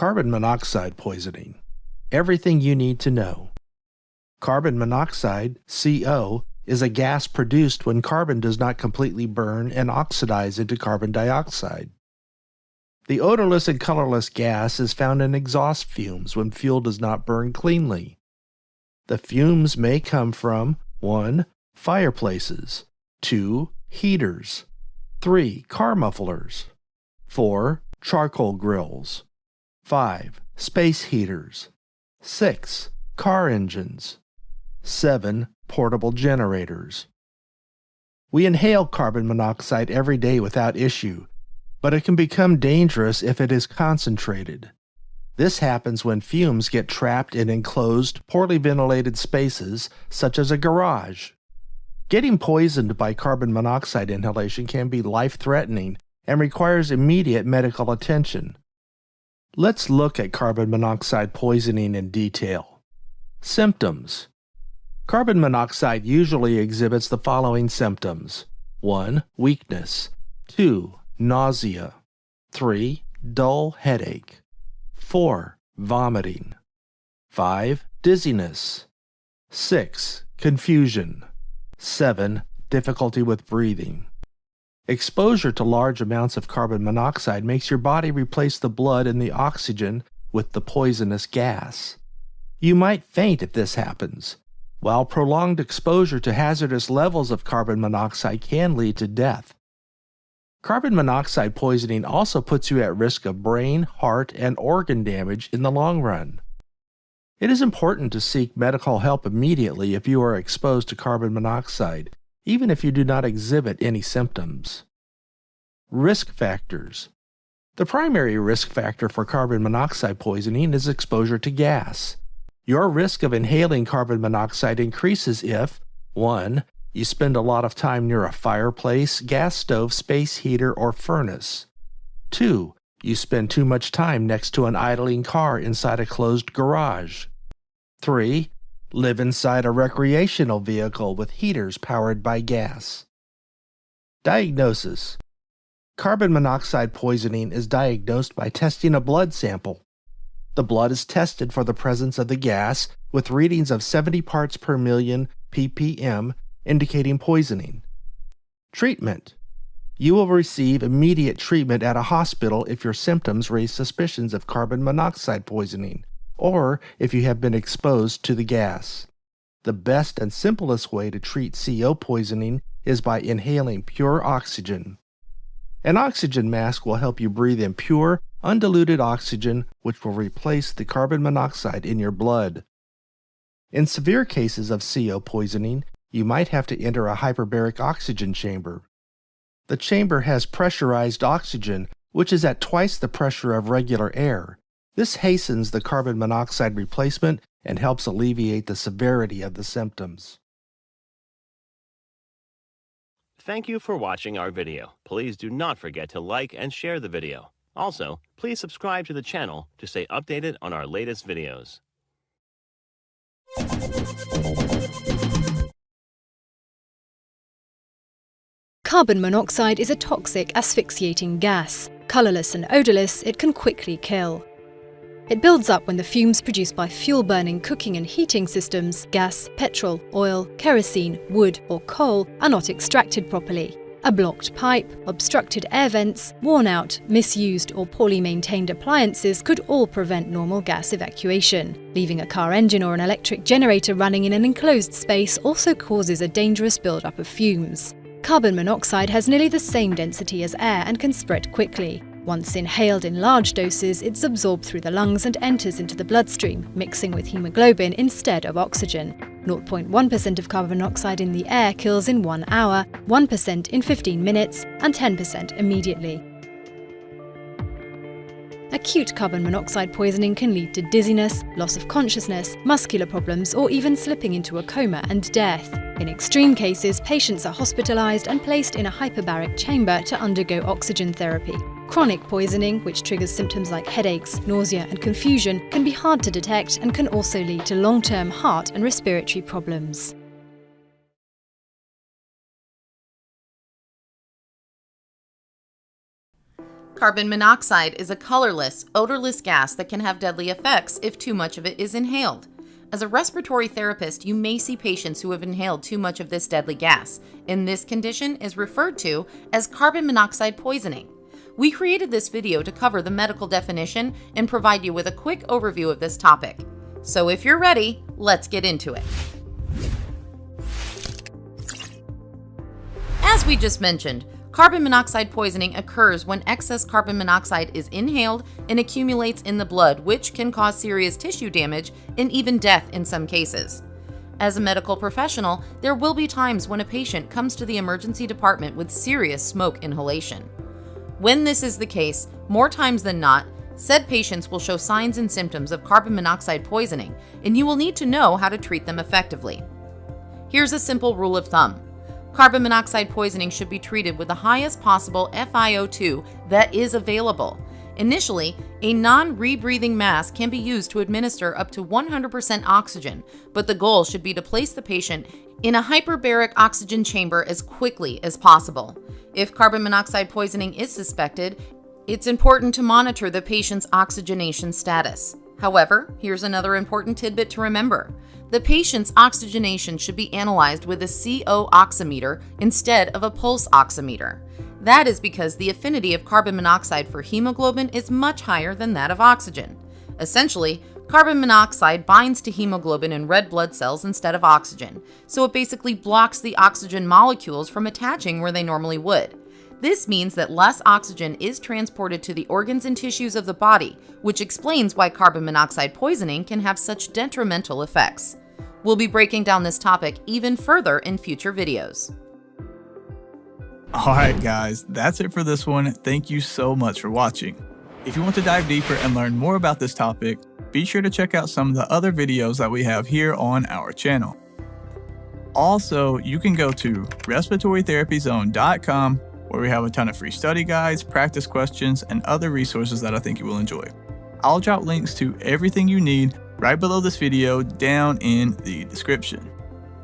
Carbon monoxide poisoning. Everything you need to know. Carbon monoxide, CO, is a gas produced when carbon does not completely burn and oxidize into carbon dioxide. The odorless and colorless gas is found in exhaust fumes when fuel does not burn cleanly. The fumes may come from 1. Fireplaces, 2. Heaters, 3. Car mufflers, 4. Charcoal grills, 5. Space heaters, 6. Car engines, 7. Portable generators. We inhale carbon monoxide every day without issue, but it can become dangerous if it is concentrated. This happens when fumes get trapped in enclosed, poorly ventilated spaces, such as a garage. Getting poisoned by carbon monoxide inhalation can be life-threatening and requires immediate medical attention. Let's look at carbon monoxide poisoning in detail. Symptoms. Carbon monoxide usually exhibits the following symptoms: 1. Weakness, 2. Nausea, 3. Dull headache, 4. Vomiting, 5. Dizziness, 6. Confusion, 7. Difficulty with breathing. Exposure to large amounts of carbon monoxide makes your body replace the blood and the oxygen with the poisonous gas. You might faint if this happens, while prolonged exposure to hazardous levels of carbon monoxide can lead to death. Carbon monoxide poisoning also puts you at risk of brain, heart, and organ damage in the long run. It is important to seek medical help immediately if you are exposed to carbon monoxide, even if you do not exhibit any symptoms. Risk factors. The primary risk factor for carbon monoxide poisoning is exposure to gas. Your risk of inhaling carbon monoxide increases if 1. You spend a lot of time near a fireplace, gas stove, space heater, or furnace. 2. You spend too much time next to an idling car inside a closed garage. 3. Live inside a recreational vehicle with heaters powered by gas. Diagnosis. Carbon monoxide poisoning is diagnosed by testing a blood sample. The blood is tested for the presence of the gas with readings of 70 parts per million ppm, indicating poisoning. Treatment. You will receive immediate treatment at a hospital if your symptoms raise suspicions of carbon monoxide poisoning, or if you have been exposed to the gas. The best and simplest way to treat CO poisoning is by inhaling pure oxygen. An oxygen mask will help you breathe in pure, undiluted oxygen, which will replace the carbon monoxide in your blood. In severe cases of CO poisoning, you might have to enter a hyperbaric oxygen chamber. The chamber has pressurized oxygen, which is at twice the pressure of regular air. This hastens the carbon monoxide replacement and helps alleviate the severity of the symptoms. Thank you for watching our video. Please do not forget to like and share the video. Also, please subscribe to the channel to stay updated on our latest videos. Carbon monoxide is a toxic, asphyxiating gas. Colorless and odorless, it can quickly kill. It builds up when the fumes produced by fuel-burning cooking and heating systems, gas, petrol, oil, kerosene, wood, or coal, are not extracted properly. A blocked pipe, obstructed air vents, worn-out, misused, or poorly maintained appliances could all prevent normal gas evacuation. Leaving a car engine or an electric generator running in an enclosed space also causes a dangerous buildup of fumes. Carbon monoxide has nearly the same density as air and can spread quickly. Once inhaled in large doses, it's absorbed through the lungs and enters into the bloodstream, mixing with hemoglobin instead of oxygen. 0.1% of carbon monoxide in the air kills in 1 hour, 1% in 15 minutes, and 10% immediately. Acute carbon monoxide poisoning can lead to dizziness, loss of consciousness, muscular problems, or even slipping into a coma and death. In extreme cases, patients are hospitalized and placed in a hyperbaric chamber to undergo oxygen therapy. Chronic poisoning, which triggers symptoms like headaches, nausea, and confusion, can be hard to detect and can also lead to long-term heart and respiratory problems. Carbon monoxide is a colorless, odorless gas that can have deadly effects if too much of it is inhaled. As a respiratory therapist, you may see patients who have inhaled too much of this deadly gas, and this condition is referred to as carbon monoxide poisoning. We created this video to cover the medical definition and provide you with a quick overview of this topic. So if you're ready, let's get into it. As we just mentioned, carbon monoxide poisoning occurs when excess carbon monoxide is inhaled and accumulates in the blood, which can cause serious tissue damage and even death in some cases. As a medical professional, there will be times when a patient comes to the emergency department with serious smoke inhalation. When this is the case, more times than not, said patients will show signs and symptoms of carbon monoxide poisoning, and you will need to know how to treat them effectively. Here's a simple rule of thumb. Carbon monoxide poisoning should be treated with the highest possible FiO2 that is available. Initially, a non-rebreathing mask can be used to administer up to 100% oxygen, but the goal should be to place the patient in a hyperbaric oxygen chamber as quickly as possible. If carbon monoxide poisoning is suspected, it's important to monitor the patient's oxygenation status. However, here's another important tidbit to remember. The patient's oxygenation should be analyzed with a CO oximeter instead of a pulse oximeter. That is because the affinity of carbon monoxide for hemoglobin is much higher than that of oxygen. Essentially, carbon monoxide binds to hemoglobin in red blood cells instead of oxygen, so it basically blocks the oxygen molecules from attaching where they normally would. This means that less oxygen is transported to the organs and tissues of the body, which explains why carbon monoxide poisoning can have such detrimental effects. We'll be breaking down this topic even further in future videos. Alright guys, that's it for this one. Thank you so much for watching. If you want to dive deeper and learn more about this topic, be sure to check out some of the other videos that we have here on our channel. Also, you can go to respiratorytherapyzone.com where we have a ton of free study guides, practice questions, and other resources that I think you will enjoy. I'll drop links to everything you need right below this video down in the description.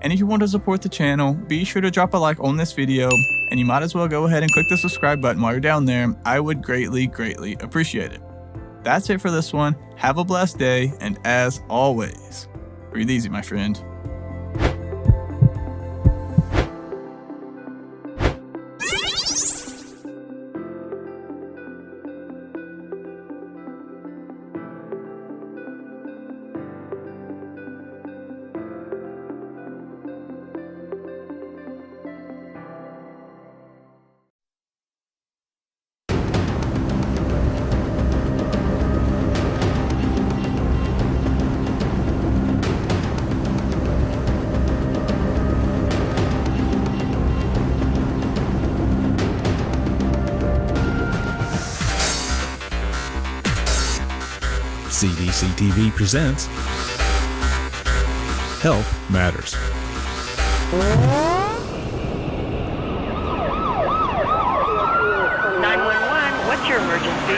And if you want to support the channel, be sure to drop a like on this video, and you might as well go ahead and click the subscribe button while you're down there. I would greatly appreciate it. That's it for this one. Have a blessed day, and as always, breathe easy, my friend. CDC TV presents Health Matters. 911, what's your emergency?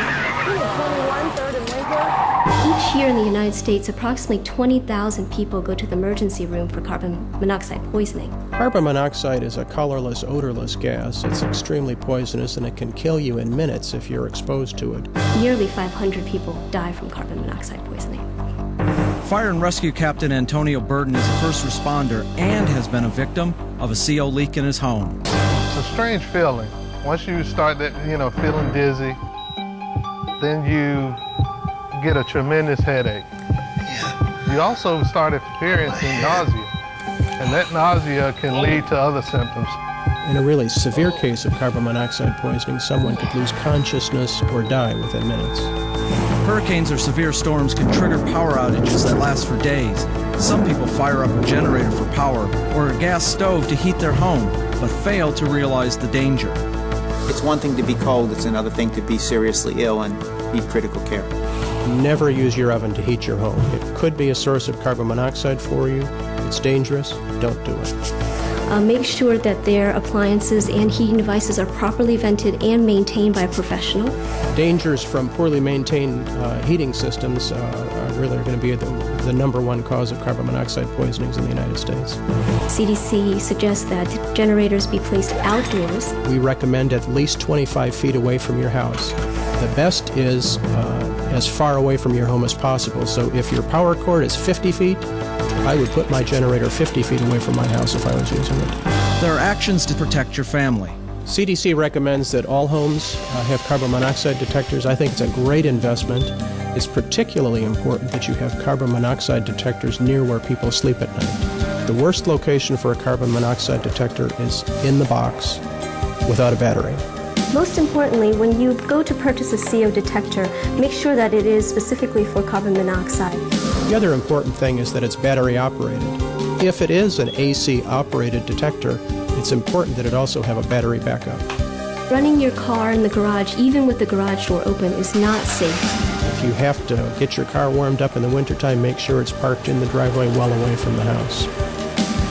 Each year in the United States, approximately 20,000 people go to the emergency room for carbon monoxide poisoning. Carbon monoxide is a colorless, odorless gas. It's extremely poisonous and it can kill you in minutes if you're exposed to it. Nearly 500 people die from carbon monoxide poisoning. Fire and Rescue Captain Antonio Burden is a first responder and has been a victim of a CO leak in his home. It's a strange feeling. Once you start that, feeling dizzy, then you get a tremendous headache. You also start experiencing nausea, and that nausea can lead to other symptoms. In a really severe case of carbon monoxide poisoning, someone could lose consciousness or die within minutes. Hurricanes or severe storms can trigger power outages that last for days. Some people fire up a generator for power or a gas stove to heat their home, but fail to realize the danger. It's one thing to be cold, it's another thing to be seriously ill and need critical care. Never use your oven to heat your home. It could be a source of carbon monoxide for you. It's dangerous. Don't do it. Make sure that their appliances and heating devices are properly vented and maintained by a professional. Dangers from poorly maintained heating systems really are going to be the number one cause of carbon monoxide poisonings in the United States. CDC suggests that generators be placed outdoors. We recommend at least 25 feet away from your house. The best is as far away from your home as possible. So if your power cord is 50 feet, I would put my generator 50 feet away from my house if I was using it. There are actions to protect your family. CDC recommends that all homes have carbon monoxide detectors. I think it's a great investment. It's particularly important that you have carbon monoxide detectors near where people sleep at night. The worst location for a carbon monoxide detector is in the box without a battery. Most importantly, when you go to purchase a CO detector, make sure that it is specifically for carbon monoxide. The other important thing is that it's battery operated. If it is an AC operated detector, it's important that it also have a battery backup. Running your car in the garage, even with the garage door open, is not safe. If you have to get your car warmed up in the wintertime, make sure it's parked in the driveway well away from the house.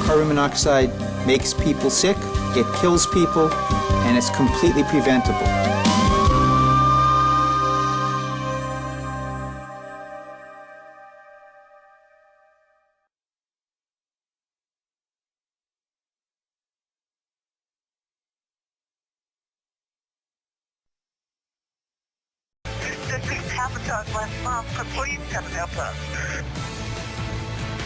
Carbon monoxide makes people sick, it kills people, and it's completely preventable. Please come and help us.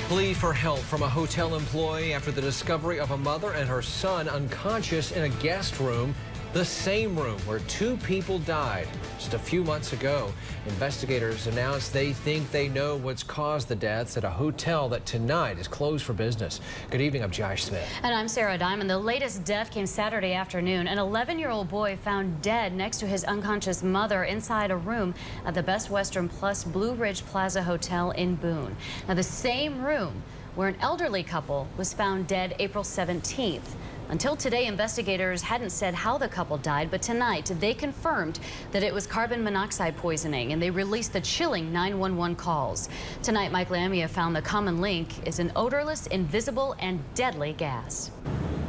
Plea for help from a hotel employee after the discovery of a mother and her son unconscious in a guest room, the same room where two people died just a few months ago. Investigators announced they think they know what's caused the deaths at a hotel that tonight is closed for business. Good evening, I'm Josh Smith. And I'm Sarah Diamond. The latest death came Saturday afternoon. An 11-year-old boy found dead next to his unconscious mother inside a room at the Best Western Plus Blue Ridge Plaza Hotel in Boone. Now, the same room where an elderly couple was found dead April 17th. Until today, investigators hadn't said how the couple died, but tonight they confirmed that it was carbon monoxide poisoning, and they released the chilling 911 calls. Tonight, Mike Lamia found the common link is an odorless, invisible, and deadly gas.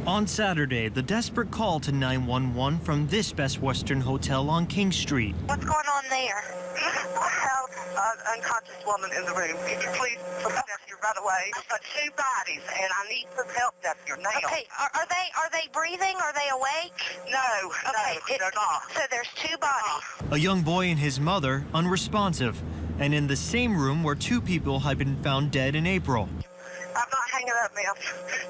On Saturday, the desperate call to 911 from this Best Western Hotel on King Street. What's going on there? I have an unconscious woman in the room. Could you please put rescue right away? I've got two bodies, and I need some help rescue now. Okay, are they breathing? Are they awake? No, okay, no, they're not. So there's two bodies. A young boy and his mother unresponsive, and in the same room where two people had been found dead in April. I'm not hanging up, ma'am.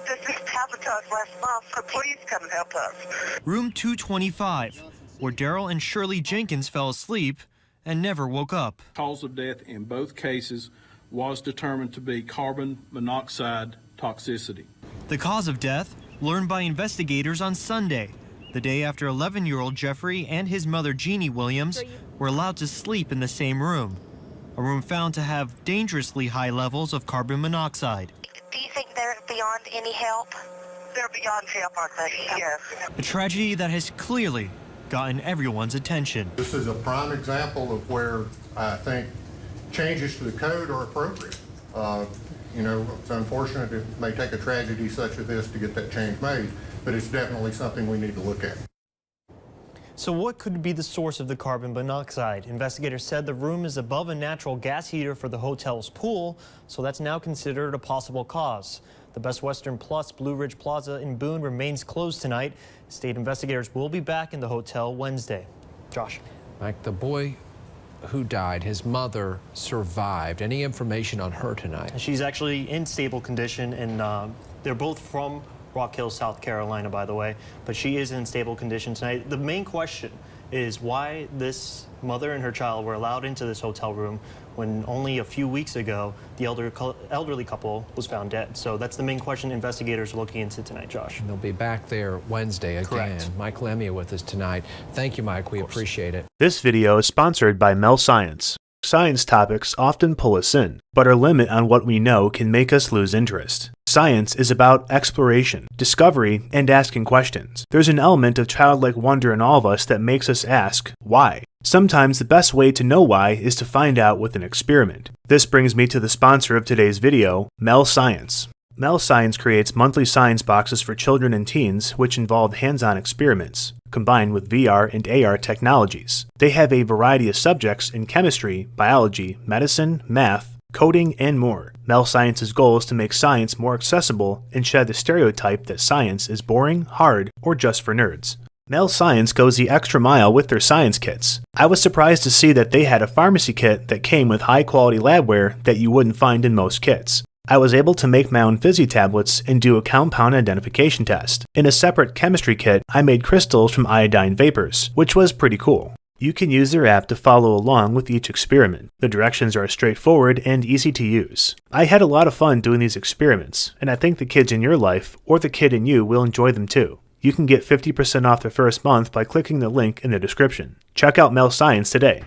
This happened to us last month, so please come and help us. Room 225, where Daryl and Shirley Jenkins fell asleep and never woke up. Cause of death in both cases was determined to be carbon monoxide toxicity. The cause of death learned by investigators on Sunday, the day after 11-year-old Jeffrey and his mother Jeannie Williams were allowed to sleep in the same room, a room found to have dangerously high levels of carbon monoxide. Do you think they're beyond any help? They're beyond help, I think, yes. A tragedy that has clearly gotten everyone's attention. This is a prime example of where I think changes to the code are appropriate. You know, it's unfortunate it may take a tragedy such as this to get that change made, but it's definitely something we need to look at. So what could be the source of the carbon monoxide? Investigators said the room is above a natural gas heater for the hotel's pool, so that's now considered a possible cause. The Best Western Plus Blue Ridge Plaza in Boone remains closed tonight. State investigators will be back in the hotel Wednesday. Josh. Mike, the boy who died, his mother survived. Any information on her tonight? She's actually in stable condition, and they're both from Rock Hill, South Carolina, by the way, but she is in stable condition tonight. The main question is why this mother and her child were allowed into this hotel room when only a few weeks ago the elderly couple was found dead. So that's the main question investigators are looking into tonight, Josh. And they'll be back there Wednesday again. Correct. Mike Lamia with us tonight. Thank you, Mike. We appreciate it. This video is sponsored by Mel Science. Science topics often pull us in, but our limit on what we know can make us lose interest. Science is about exploration, discovery, and asking questions. There's an element of childlike wonder in all of us that makes us ask, why? Sometimes the best way to know why is to find out with an experiment. This brings me to the sponsor of today's video, Mel Science. Mel Science creates monthly science boxes for children and teens which involve hands-on experiments, combined with VR and AR technologies. They have a variety of subjects in chemistry, biology, medicine, math, coding, and more. Mel Science's goal is to make science more accessible and shed the stereotype that science is boring, hard, or just for nerds. Mel Science goes the extra mile with their science kits. I was surprised to see that they had a pharmacy kit that came with high-quality labware that you wouldn't find in most kits. I was able to make my own fizzy tablets and do a compound identification test. In a separate chemistry kit, I made crystals from iodine vapors, which was pretty cool. You can use their app to follow along with each experiment. The directions are straightforward and easy to use. I had a lot of fun doing these experiments, and I think the kids in your life, or the kid in you, will enjoy them too. You can get 50% off the first month by clicking the link in the description. Check out Mel Science today.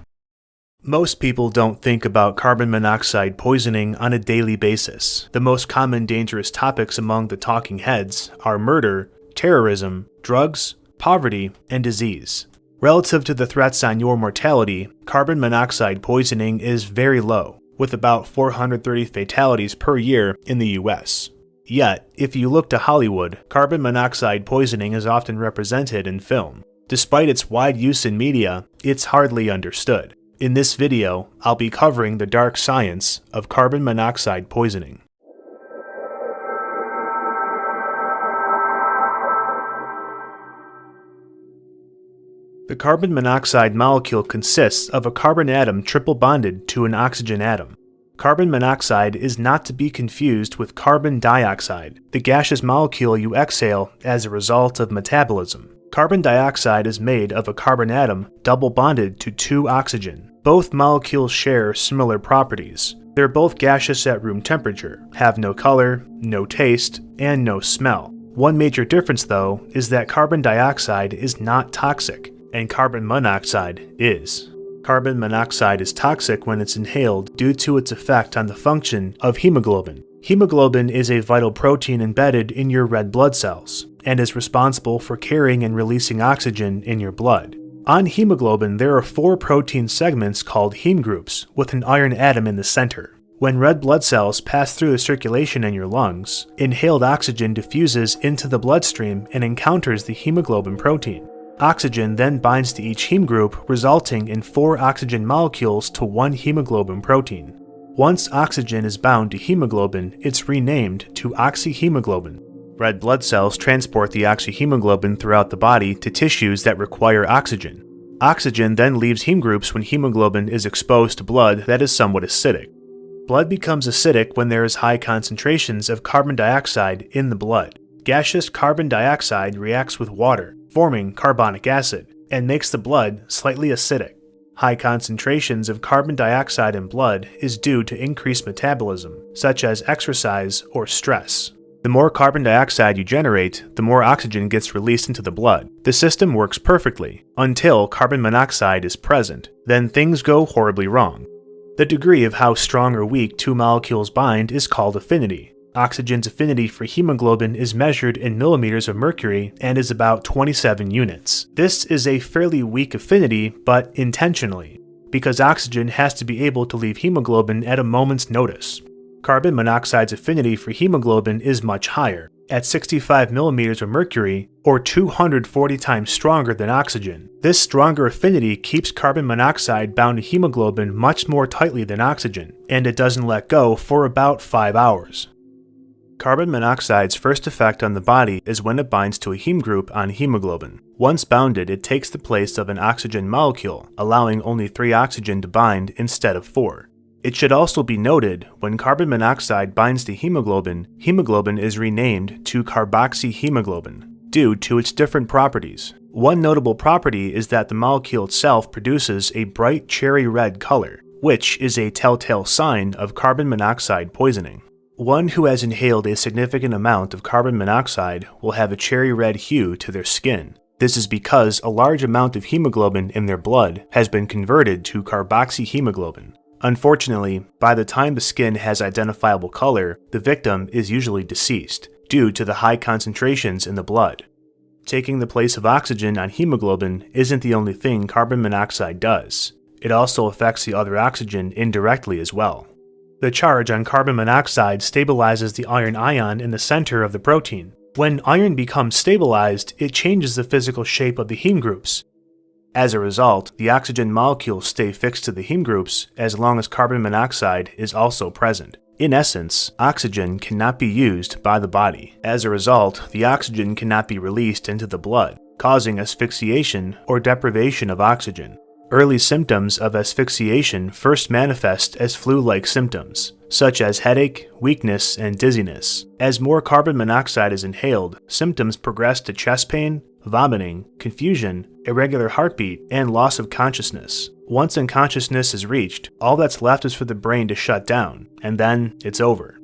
Most people don't think about carbon monoxide poisoning on a daily basis. The most common dangerous topics among the talking heads are murder, terrorism, drugs, poverty, and disease. Relative to the threats on your mortality, carbon monoxide poisoning is very low, with about 430 fatalities per year in the US. Yet, if you look to Hollywood, carbon monoxide poisoning is often represented in film. Despite its wide use in media, it's hardly understood. In this video, I'll be covering the dark science of carbon monoxide poisoning. The carbon monoxide molecule consists of a carbon atom triple bonded to an oxygen atom. Carbon monoxide is not to be confused with carbon dioxide, the gaseous molecule you exhale as a result of metabolism. Carbon dioxide is made of a carbon atom double bonded to two oxygen. Both molecules share similar properties. They're both gaseous at room temperature, have no color, no taste, and no smell. One major difference, though, is that carbon dioxide is not toxic, and carbon monoxide is. Carbon monoxide is toxic when it's inhaled due to its effect on the function of hemoglobin. Hemoglobin is a vital protein embedded in your red blood cells, and is responsible for carrying and releasing oxygen in your blood. On hemoglobin, there are 4 protein segments called heme groups, with an iron atom in the center. When red blood cells pass through the circulation in your lungs, inhaled oxygen diffuses into the bloodstream and encounters the hemoglobin protein. Oxygen then binds to each heme group, resulting in 4 oxygen molecules to 1 hemoglobin protein. Once oxygen is bound to hemoglobin, it's renamed to oxyhemoglobin. Red blood cells transport the oxyhemoglobin throughout the body to tissues that require oxygen. Oxygen then leaves heme groups when hemoglobin is exposed to blood that is somewhat acidic. Blood becomes acidic when there is high concentrations of carbon dioxide in the blood. Gaseous carbon dioxide reacts with water, forming carbonic acid, and makes the blood slightly acidic. High concentrations of carbon dioxide in blood is due to increased metabolism, such as exercise or stress. The more carbon dioxide you generate, the more oxygen gets released into the blood. The system works perfectly, until carbon monoxide is present. Then things go horribly wrong. The degree of how strong or weak 2 molecules bind is called affinity. Oxygen's affinity for hemoglobin is measured in millimeters of mercury and is about 27 units. This is a fairly weak affinity, but intentionally, because oxygen has to be able to leave hemoglobin at a moment's notice. Carbon monoxide's affinity for hemoglobin is much higher, at 65 millimeters of mercury, or 240 times stronger than oxygen. This stronger affinity keeps carbon monoxide bound to hemoglobin much more tightly than oxygen, and it doesn't let go for about 5 hours. Carbon monoxide's first effect on the body is when it binds to a heme group on hemoglobin. Once bounded, it takes the place of an oxygen molecule, allowing only 3 oxygen to bind instead of 4. It should also be noted, when carbon monoxide binds to hemoglobin, hemoglobin is renamed to carboxyhemoglobin, due to its different properties. One notable property is that the molecule itself produces a bright cherry red color, which is a telltale sign of carbon monoxide poisoning. One who has inhaled a significant amount of carbon monoxide will have a cherry red hue to their skin. This is because a large amount of hemoglobin in their blood has been converted to carboxyhemoglobin. Unfortunately, by the time the skin has identifiable color, the victim is usually deceased, due to the high concentrations in the blood. Taking the place of oxygen on hemoglobin isn't the only thing carbon monoxide does. It also affects the other oxygen indirectly as well. The charge on carbon monoxide stabilizes the iron ion in the center of the protein. When iron becomes stabilized, it changes the physical shape of the heme groups. As a result, the oxygen molecules stay fixed to the heme groups as long as carbon monoxide is also present. In essence, oxygen cannot be used by the body. As a result, the oxygen cannot be released into the blood, causing asphyxiation or deprivation of oxygen. Early symptoms of asphyxiation first manifest as flu-like symptoms, such as headache, weakness, and dizziness. As more carbon monoxide is inhaled, symptoms progress to chest pain, vomiting, confusion, irregular heartbeat, and loss of consciousness. Once unconsciousness is reached, all that's left is for the brain to shut down, and then it's over.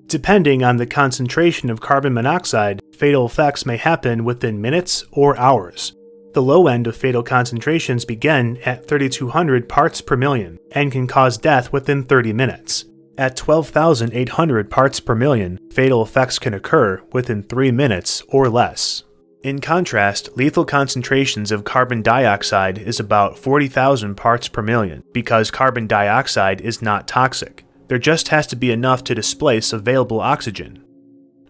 Depending on the concentration of carbon monoxide, fatal effects may happen within minutes or hours. The low end of fatal concentrations begin at 3,200 parts per million and can cause death within 30 minutes. At 12,800 parts per million, fatal effects can occur within 3 minutes or less. In contrast, lethal concentrations of carbon dioxide is about 40,000 parts per million because carbon dioxide is not toxic. There just has to be enough to displace available oxygen,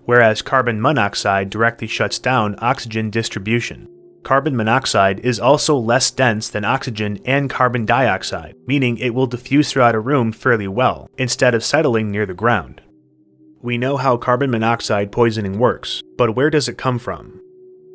whereas carbon monoxide directly shuts down oxygen distribution. Carbon monoxide is also less dense than oxygen and carbon dioxide, meaning it will diffuse throughout a room fairly well, instead of settling near the ground. We know how carbon monoxide poisoning works, but where does it come from?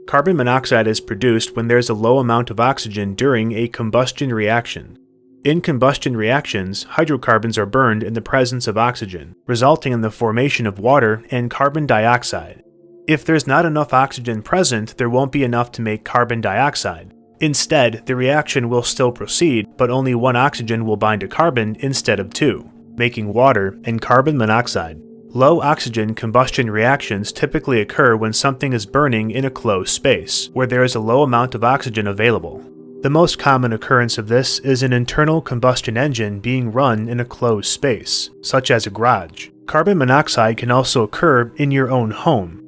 Carbon monoxide is produced when there's a low amount of oxygen during a combustion reaction. In combustion reactions, hydrocarbons are burned in the presence of oxygen, resulting in the formation of water and carbon dioxide. If there's not enough oxygen present, there won't be enough to make carbon dioxide. Instead, the reaction will still proceed, but only one oxygen will bind to carbon instead of two, making water and carbon monoxide. Low oxygen combustion reactions typically occur when something is burning in a closed space, where there is a low amount of oxygen available. The most common occurrence of this is an internal combustion engine being run in a closed space, such as a garage. Carbon monoxide can also occur in your own home,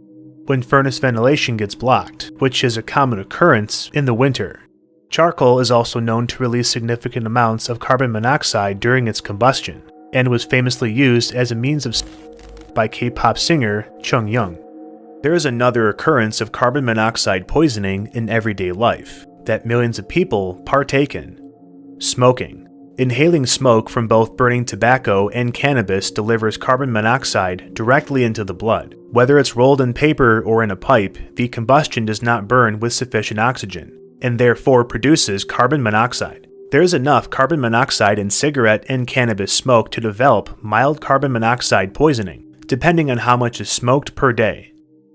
when furnace ventilation gets blocked, which is a common occurrence in the winter. Charcoal is also known to release significant amounts of carbon monoxide during its combustion, and was famously used as a means of by K-pop singer Chung Young. There is another occurrence of carbon monoxide poisoning in everyday life that millions of people partake in: smoking. Inhaling smoke from both burning tobacco and cannabis delivers carbon monoxide directly into the blood. Whether it's rolled in paper or in a pipe, the combustion does not burn with sufficient oxygen, and therefore produces carbon monoxide. There is enough carbon monoxide in cigarette and cannabis smoke to develop mild carbon monoxide poisoning, depending on how much is smoked per day.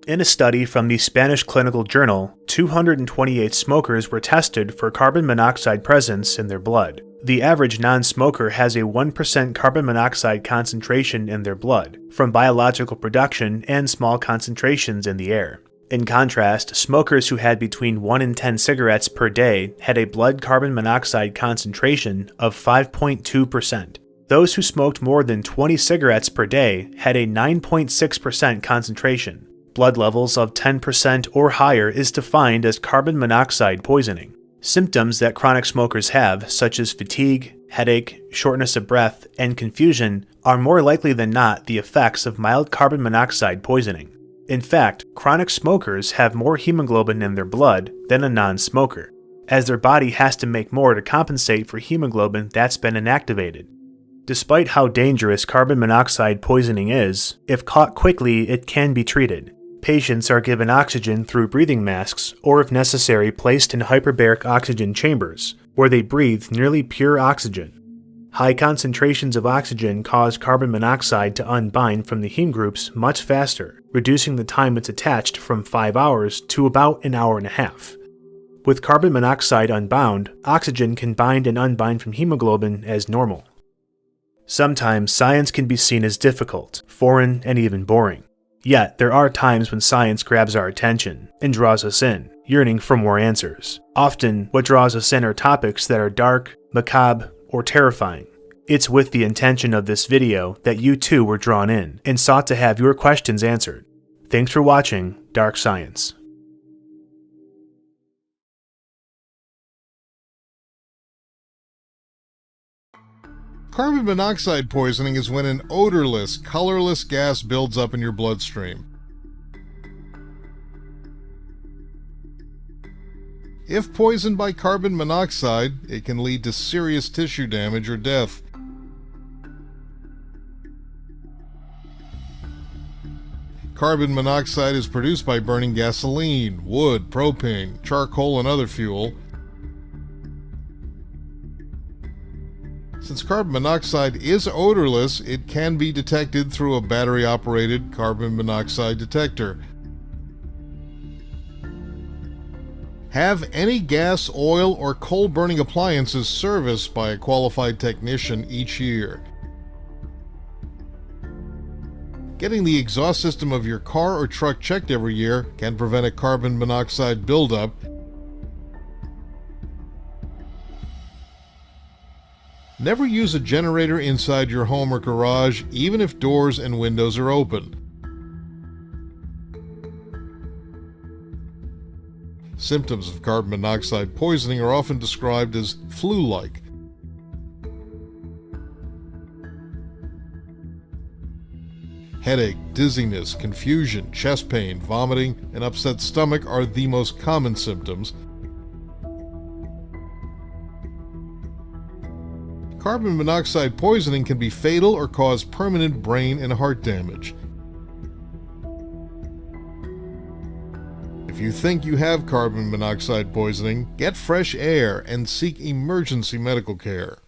In a study from the Spanish Clinical Journal, 228 smokers were tested for carbon monoxide presence in their blood. The average non-smoker has a 1% carbon monoxide concentration in their blood, from biological production and small concentrations in the air. In contrast, smokers who had between 1 and 10 cigarettes per day had a blood carbon monoxide concentration of 5.2%. Those who smoked more than 20 cigarettes per day had a 9.6% concentration. Blood levels of 10% or higher is defined as carbon monoxide poisoning. Symptoms that chronic smokers have, such as fatigue, headache, shortness of breath, and confusion, are more likely than not the effects of mild carbon monoxide poisoning. In fact, chronic smokers have more hemoglobin in their blood than a non-smoker, as their body has to make more to compensate for hemoglobin that's been inactivated. Despite how dangerous carbon monoxide poisoning is, if caught quickly, it can be treated. Patients are given oxygen through breathing masks, or if necessary, placed in hyperbaric oxygen chambers, where they breathe nearly pure oxygen. High concentrations of oxygen cause carbon monoxide to unbind from the heme groups much faster, reducing the time it's attached from 5 hours to about an hour and a half. With carbon monoxide unbound, oxygen can bind and unbind from hemoglobin as normal. Sometimes science can be seen as difficult, foreign, and even boring. Yet, there are times when science grabs our attention and draws us in, yearning for more answers. Often, what draws us in are topics that are dark, macabre, or terrifying. It's with the intention of this video that you too were drawn in and sought to have your questions answered. Thanks for watching Dark Science. Carbon monoxide poisoning is when an odorless, colorless gas builds up in your bloodstream. If poisoned by carbon monoxide, it can lead to serious tissue damage or death. Carbon monoxide is produced by burning gasoline, wood, propane, charcoal, and other fuel. Since carbon monoxide is odorless, it can be detected through a battery-operated carbon monoxide detector. Have any gas, oil, or coal-burning appliances serviced by a qualified technician each year. Getting the exhaust system of your car or truck checked every year can prevent a carbon monoxide buildup. Never use a generator inside your home or garage, even if doors and windows are open. Symptoms of carbon monoxide poisoning are often described as flu-like. Headache, dizziness, confusion, chest pain, vomiting, and upset stomach are the most common symptoms. Carbon monoxide poisoning can be fatal or cause permanent brain and heart damage. If you think you have carbon monoxide poisoning, get fresh air and seek emergency medical care.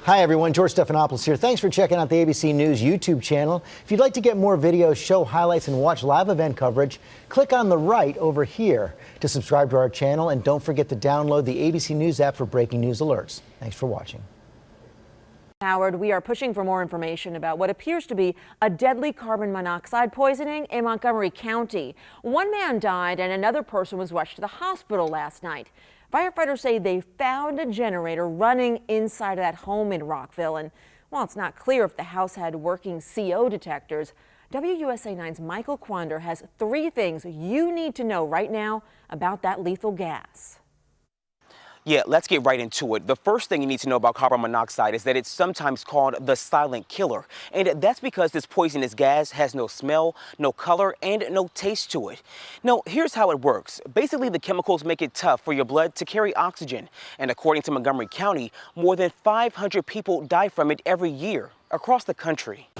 Hi everyone, George Stephanopoulos here. Thanks for checking out the ABC News YouTube channel. If you'd like to get more videos, show highlights, and watch live event coverage, click on the right over here to subscribe to our channel, and don't forget to download the ABC News app for breaking news alerts. Thanks for watching. Howard, we are pushing for more information about what appears to be a deadly carbon monoxide poisoning in Montgomery County. One man died and another person was rushed to the hospital last night. Firefighters say they found a generator running inside of that home in Rockville. And while it's not clear if the house had working CO detectors, WUSA 9's Michael Quander has 3 things you need to know right now about that lethal gas. Yeah, let's get right into it. The first thing you need to know about carbon monoxide is that it's sometimes called the silent killer. And that's because this poisonous gas has no smell, no color, and no taste to it. Now, here's how it works. Basically, the chemicals make it tough for your blood to carry oxygen. And according to Montgomery County, more than 500 people die from it every year across the country.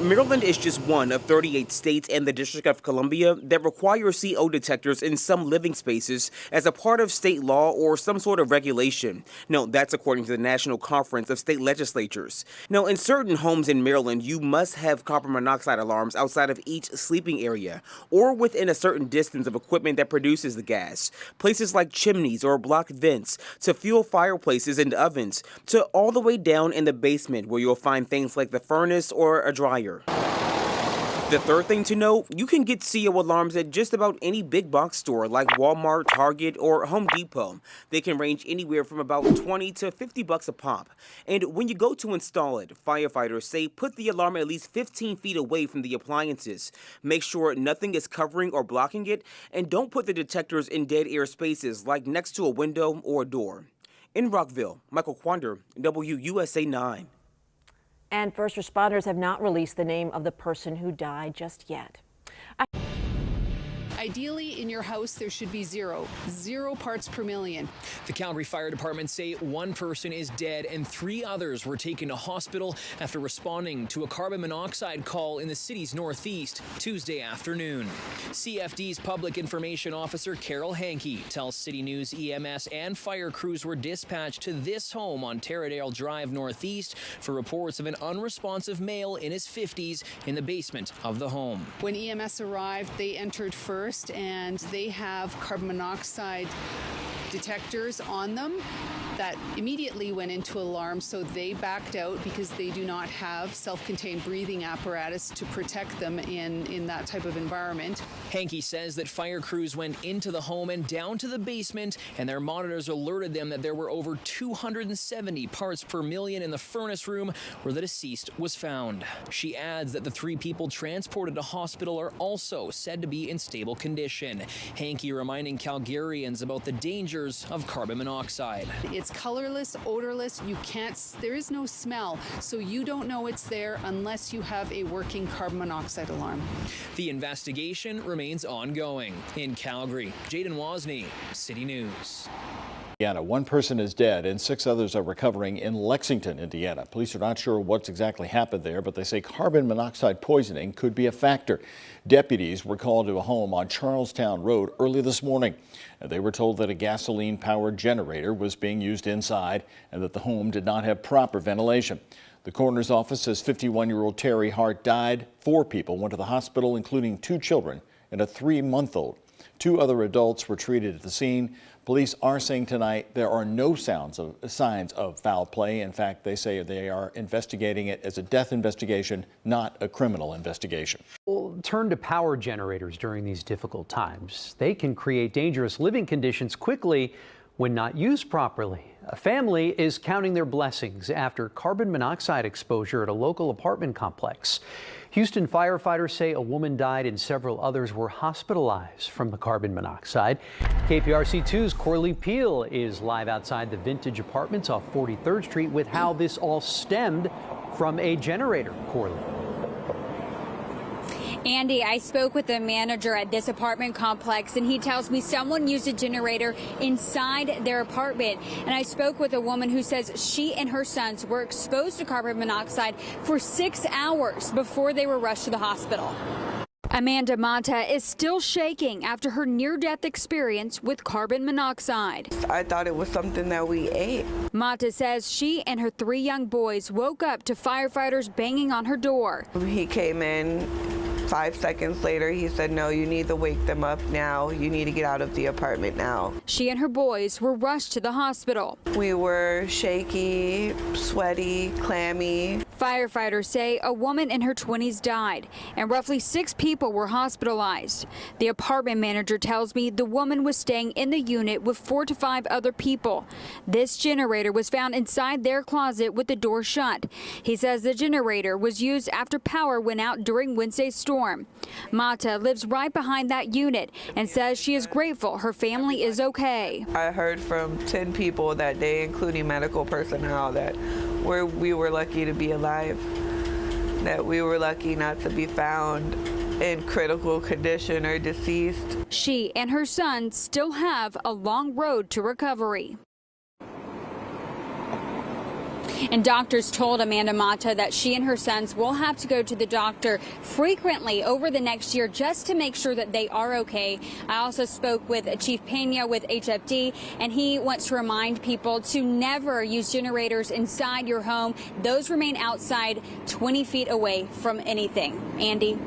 Maryland is just one of 38 states and the District of Columbia that require CO detectors in some living spaces as a part of state law or some sort of regulation. No, that's according to the National Conference of State Legislatures. Now, in certain homes in Maryland, you must have carbon monoxide alarms outside of each sleeping area or within a certain distance of equipment that produces the gas. Places like chimneys or blocked vents, to fuel fireplaces and ovens, to all the way down in the basement where you'll find things like the furnace or a dryer. The third thing to know, you can get CO alarms at just about any big box store like Walmart, Target, or Home Depot. They can range anywhere from about $20 to $50 a pop. And when you go to install it, firefighters say put the alarm at least 15 feet away from the appliances. Make sure nothing is covering or blocking it, and don't put the detectors in dead air spaces like next to a window or a door. In Rockville, Michael Quander, WUSA 9. And first responders have not released the name of the person who died just yet. Ideally, in your house, there should be zero parts per million. The Calgary Fire Department say 1 person is dead and 3 others were taken to hospital after responding to a carbon monoxide call in the city's northeast Tuesday afternoon. CFD's public information officer Carol Hankey tells City News EMS and fire crews were dispatched to this home on Taradale Drive northeast for reports of an unresponsive male in his 50s in the basement of the home. When EMS arrived, they entered first, and they have carbon monoxide detectors on them that immediately went into alarm, so they backed out because they do not have self-contained breathing apparatus to protect them in that type of environment. Hankey says that fire crews went into the home and down to the basement, and their monitors alerted them that there were over 270 parts per million in the furnace room where the deceased was found. She adds that the 3 people transported to hospital are also said to be in stable condition. Hankey reminding Calgarians about the danger layers of carbon monoxide. It's colorless, odorless, there is no smell, so you don't know it's there unless you have a working carbon monoxide alarm. The investigation remains ongoing. In Calgary, Jaden Wozni, City News. Indiana. One person is dead and 6 others are recovering in Lexington, Indiana. Police are not sure what's exactly happened there, but they say carbon monoxide poisoning could be a factor. Deputies were called to a home on Charlestown Road early this morning. They were told that a gasoline-powered generator was being used inside and that the home did not have proper ventilation. The coroner's office says 51-year-old Terry Hart died. 4 people went to the hospital, including 2 children and a 3-month-old. 2 other adults were treated at the scene. Police are saying tonight there are no signs of foul play. In fact, they say they are investigating it as a death investigation, not a criminal investigation. We'll turn to power generators during these difficult times. They can create dangerous living conditions quickly when not used properly. A family is counting their blessings after carbon monoxide exposure at a local apartment complex. Houston firefighters say a woman died and several others were hospitalized from the carbon monoxide. KPRC2's Corley Peel is live outside the Vintage Apartments off 43rd Street with how this all stemmed from a generator. Corley. Andy, I spoke with the manager at this apartment complex, and he tells me someone used a generator inside their apartment. And I spoke with a woman who says she and her sons were exposed to carbon monoxide for 6 hours before they were rushed to the hospital. Amanda Mata is still shaking after her near-death experience with carbon monoxide. I thought it was something that we ate. Mata says she and her 3 young boys woke up to firefighters banging on her door. He came in. 5 seconds later, he said, no, you need to wake them up now. You need to get out of the apartment now. She and her boys were rushed to the hospital. We were shaky, sweaty, clammy. Firefighters say a woman in her 20s died and roughly 6 people were hospitalized. The apartment manager tells me the woman was staying in the unit with 4 to 5 other people. This generator was found inside their closet with the door shut. He says the generator was used after power went out during Wednesday's storm. Mata lives right behind that unit and says she is grateful her family is okay. I heard from 10 people that day, including medical personnel, that we were lucky to be alive, that we were lucky not to be found in critical condition or deceased. She and her son still have a long road to recovery. And doctors told Amanda Mata that she and her sons will have to go to the doctor frequently over the next year just to make sure that they are okay. I also spoke with Chief Pena with HFD, and he wants to remind people to never use generators inside your home. Those remain outside 20 feet away from anything. Andy?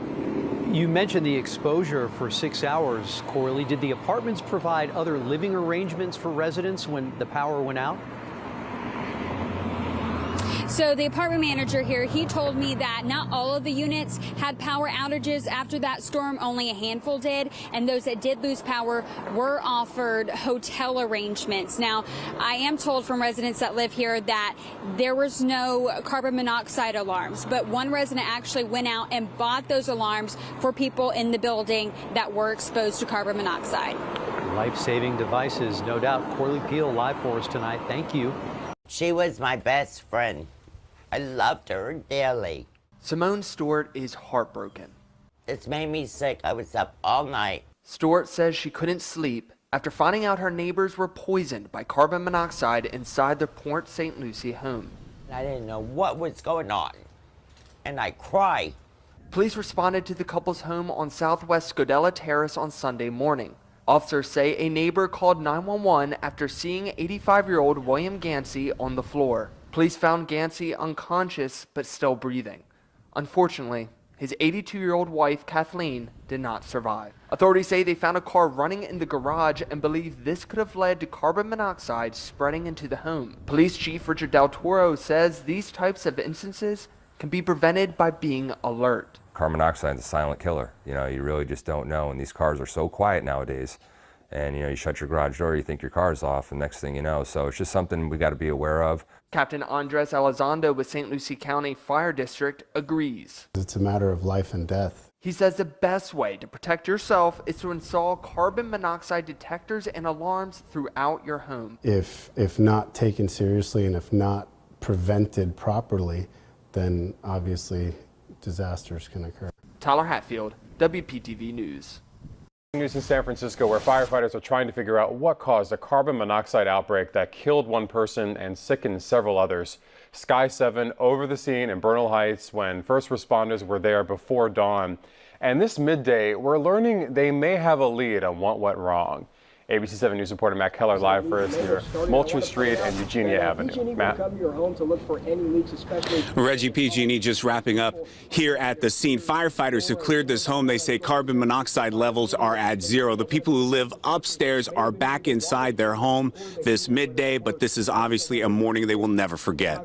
You mentioned the exposure for 6 hours, Corley. Did the apartments provide other living arrangements for residents when the power went out? So the apartment manager here, he told me that not all of the units had power outages after that storm. Only a handful did. And those that did lose power were offered hotel arrangements. Now, I am told from residents that live here that there was no carbon monoxide alarms. But one resident actually went out and bought those alarms for people in the building that were exposed to carbon monoxide. Life-saving devices, no doubt. Corley Peel live for us tonight. Thank you. She was my best friend. I loved her dearly. Simone Stewart is heartbroken. It's made me sick. I was up all night. Stewart says she couldn't sleep after finding out her neighbors were poisoned by carbon monoxide inside their Port St. Lucie home. I didn't know what was going on, and I cried. Police responded to the couple's home on Southwest Scodella Terrace on Sunday morning. Officers say a neighbor called 911 after seeing 85-year-old William Gansey on the floor. Police found Gansey unconscious but still breathing. Unfortunately, his 82-year-old wife, Kathleen, did not survive. Authorities say they found a car running in the garage and believe this could have led to carbon monoxide spreading into the home. Police Chief Richard Del Toro says these types of instances can be prevented by being alert. Carbon monoxide is a silent killer. You really just don't know. And these cars are so quiet nowadays. And, you shut your garage door, you think your car's off, and next thing you know. So it's just something we got to be aware of. Captain Andres Elizondo with St. Lucie County Fire District agrees. It's a matter of life and death. He says the best way to protect yourself is to install carbon monoxide detectors and alarms throughout your home. If not taken seriously and if not prevented properly, then obviously disasters can occur. Tyler Hatfield, WPTV News. News in San Francisco, where firefighters are trying to figure out what caused a carbon monoxide outbreak that killed one person and sickened several others. Sky 7 over the scene in Bernal Heights when first responders were there before dawn. And this midday, we're learning they may have a lead on what went wrong. ABC 7 News reporter Matt Keller live for us near Moultrie Street and Eugenia Avenue. Matt. Reggie, PG&E just wrapping up here at the scene. Firefighters have cleared this home. They say carbon monoxide levels are at zero. The people who live upstairs are back inside their home this midday, but this is obviously a morning they will never forget.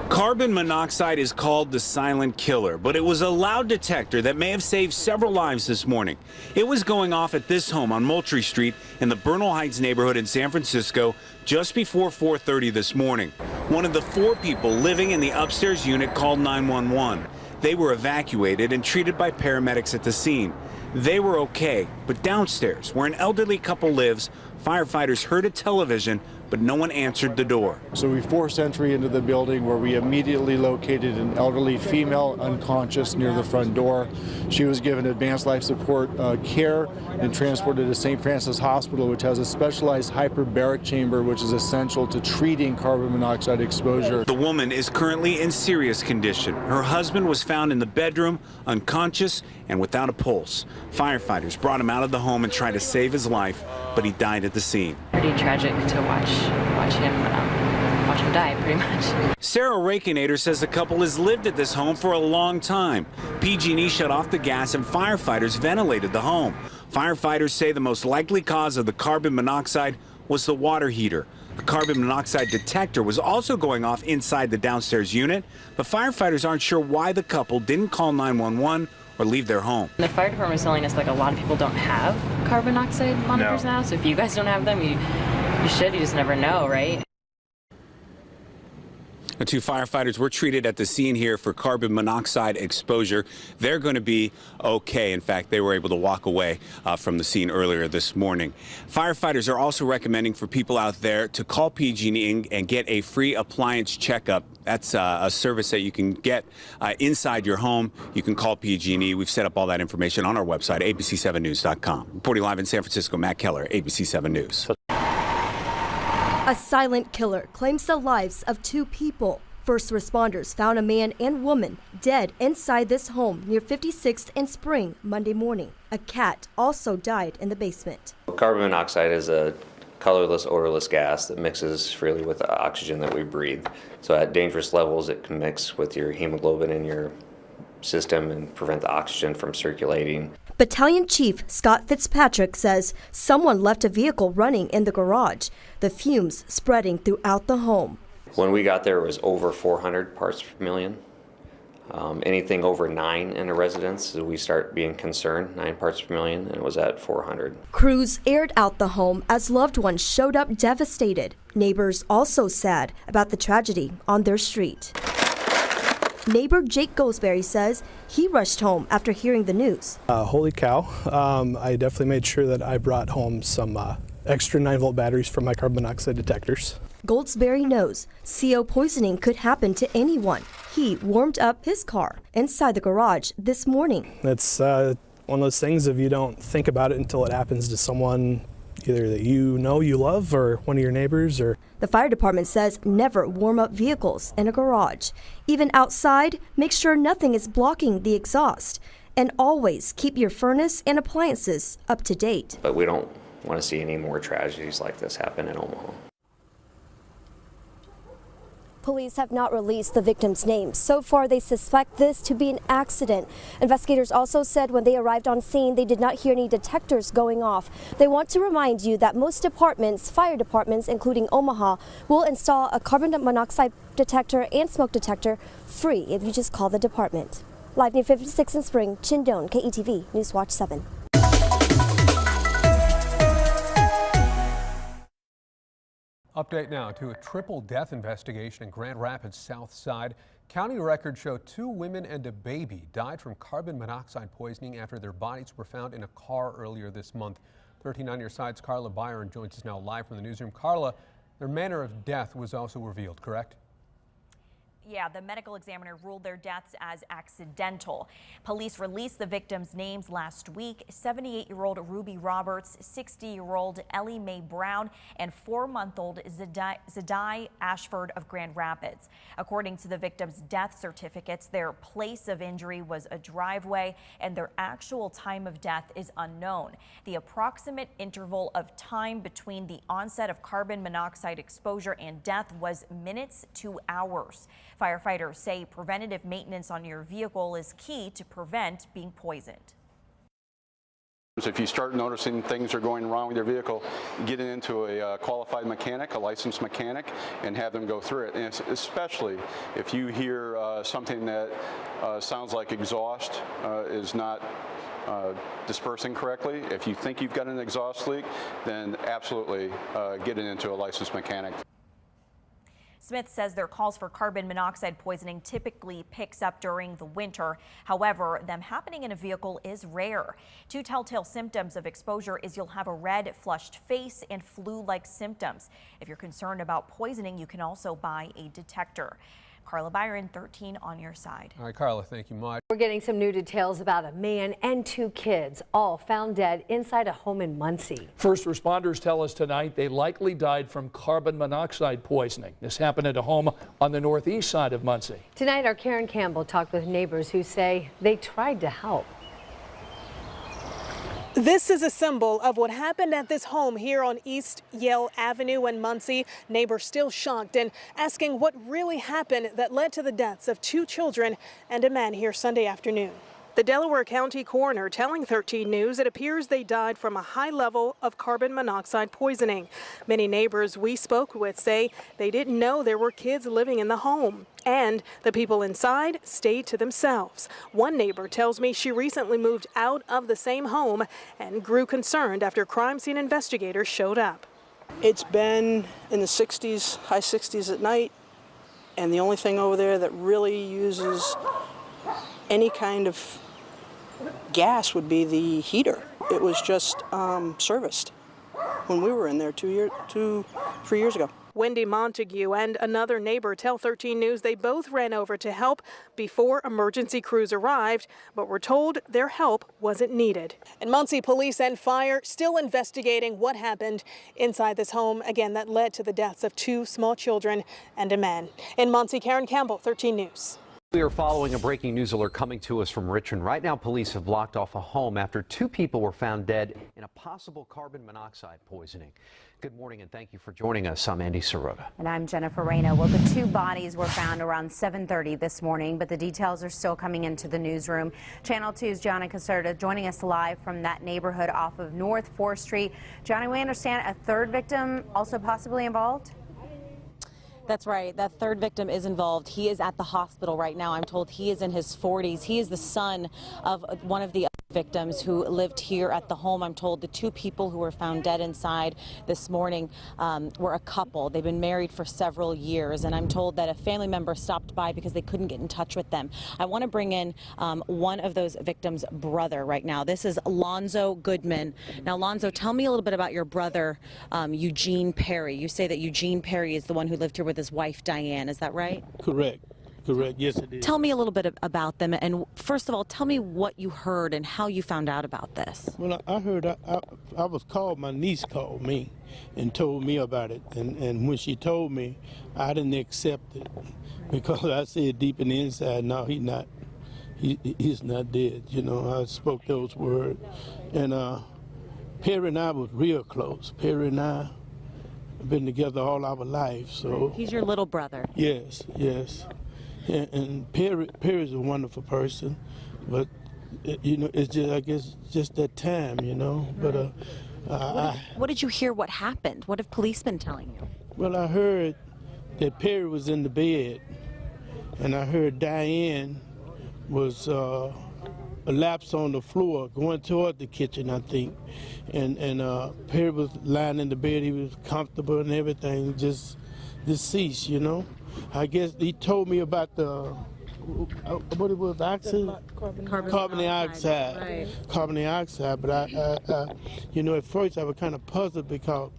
Carbon monoxide is called the silent killer, but it was a loud detector that may have saved several lives this morning. It was going off at this home on Moultrie Street in the Bernal Heights neighborhood in San Francisco just before 4:30 this morning. One of the 4 people living in the upstairs unit called 911. They were evacuated and treated by paramedics at the scene. They were okay, but downstairs, where an elderly couple lives, firefighters heard a television, but no one answered the door. So we forced entry into the building, where we immediately located an elderly female unconscious near the front door. She was given advanced life support care and transported to St. Francis Hospital, which has a specialized hyperbaric chamber, which is essential to treating carbon monoxide exposure. The woman is currently in serious condition. Her husband was found in the bedroom, unconscious and without a pulse. Firefighters brought him out of the home and tried to save his life, but he died at the scene. Pretty tragic to watch him die, pretty much. Sarah Rakinator says the couple has lived at this home for a long time. PG&E shut off the gas and firefighters ventilated the home. Firefighters say the most likely cause of the carbon monoxide was the water heater. A carbon monoxide detector was also going off inside the downstairs unit, but firefighters aren't sure why the couple didn't call 911 or leave their home. The fire department is telling us like a lot of people don't have carbon monoxide monitors now, so if you guys don't have them, you should, you just never know, right? The 2 firefighters were treated at the scene here for carbon monoxide exposure. They're going to be okay. In fact, they were able to walk away from the scene earlier this morning. Firefighters are also recommending for people out there to call PG&E and get a free appliance checkup. That's a service that you can get inside your home. You can call PG&E. We've set up all that information on our website, abc7news.com. Reporting live in San Francisco, Matt Keller, ABC 7 News. A silent killer claims the lives of 2 people. First responders found a man and woman dead inside this home near 56th and Spring Monday morning. A cat also died in the basement. Carbon monoxide is a colorless, odorless gas that mixes freely with the oxygen that we breathe. So at dangerous levels, it can mix with your hemoglobin in your system and prevent the oxygen from circulating. Battalion Chief Scott Fitzpatrick says someone left a vehicle running in the garage, the fumes spreading throughout the home. When we got there, it was over 400 parts per million. Anything over 9 in a residence, we start being concerned, 9 parts per million, and it was at 400. Crews aired out the home as loved ones showed up devastated. Neighbors also sad about the tragedy on their street. Neighbor Jake Goldsberry says he rushed home after hearing the news. Holy cow. I definitely made sure that I brought home some extra 9-volt batteries for my carbon monoxide detectors. Goldsberry knows CO poisoning could happen to anyone. He warmed up his car inside the garage this morning. It's one of those things, if you don't think about it until it happens to someone either that you know you love or one of your neighbors. Or the fire department says never warm up vehicles in a garage. Even outside, make sure nothing is blocking the exhaust. And always keep your furnace and appliances up to date. But we don't want to see any more tragedies like this happen in Omaha. Police have not released the victim's name. So far, they suspect this to be an accident. Investigators also said when they arrived on scene, they did not hear any detectors going off. They want to remind you that most departments, fire departments, including Omaha, will install a carbon monoxide detector and smoke detector free if you just call the department. Live near 56 in Spring, Chindon, KETV, Newswatch 7. Update now to a triple death investigation in Grand Rapids South Side. County records show 2 women and a baby died from carbon monoxide poisoning after their bodies were found in a car earlier this month. 13 on your side's Carla Byron joins us now live from the newsroom. Carla, their manner of death was also revealed, correct? Yeah, the medical examiner ruled their deaths as accidental. Police released the victims' names last week: 78-year-old Ruby Roberts, 60-year-old Ellie Mae Brown, and 4-month-old Zadai Ashford of Grand Rapids. According to the victims' death certificates, their place of injury was a driveway, and their actual time of death is unknown. The approximate interval of time between the onset of carbon monoxide exposure and death was minutes to hours. Firefighters say preventative maintenance on your vehicle is key to prevent being poisoned. If you start noticing things are going wrong with your vehicle, get it into a qualified mechanic, a licensed mechanic, and have them go through it. And especially if you hear something that sounds like exhaust is not dispersing correctly. If you think you've got an exhaust leak, then absolutely get it into a licensed mechanic. Smith says their calls for carbon monoxide poisoning typically picks up during the winter. However, them happening in a vehicle is rare. 2 telltale symptoms of exposure is you'll have a red, flushed face and flu-like symptoms. If you're concerned about poisoning, you can also buy a detector. Carla Byron, 13 on your side. All right, Carla, thank you much. We're getting some new details about a man and 2 kids, all found dead inside a home in Muncie. First responders tell us tonight they likely died from carbon monoxide poisoning. This happened at a home on the northeast side of Muncie. Tonight, our Karen Campbell talked with neighbors who say they tried to help. This is a symbol of what happened at this home here on East Yale Avenue in Muncie. Neighbors still shocked and asking what really happened that led to the deaths of 2 children and a man here Sunday afternoon. The Delaware County coroner telling 13 News it appears they died from a high level of carbon monoxide poisoning. Many neighbors we spoke with say they didn't know there were kids living in the home, and the people inside stayed to themselves. One neighbor tells me she recently moved out of the same home and grew concerned after crime scene investigators showed up. It's been in the 60s, high 60s at night, and the only thing over there that really uses any kind of gas would be the heater. It was just serviced when we were in there 3 years ago. Wendy Montague and another neighbor tell 13 News they both ran over to help before emergency crews arrived, but were told their help wasn't needed. And Muncie police and fire still investigating what happened inside this home, again, that led to the deaths of 2 small children and a man. In Muncie, Karen Campbell, 13 News. We are following a breaking news alert coming to us from Richmond. Right now, police have blocked off a home after 2 people were found dead in a possible carbon monoxide poisoning. Good morning and thank you for joining us. I'm Andy Sirota. And I'm Jennifer Reyna. Well, the 2 bodies were found around 7:30 this morning, but the details are still coming into the newsroom. Channel 2's Gianna Caserta joining us live from that neighborhood off of North 4th Street. Johnny, we understand a 3rd victim also possibly involved? That's right. That 3rd victim is involved. He is at the hospital right now. I'm told he is in his 40s. He is the son of one of the other victims who lived here at the home. I'm told the 2 people who were found dead inside this morning were a couple. They've been married for several years, and I'm told that a family member stopped by because they couldn't get in touch with them. I want to bring in one of those victims' brother right now. This is Lonzo Goodman. Now, Lonzo, tell me a little bit about your brother, Eugene Perry. You say that Eugene Perry is the one who lived here with his wife, Diane. Is that right? Correct. Yes, it is. Tell me a little bit about them, and first of all, tell me what you heard and how you found out about this. Well, I heard, I was called, my niece called me and told me about it, and when she told me, I didn't accept it because I said deep in the inside, no, he's not dead. You know, I spoke those words, and Perry and I was real close. Perry and I have been together all our life, so. He's your little brother. Yes. And Perry's a wonderful person, but you know, it's just, I guess, just that time, you know. But what did you hear? What happened? What have police been telling you? Well, I heard that Perry was in the bed, and I heard Diane was collapsed on the floor going toward the kitchen, I think. And Perry was lying in the bed. He was comfortable and everything, just deceased, you know. I guess he told me about the, what it was, oxide? Carbon dioxide. Right. Carbon dioxide, but I you know, at first I was kind of puzzled because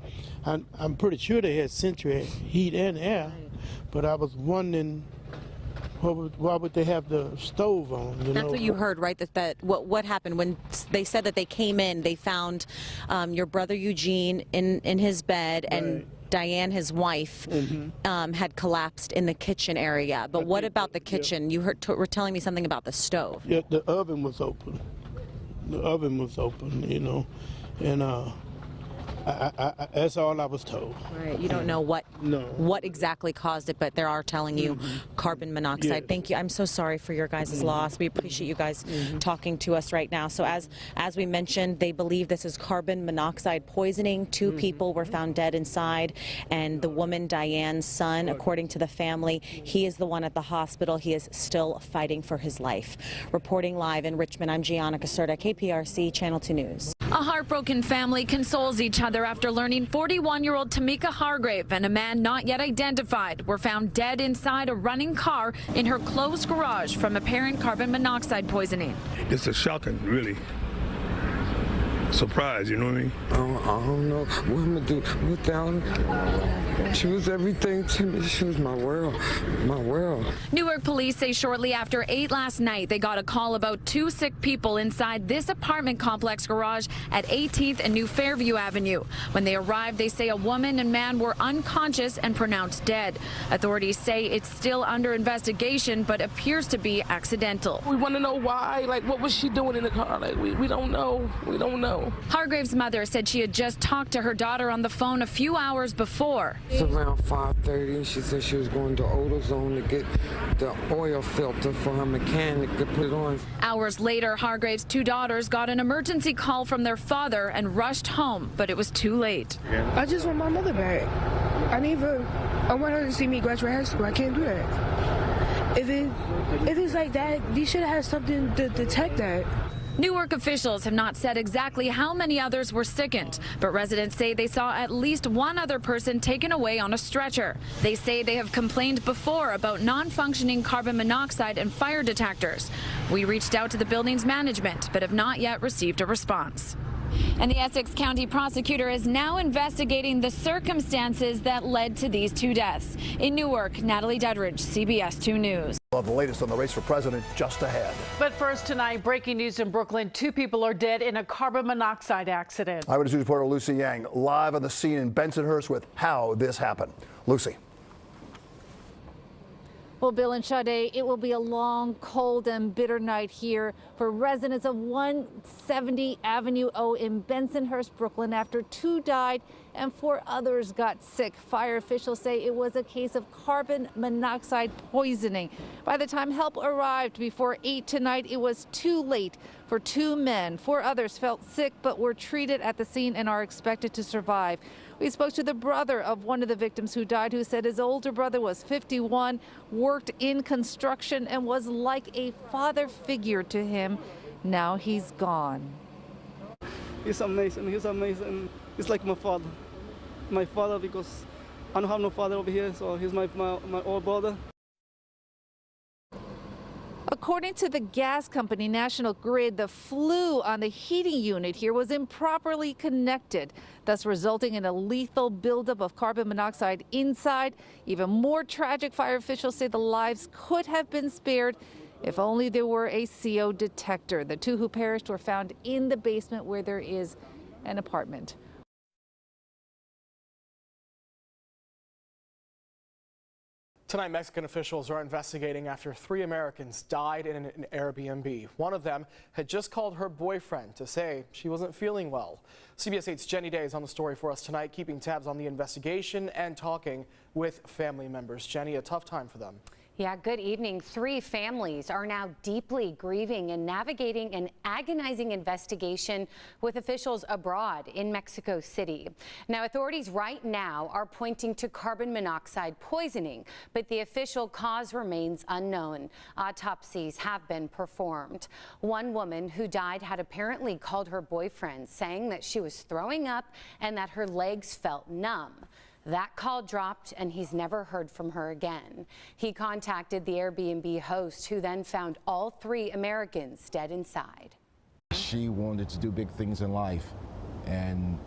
I'm pretty sure they had central heat and air, but I was wondering why would they have the stove on? That's what you heard, right? What happened when they said that they came in, they found your brother Eugene in his bed, and Diane, his wife, had collapsed in the kitchen area. But what about the kitchen? You were telling me something about the stove. Yeah, the oven was open. The oven was open, you know, and that's all I was told. Right. You don't know what exactly caused it, but they are telling you carbon monoxide. Yes. Thank you. I'm so sorry for your guys' loss. We appreciate you guys talking to us right now. So as we mentioned, they believe this is carbon monoxide poisoning. Two people were found dead inside, and the woman, Diane's son, according to the family, he is the one at the hospital. He is still fighting for his life. Reporting live in Richmond, I'm Gianna Caserta, KPRC Channel 2 News. A heartbroken family consoles each other after learning 41-year-old Tamika Hargrave and a man not yet identified were found dead inside a running car in her closed garage from apparent carbon monoxide poisoning. It's a shocking, really, surprise, you know what I mean? I don't know what I'm gonna do without her. She was everything to me. She was my world, my world. Newark police say shortly after 8 last night, they got a call about 2 sick people inside this apartment complex garage at 18th and New Fairview Avenue. When they arrived, they say a woman and man were unconscious and pronounced dead. Authorities say it's still under investigation, but appears to be accidental. We want to know why, like what was she doing in the car? Like we don't know. We don't know. Hargrave's mother said she had just talked to her daughter on the phone a few hours before. It's around 5:30. She said she was going to AutoZone to get the oil filter for her mechanic to put it on. Hours later, Hargrave's 2 daughters got an emergency call from their father and rushed home, but it was too late. I just want my mother back. I want her to see me graduate high school. I can't do that. If it's like that, they should have had something to detect that. Newark officials have not said exactly how many others were sickened, but residents say they saw at least one other person taken away on a stretcher. They say they have complained before about non-functioning carbon monoxide and fire detectors. We reached out to the building's management, but have not yet received a response. And the Essex County prosecutor is now investigating the circumstances that led to these 2 deaths. In Newark, Natalie Duddridge, CBS 2 News. Well, the latest on the race for president just ahead. But first tonight, breaking news in Brooklyn. 2 people are dead in a carbon monoxide accident. Eyewitness News reporter Lucy Yang live on the scene in Bensonhurst with how this happened. Lucy. Well, Bill and Sade, it will be a long, cold and bitter night here for residents of 170 Avenue O in Bensonhurst, Brooklyn, after 2 died and 4 others got sick. Fire officials say it was a case of carbon monoxide poisoning. By the time help arrived before 8 tonight, it was too late for 2 men. 4 others felt sick but were treated at the scene and are expected to survive. We spoke to the brother of one of the victims who died, who said his older brother was 51, worked in construction, and was like a father figure to him. Now he's gone. He's amazing. He's amazing. He's like my father. My father, because I don't have no father over here, so he's my old brother. According to the gas company National Grid, the flue on the heating unit here was improperly connected, thus resulting in a lethal buildup of carbon monoxide inside. Even more tragic, fire officials say the lives could have been spared if only there were a CO detector. The 2 who perished were found in the basement where there is an apartment. Tonight, Mexican officials are investigating after 3 Americans died in an Airbnb. One of them had just called her boyfriend to say she wasn't feeling well. CBS 8's Jenny Day is on the story for us tonight, keeping tabs on the investigation and talking with family members. Jenny, a tough time for them. Yeah, good evening. 3 families are now deeply grieving and navigating an agonizing investigation with officials abroad in Mexico City. Now, authorities right now are pointing to carbon monoxide poisoning, but the official cause remains unknown. Autopsies have been performed. One woman who died had apparently called her boyfriend, saying that she was throwing up and that her legs felt numb. That call dropped, and he's never heard from her again. He contacted the Airbnb host, who then found all 3 Americans dead inside. She wanted to do big things in life, and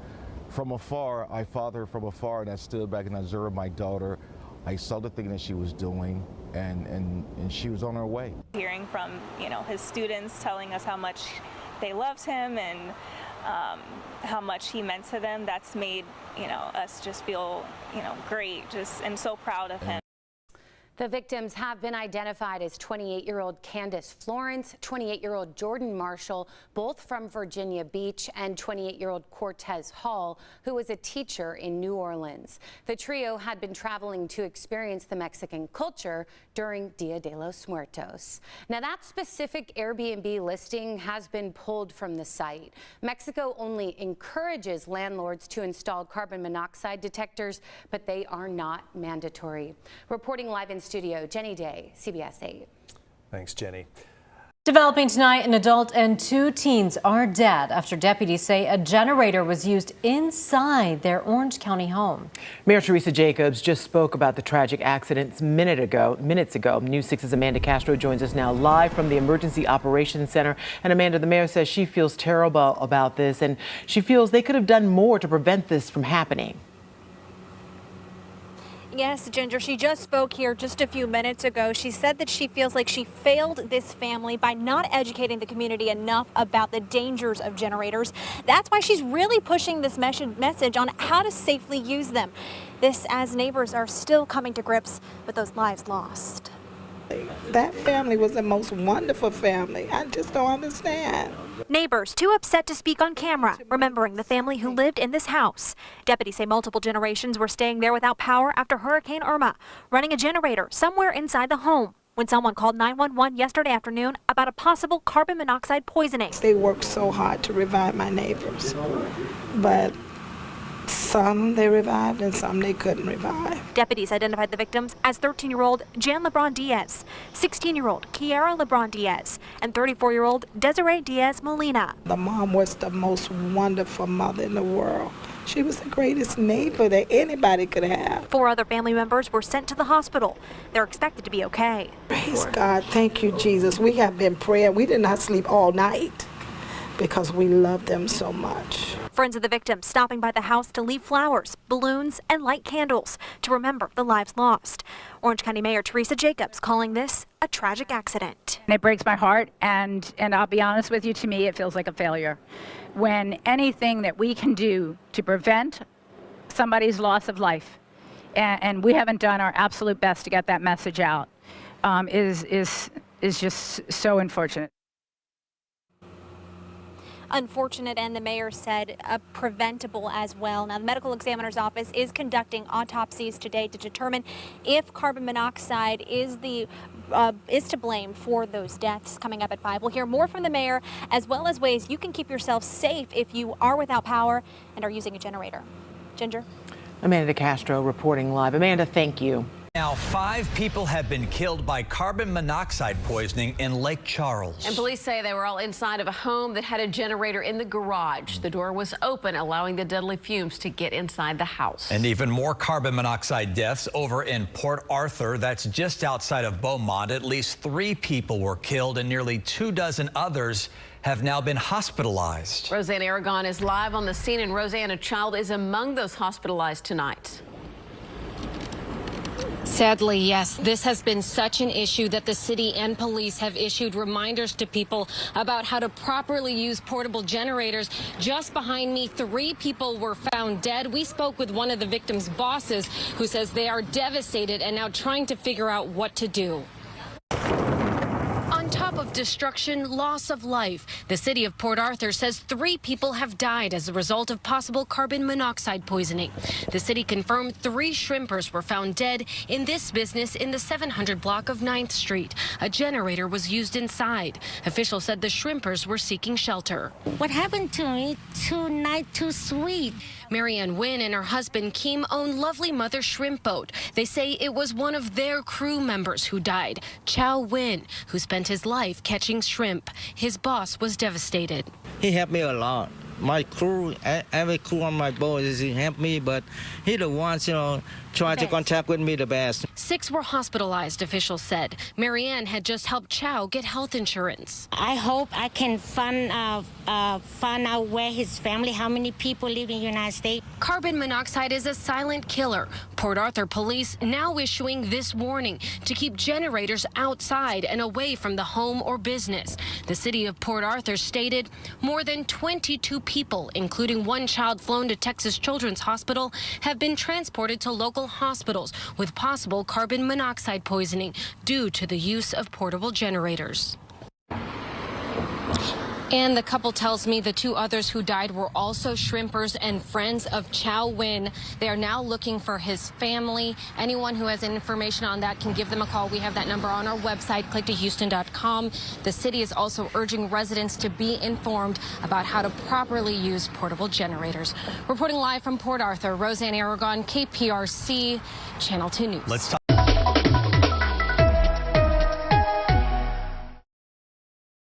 from afar, I followed her from afar, and I stood back and I observed my daughter. I saw the thing that she was doing, and she was on her way. Hearing from, his students telling us how much they loved him and how much he meant to them, that's made, us just feel, great, and so proud of him. The victims have been identified as 28-year-old Candace Florence, 28-year-old Jordan Marshall, both from Virginia Beach, and 28-year-old Cortez Hall, who was a teacher in New Orleans. The trio had been traveling to experience the Mexican culture during Dia de los Muertos. Now, that specific Airbnb listing has been pulled from the site. Mexico only encourages landlords to install carbon monoxide detectors, but they are not mandatory. Reporting live in studio, Jenny Day, CBS 8. Thanks, Jenny. Developing tonight, an adult and 2 teens are dead after deputies say a generator was used inside their Orange County home. Mayor Teresa Jacobs just spoke about the tragic accidents minutes ago. News 6's Amanda Castro joins us now live from the Emergency Operations Center. And Amanda, the mayor says she feels terrible about this, and she feels they could have done more to prevent this from happening. Yes, Ginger, she just spoke here just a few minutes ago. She said that she feels like she failed this family by not educating the community enough about the dangers of generators. That's why she's really pushing this message on how to safely use them. This as neighbors are still coming to grips with those lives lost. That family was the most wonderful family. I just don't understand. Neighbors too upset to speak on camera, remembering the family who lived in this house. Deputies say multiple generations were staying there without power after Hurricane Irma, running a generator somewhere inside the home when someone called 911 yesterday afternoon about a possible carbon monoxide poisoning. They worked so hard to revive my neighbors, but some they revived and some they couldn't revive. Deputies identified the victims as 13-year-old Jan LeBron Diaz, 16-year-old Kiara LeBron Diaz, and 34-year-old Desiree Diaz Molina. The mom was the most wonderful mother in the world. She was the greatest neighbor that anybody could have. 4 other family members were sent to the hospital. They're expected to be okay. Praise God. Thank you, Jesus. We have been praying. We did not sleep all night because we love them so much. Friends of the victims stopping by the house to leave flowers, balloons, and light candles to remember the lives lost. Orange County Mayor Teresa Jacobs calling this a tragic accident. It breaks my heart, and I'll be honest with you, to me it feels like a failure. When anything that we can do to prevent somebody's loss of life, and we haven't done our absolute best to get that message out, is just so unfortunate. Unfortunate, and the mayor said preventable as well. Now, the medical examiner's office is conducting autopsies today to determine if carbon monoxide is to blame for those deaths. Coming up at 5, we'll hear more from the mayor, as well as ways you can keep yourself safe if you are without power and are using a generator. Ginger? Amanda Castro reporting live. Amanda, thank you. Now, 5 people have been killed by carbon monoxide poisoning in Lake Charles. And police say they were all inside of a home that had a generator in the garage. The door was open, allowing the deadly fumes to get inside the house. And even more carbon monoxide deaths over in Port Arthur. That's just outside of Beaumont. At least 3 people were killed and nearly 24 others have now been hospitalized. Roseanne Aragon is live on the scene, and Roseanne, a child is among those hospitalized tonight. Sadly, yes, this has been such an issue that the city and police have issued reminders to people about how to properly use portable generators. Just behind me, 3 people were found dead. We spoke with one of the victims' bosses, who says they are devastated and now trying to figure out what to do. On top of destruction, loss of life. The city of Port Arthur says 3 people have died as a result of possible carbon monoxide poisoning. The city confirmed 3 shrimpers were found dead in this business in the 700 block of 9th Street. A generator was used inside. Officials said the shrimpers were seeking shelter. What happened to me? Too nice, too sweet. Marianne Wynn and her husband Keem own Lovely Mother Shrimp Boat. They say it was one of their crew members who died, Chow Wynn, who spent his life catching shrimp. His boss was devastated. He helped me a lot. My crew, every crew on my boat, he helped me, but he the ones, trying to contact with me the best. 6 were hospitalized, officials said. Marianne had just helped Chow get health insurance. I hope I can find out where his family, how many people live in the United States. Carbon monoxide is a silent killer. Port Arthur police now issuing this warning to keep generators outside and away from the home or business. The city of Port Arthur stated more than 22 people, including 1 child flown to Texas Children's Hospital, have been transported to local hospitals with possible carbon monoxide poisoning due to the use of portable generators. And the couple tells me the 2 others who died were also shrimpers and friends of Chow Wynn. They are now looking for his family. Anyone who has information on that can give them a call. We have that number on our website, clicktohouston.com. The city is also urging residents to be informed about how to properly use portable generators. Reporting live from Port Arthur, Roseanne Aragon, KPRC, Channel 2 News. Let's talk.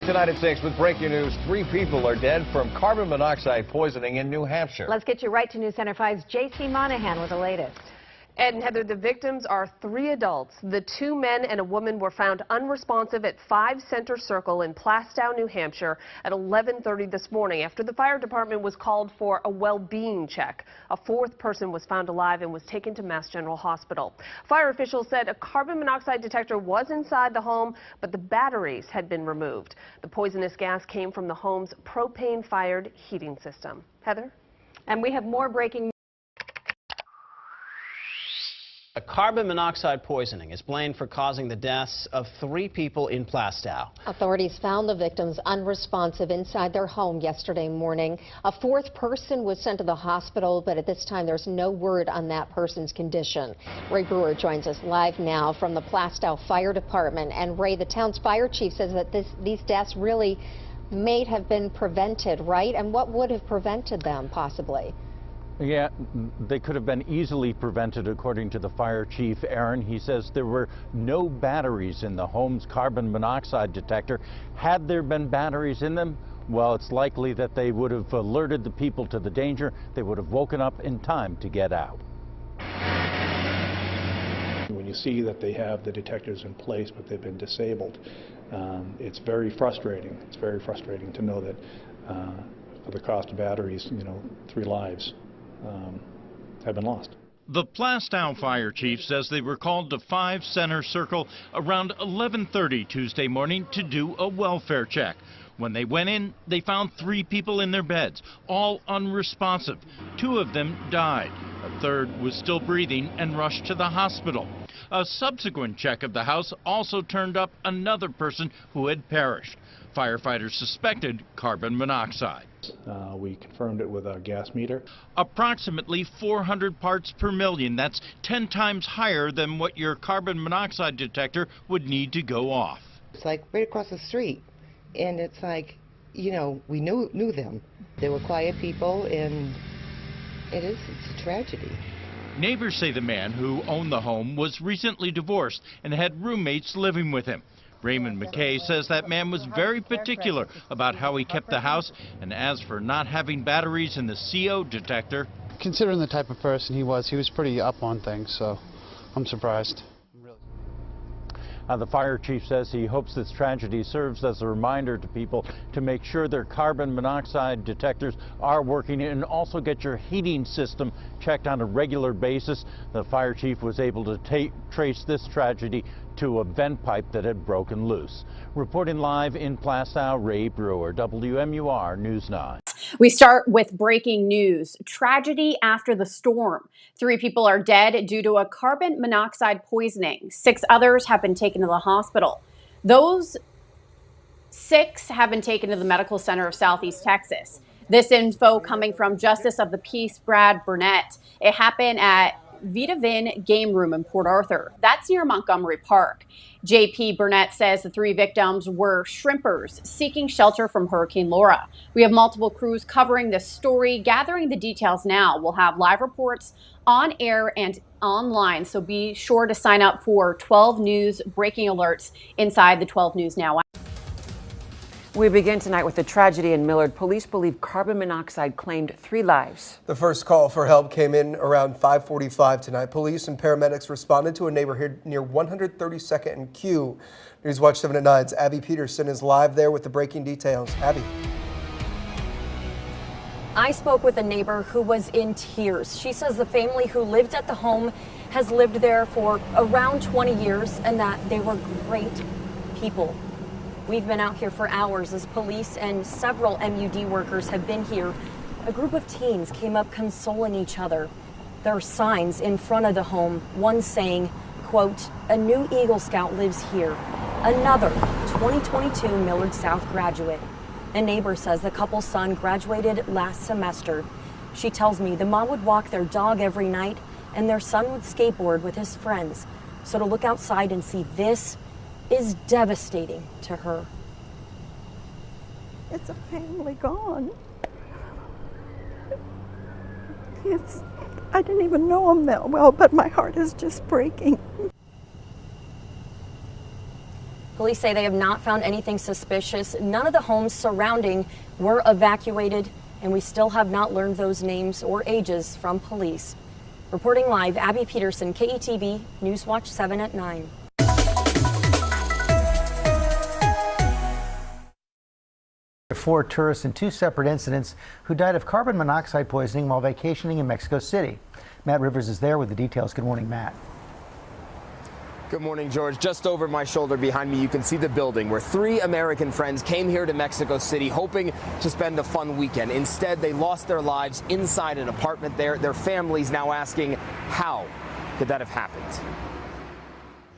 Tonight at 6 with breaking news, 3 people are dead from carbon monoxide poisoning in New Hampshire. Let's get you right to News Center 5's J.C. Monahan with the latest. Ed and Heather, the victims are 3 adults. The 2 men and a woman were found unresponsive at 5 Center Circle in Plastow, New Hampshire at 11:30 this morning after the fire department was called for a well-being check. A 4th person was found alive and was taken to Mass General Hospital. Fire officials said a carbon monoxide detector was inside the home, but the batteries had been removed. The poisonous gas came from the home's propane-fired heating system. Heather? And we have more breaking. A carbon monoxide poisoning is blamed for causing the deaths of 3 people in Plastow. Authorities found the victims unresponsive inside their home yesterday morning. A 4th person was sent to the hospital, but at this time there's no word on that person's condition. Ray Brewer joins us live now from the Plastow Fire Department. And Ray, the town's fire chief says that these deaths really may have been prevented, right? And what would have prevented them, possibly? Yeah, they could have been easily prevented, according to the fire chief, Aaron. He says there were no batteries in the home's carbon monoxide detector. Had there been batteries in them, well, it's likely that they would have alerted the people to the danger. They would have woken up in time to get out. When you see that they have the detectors in place, but they've been disabled, it's very frustrating. It's very frustrating to know that for the cost of batteries, 3 lives have been lost. The Plastow fire chief says they were called to 5 Center Circle around 11:30 Tuesday morning to do a welfare check. When they went in, they found 3 people in their beds, all unresponsive. 2 of them died. A 3rd was still breathing and rushed to the hospital. A subsequent check of the house also turned up another person who had perished. Firefighters suspected carbon monoxide. We confirmed it with our gas meter. Approximately 400 parts per million. That's 10 times higher than what your carbon monoxide detector would need to go off. It's like right across the street. And it's like, we knew them. They were quiet people, and it's a tragedy. Neighbors say the man who owned the home was recently divorced and had roommates living with him. Raymond McKay says that man was very particular about how he kept the house, and as for not having batteries in the CO detector. Considering the type of person he was pretty up on things, so I'm surprised. The fire chief says he hopes this tragedy serves as a reminder to people to make sure their carbon monoxide detectors are working, and also get your heating system checked on a regular basis. The fire chief was able to trace this tragedy to a vent pipe that had broken loose. Reporting live in Plastow, Ray Brewer, WMUR News 9. We start with breaking news. Tragedy after the storm. 3 people are dead due to a carbon monoxide poisoning. 6 others have been taken to the hospital. Those 6 have been taken to the medical center of Southeast Texas. This info coming from Justice of the Peace Brad Burnett. It happened at Vita Vin Game Room in Port Arthur. That's near Montgomery Park. JP Burnett says the 3 victims were shrimpers seeking shelter from Hurricane Laura. We have multiple crews covering this story, gathering the details now. We'll have live reports on air and online, so be sure to sign up for 12 News breaking alerts inside the 12 News Now. We begin tonight with a tragedy in Millard. Police believe carbon monoxide claimed 3 lives. The first call for help came in around 5:45 tonight. Police and paramedics responded to a neighborhood near 132nd and Q. Newswatch 7 at 9's Abby Peterson is live there with the breaking details. Abby. I spoke with a neighbor who was in tears. She says the family who lived at the home has lived there for around 20 years and that they were great people. We've been out here for hours as police and several MUD workers have been here. A group of teens came up consoling each other. There are signs in front of the home, one saying, quote, "A new Eagle Scout lives here." Another 2022 Millard South graduate. A neighbor says the couple's son graduated last semester. She tells me the mom would walk their dog every night and their son would skateboard with his friends. So to look outside and see this is devastating to her. It's a family gone. I didn't even know him that well, but my heart is just breaking. Police say they have not found anything suspicious. None of the homes surrounding were evacuated, and we still have not learned those names or ages from police. Reporting live, Abby Peterson, KETV, Newswatch 7 at 9. 4 tourists in 2 separate incidents who died of carbon monoxide poisoning while vacationing in Mexico City. Matt Rivers is there with the details. Good morning, Matt. Good morning, George. Just over my shoulder behind me, you can see the building where 3 American friends came here to Mexico City hoping to spend a fun weekend. Instead, they lost their lives inside an apartment there. Their families now asking, how could that have happened?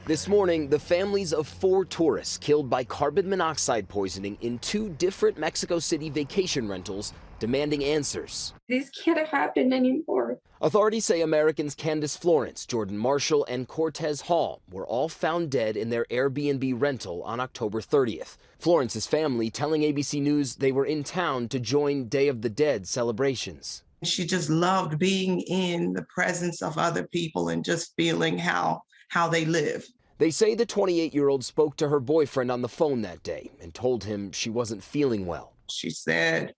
This morning, the families of 4 tourists killed by carbon monoxide poisoning in 2 different Mexico City vacation rentals demanding answers. This can't happen anymore. Authorities say Americans Candace Florence, Jordan Marshall, and Cortez Hall were all found dead in their Airbnb rental on October 30th. Florence's family telling ABC News they were in town to join Day of the Dead celebrations. She just loved being in the presence of other people and just feeling how they live. They say the 28-year-old spoke to her boyfriend on the phone that day and told him she wasn't feeling well. She said,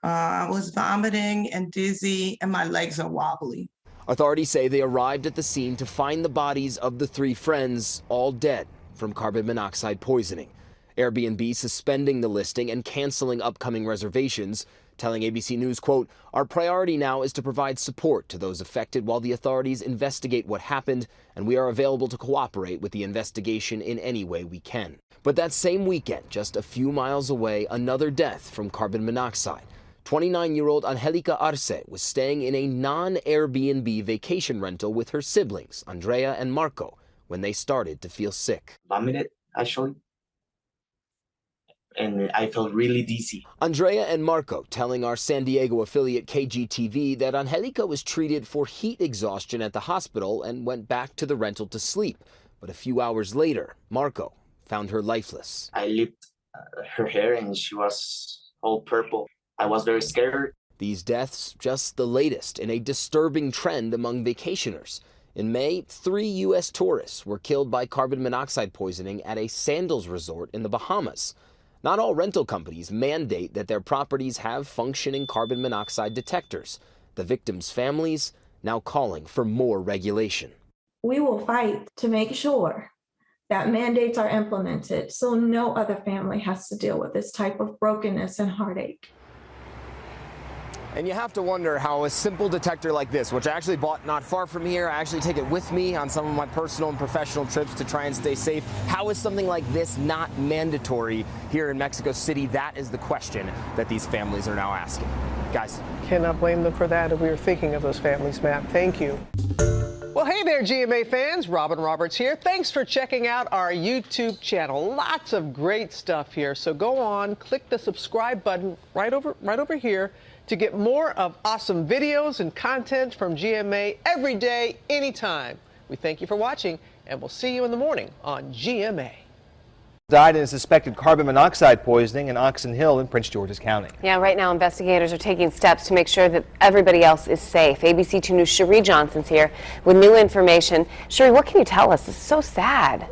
I was vomiting and dizzy and my legs are wobbly. Authorities say they arrived at the scene to find the bodies of the 3 friends, all dead from carbon monoxide poisoning. Airbnb suspending the listing and canceling upcoming reservations, telling ABC News, quote, "Our priority now is to provide support to those affected while the authorities investigate what happened, and we are available to cooperate with the investigation in any way we can." But that same weekend, just a few miles away, another death from carbon monoxide. 29-year-old Angelica Arce was staying in a non-Airbnb vacation rental with her siblings, Andrea and Marco, when they started to feel sick. Vomited, actually. And I felt really dizzy. Andrea and Marco telling our San Diego affiliate KGTV that Angelica was treated for heat exhaustion at the hospital and went back to the rental to sleep. But a few hours later, Marco found her lifeless. I lifted her hair and she was all purple. I was very scared. These deaths just the latest in a disturbing trend among vacationers. In May, 3 U.S. tourists were killed by carbon monoxide poisoning at a sandals resort in the Bahamas. Not all rental companies mandate that their properties have functioning carbon monoxide detectors. The victims' families now calling for more regulation. We will fight to make sure that mandates are implemented so no other family has to deal with this type of brokenness and heartache. And you have to wonder how a simple detector like this, which I actually bought not far from here, I actually take it with me on some of my personal and professional trips to try and stay safe. How is something like this not mandatory here in Mexico City? That is the question that these families are now asking. Guys. Cannot blame them for that, and we were thinking of those families, Matt. Thank you. Well, hey Hey there, GMA fans. Robin Roberts here. Thanks for checking out our YouTube channel. Lots of great stuff here. So go on, click the subscribe button right over here to get more of awesome videos and content from GMA every day, anytime. We thank you for watching, and we'll see you in the morning on GMA. Died in a suspected carbon monoxide poisoning in Oxon Hill in Prince George's County. Yeah, right now investigators are taking steps to make sure that everybody else is safe. ABC 2 News' Cherie Johnson's here with new information. Cherie, what can you tell us? It's so sad.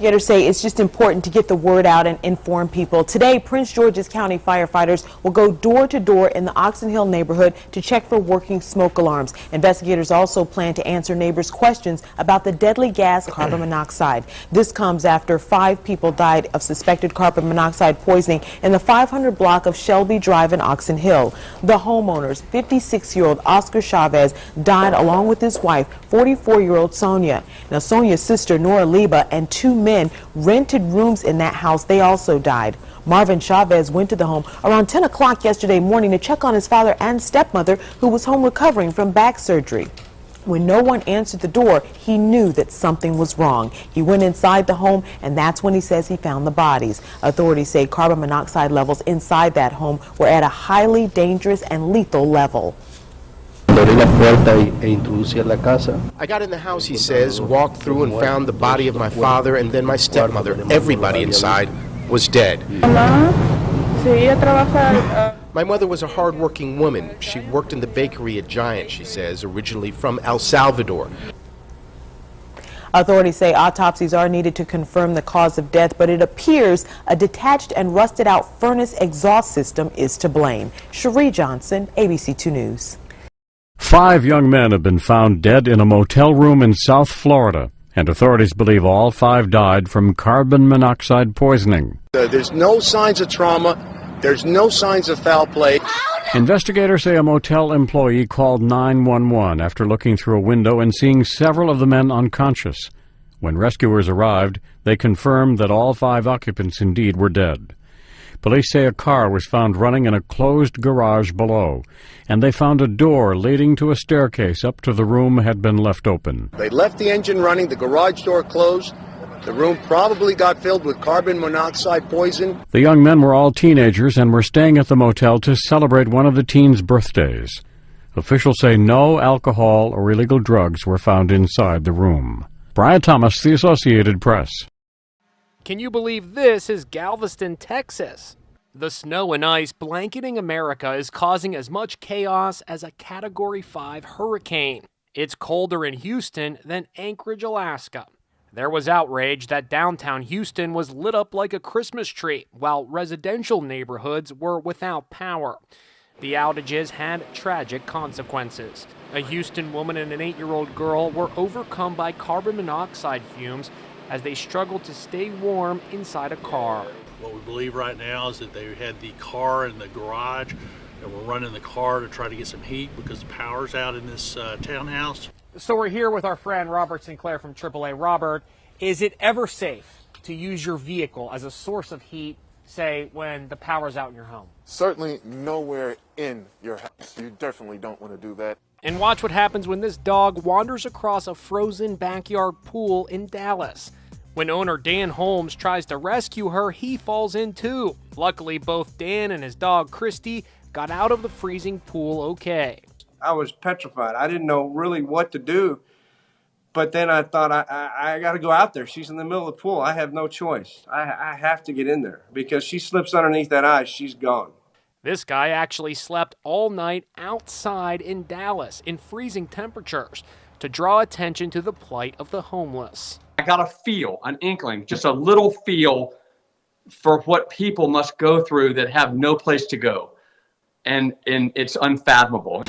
Investigators say it's just important to get the word out and inform people. Today, Prince George's County firefighters will go door to door in the Oxon Hill neighborhood to check for working smoke alarms. Investigators also plan to answer neighbors' questions about the deadly gas carbon monoxide. This comes after 5 people died of suspected carbon monoxide poisoning in the 500 block of Shelby Drive in Oxon Hill. The homeowners, 56-year-old Oscar Chavez, died along with his wife, 44-year-old Sonia. Now, Sonia's sister, Nora Liba, and 2 men rented rooms in that house. They also died. Marvin Chavez went to the home around 10 o'clock yesterday morning to check on his father and stepmother, who was home recovering from back surgery. When no one answered the door, he knew that something was wrong. He went inside the home, and that's when he says he found the bodies. Authorities say carbon monoxide levels inside that home were at a highly dangerous and lethal level. I got in the house, he says, walked through and found the body of my father and then my stepmother. Everybody inside was dead. My mother was a hard-working woman. She worked in the bakery at Giant, she says, originally from El Salvador. Authorities say autopsies are needed to confirm the cause of death, but it appears a detached and rusted out furnace exhaust system is to blame. Cherie Johnson, ABC 2 News. 5 young men have been found dead in a motel room in South Florida, and authorities believe all 5 died from carbon monoxide poisoning. There's no signs of trauma. There's no signs of foul play. Investigators say a motel employee called 911 after looking through a window and seeing several of the men unconscious. When rescuers arrived, they confirmed that all 5 occupants indeed were dead. Police say a car was found running in a closed garage below, and they found a door leading to a staircase up to the room had been left open. They left the engine running, the garage door closed. The room probably got filled with carbon monoxide poison. The young men were all teenagers and were staying at the motel to celebrate one of the teens' birthdays. Officials say no alcohol or illegal drugs were found inside the room. Brian Thomas, The Associated Press. Can you believe this is Galveston, Texas? The snow and ice blanketing America is causing as much chaos as a Category 5 hurricane. It's colder in Houston than Anchorage, Alaska. There was outrage that downtown Houston was lit up like a Christmas tree, while residential neighborhoods were without power. The outages had tragic consequences. A Houston woman and an 8-year-old girl were overcome by carbon monoxide fumes as they struggled to stay warm inside a car. What we believe right now is that they had the car in the garage and were running the car to try to get some heat because the power's out in this townhouse. So we're here with our friend Robert Sinclair from AAA. Robert, is it ever safe to use your vehicle as a source of heat, say, when the power's out in your home? Certainly nowhere in your house. You definitely don't want to do that. And watch what happens when this dog wanders across a frozen backyard pool in Dallas. When owner Dan Holmes tries to rescue her, he falls in too. Luckily, both Dan and his dog Christy got out of the freezing pool okay. I was petrified. I didn't know really what to do. But then I thought, I got to go out there. She's in the middle of the pool. I have no choice. I have to get in there because she slips underneath that ice, she's gone. This guy actually slept all night outside in Dallas in freezing temperatures to draw attention to the plight of the homeless. I got a feel, an inkling, just a little feel for what people must go through that have no place to go. And it's unfathomable.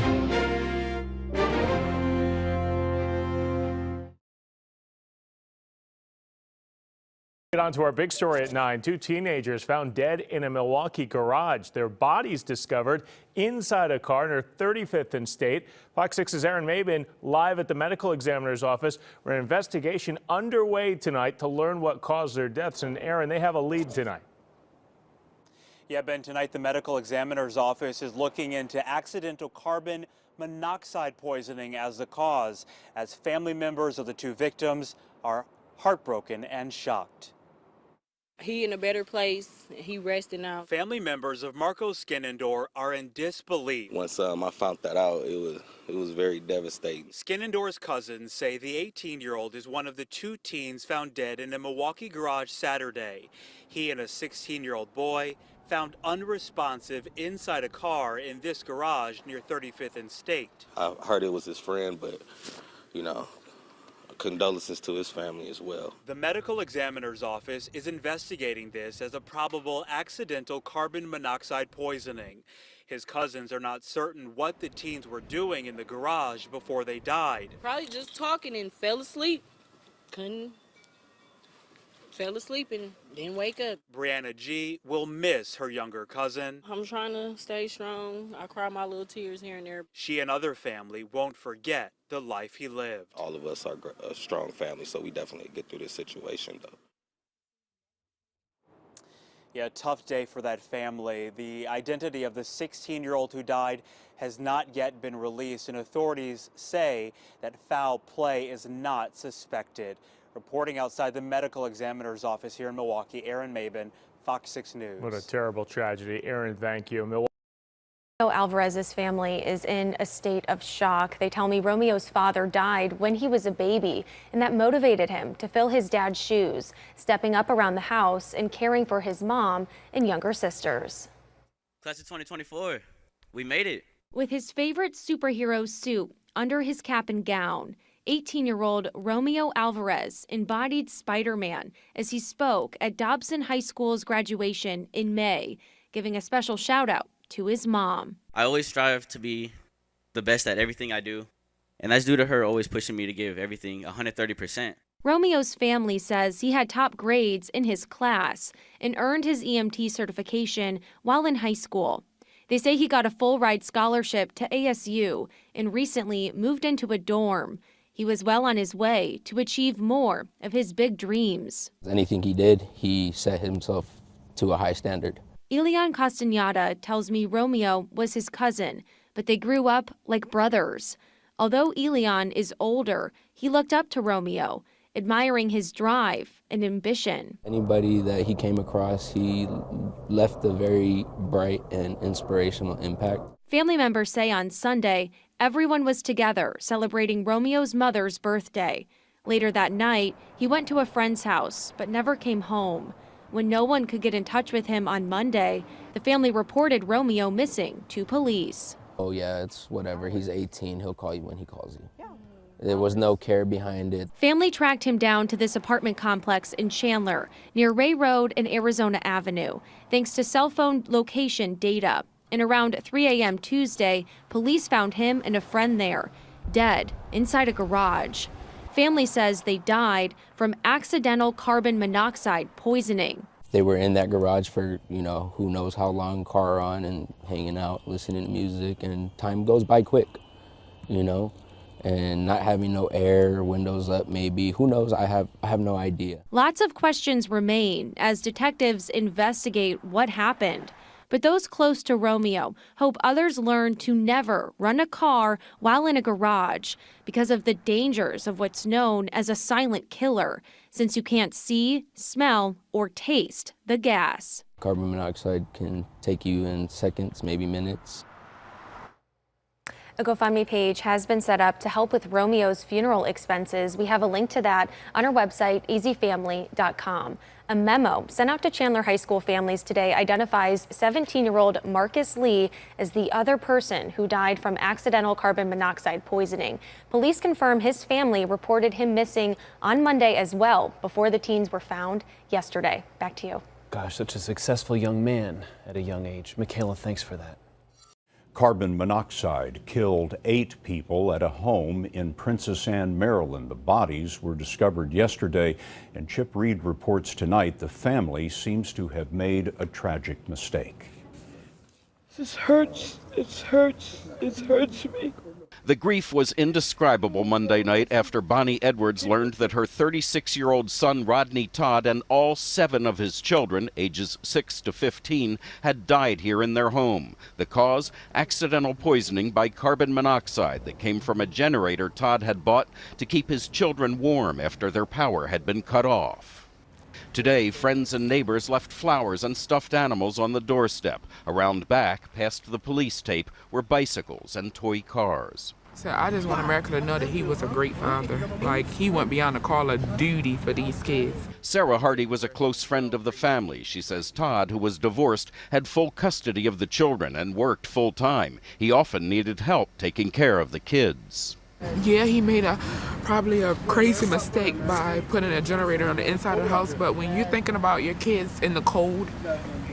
Get on to our big story at 9. 2 teenagers found dead in a Milwaukee garage. Their bodies discovered inside a car near 35th and State. Fox 6's Aaron Mabin live at the medical examiner's office where an investigation underway tonight to learn what caused their deaths. And Aaron, they have a lead tonight. Yeah, Ben, tonight the medical examiner's office is looking into accidental carbon monoxide poisoning as the cause, as family members of the two victims are heartbroken and shocked. He in a better place. He resting now. Family members of Marco Skinnendor are in disbelief. Once I found that out, it was very devastating. Skinnendor's cousins say the 18-year-old is one of the two teens found dead in a Milwaukee garage Saturday. He and a 16-year-old boy found unresponsive inside a car in this garage near 35th and State. I heard it was his friend, but, you know, condolences to his family as well. The medical examiner's office is investigating this as a probable accidental carbon monoxide poisoning. His cousins are not certain what the teens were doing in the garage before they died. Probably just talking and fell asleep. Fell asleep and didn't wake up. Brianna G. will miss her younger cousin. I'm trying to stay strong. I cry my little tears here and there. She and other family won't forget the life he lived. All of us are a strong family, so we definitely get through this situation, though. Yeah, tough day for that family. The identity of the 16-year-old who died has not yet been released, and authorities say that foul play is not suspected. Reporting outside the medical examiner's office here in Milwaukee, Aaron Mabin, Fox 6 News. What a terrible tragedy. Aaron, thank you. Alvarez's family is in a state of shock. They tell me Romeo's father died when he was a baby, and that motivated him to fill his dad's shoes, stepping up around the house and caring for his mom and younger sisters. Class of 2024, we made it. With his favorite superhero suit under his cap and gown, 18-year-old Romeo Alvarez embodied Spider-Man as he spoke at Dobson High School's graduation in May, giving a special shout-out to his mom. I always strive to be the best at everything I do, and that's due to her always pushing me to give everything 130%. Romeo's family says he had top grades in his class and earned his EMT certification while in high school. They say he got a full-ride scholarship to ASU and recently moved into a dorm. He was well on his way to achieve more of his big dreams. Anything he did, he set himself to a high standard. Elian Castañeda tells me Romeo was his cousin, but they grew up like brothers. Although Elian is older, he looked up to Romeo, admiring his drive and ambition. Anybody that he came across, he left a very bright and inspirational impact. Family members say on Sunday, everyone was together celebrating Romeo's mother's birthday. Later that night, he went to a friend's house, but never came home. When no one could get in touch with him on Monday, the family reported Romeo missing to police. Oh yeah, it's whatever. He's 18. He'll call you when he calls you. There was no care behind it. Family tracked him down to this apartment complex in Chandler, near Ray Road and Arizona Avenue, thanks to cell phone location data. And around 3 a.m. Tuesday, police found him and a friend there, dead inside a garage. Family says they died from accidental carbon monoxide poisoning. They were in that garage for, who knows how long, car on and hanging out, listening to music, and time goes by quick, and not having no air, windows up maybe, who knows, I have no idea. Lots of questions remain as detectives investigate what happened. But those close to Romeo hope others learn to never run a car while in a garage because of the dangers of what's known as a silent killer, since you can't see, smell, or taste the gas. Carbon monoxide can take you in seconds, maybe minutes. A GoFundMe page has been set up to help with Romeo's funeral expenses. We have a link to that on our website, easyfamily.com. A memo sent out to Chandler High School families today identifies 17-year-old Marcus Lee as the other person who died from accidental carbon monoxide poisoning. Police confirm his family reported him missing on Monday as well, before the teens were found yesterday. Back to you. Gosh, such a successful young man at a young age. Michaela, thanks for that. Carbon monoxide killed 8 people at a home in Princess Anne, Maryland. The bodies were discovered yesterday, and Chip Reed reports tonight the family seems to have made a tragic mistake. This hurts. It hurts. It hurts me. The grief was indescribable Monday night after Bonnie Edwards learned that her 36-year-old son Rodney Todd and all 7 of his children, ages 6 to 15, had died here in their home. The cause? Accidental poisoning by carbon monoxide that came from a generator Todd had bought to keep his children warm after their power had been cut off. Today, friends and neighbors left flowers and stuffed animals on the doorstep. Around back, past the police tape, were bicycles and toy cars. So I just want America to know that he was a great father. Like, he went beyond the call of duty for these kids. Sarah Hardy was a close friend of the family. She says Todd, who was divorced, had full custody of the children and worked full time. He often needed help taking care of the kids. Yeah, he made probably a crazy mistake by putting a generator on the inside of the house, but when you're thinking about your kids in the cold,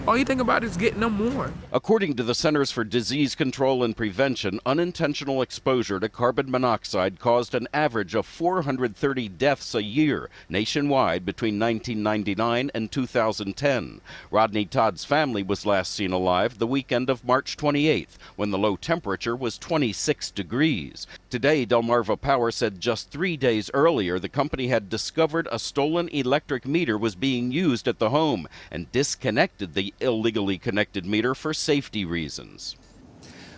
all you think about is getting them warm. According to the Centers for Disease Control and Prevention, unintentional exposure to carbon monoxide caused an average of 430 deaths a year nationwide between 1999 and 2010. Rodney Todd's family was last seen alive the weekend of March 28th, when the low temperature was 26 degrees. Today, Delmarva Power said just 3 days earlier the company had discovered a stolen electric meter was being used at the home and disconnected the illegally connected meter for safety reasons.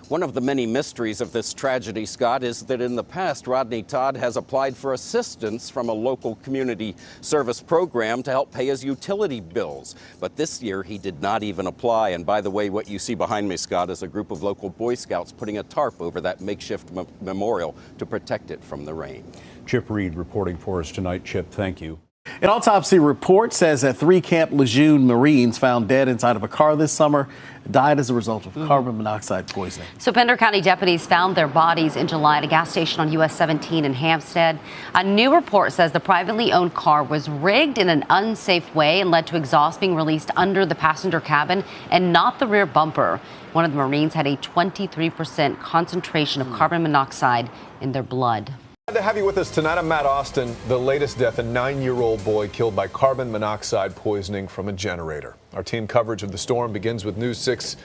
One of the many mysteries of this tragedy, Scott, is that in the past, Rodney Todd has applied for assistance from a local community service program to help pay his utility bills. But this year, he did not even apply. And by the way, what you see behind me, Scott, is a group of local Boy Scouts putting a tarp over that makeshift memorial to protect it from the rain. Chip Reed reporting for us tonight. Chip, thank you. An autopsy report says that 3 Camp Lejeune Marines found dead inside of a car this summer died as a result of carbon monoxide poisoning. So Pender County deputies found their bodies in July at a gas station on US 17 in Hampstead. A new report says the privately owned car was rigged in an unsafe way and led to exhaust being released under the passenger cabin and not the rear bumper. One of the Marines had a 23% concentration of carbon monoxide in their blood. Glad to have you with us tonight. I'm Matt Austin. The latest death, a 9-year-old boy killed by carbon monoxide poisoning from a generator. Our team coverage of the storm begins with News 6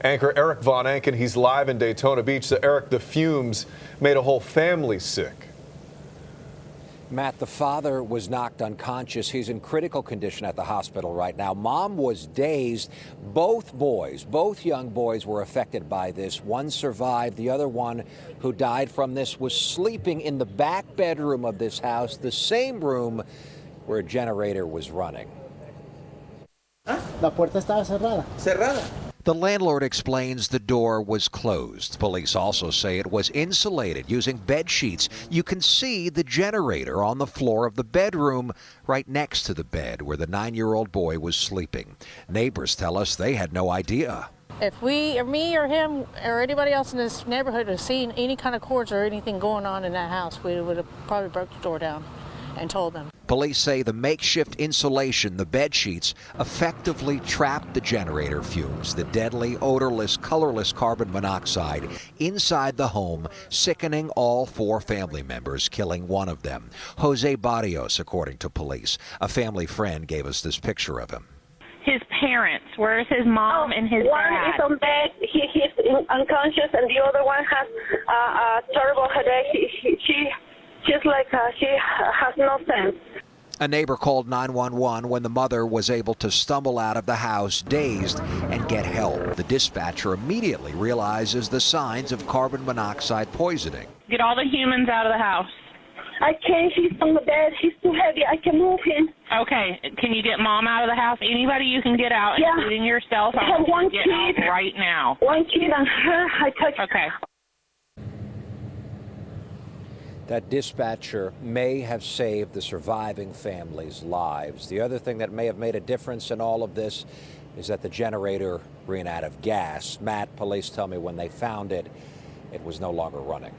anchor Eric Von Anken. He's live in Daytona Beach. So, Eric, the fumes made a whole family sick. Matt, the father was knocked unconscious. He's in critical condition at the hospital right now. Mom was dazed. Both young boys were affected by this. One survived. The other one, who died from this, was sleeping in the back bedroom of this house, the same room where a generator was running. La puerta estaba cerrada. Cerrada. The landlord explains the door was closed. Police also say it was insulated using bed sheets. You can see the generator on the floor of the bedroom right next to the bed where the 9-year-old boy was sleeping. Neighbors tell us they had no idea. If we, or me or him or anybody else in this neighborhood had seen any kind of cords or anything going on in that house, we would have probably broke the door down and told them. Police say the makeshift insulation, the bed sheets, effectively trapped the generator fumes, the deadly, odorless, colorless carbon monoxide inside the home, sickening all 4 family members, killing one of them. Jose Barrios, according to police. A family friend gave us this picture of him. His parents, where's his mom and his one dad? One is on bed, he's unconscious, and the other one has a terrible headache. She's like, she has no sense. A neighbor called 911 when the mother was able to stumble out of the house dazed and get help. The dispatcher immediately realizes the signs of carbon monoxide poisoning. Get all the humans out of the house. I can't. He's on the bed. He's too heavy. I can move him. Okay. Can you get mom out of the house? Anybody you can get out, yeah. Including yourself. I have one get kid. Out right now. One kid and her. I touched. Okay. That dispatcher may have saved the surviving families' lives. The other thing that may have made a difference in all of this is that the generator ran out of gas. Matt, police tell me when they found it, it was no longer running.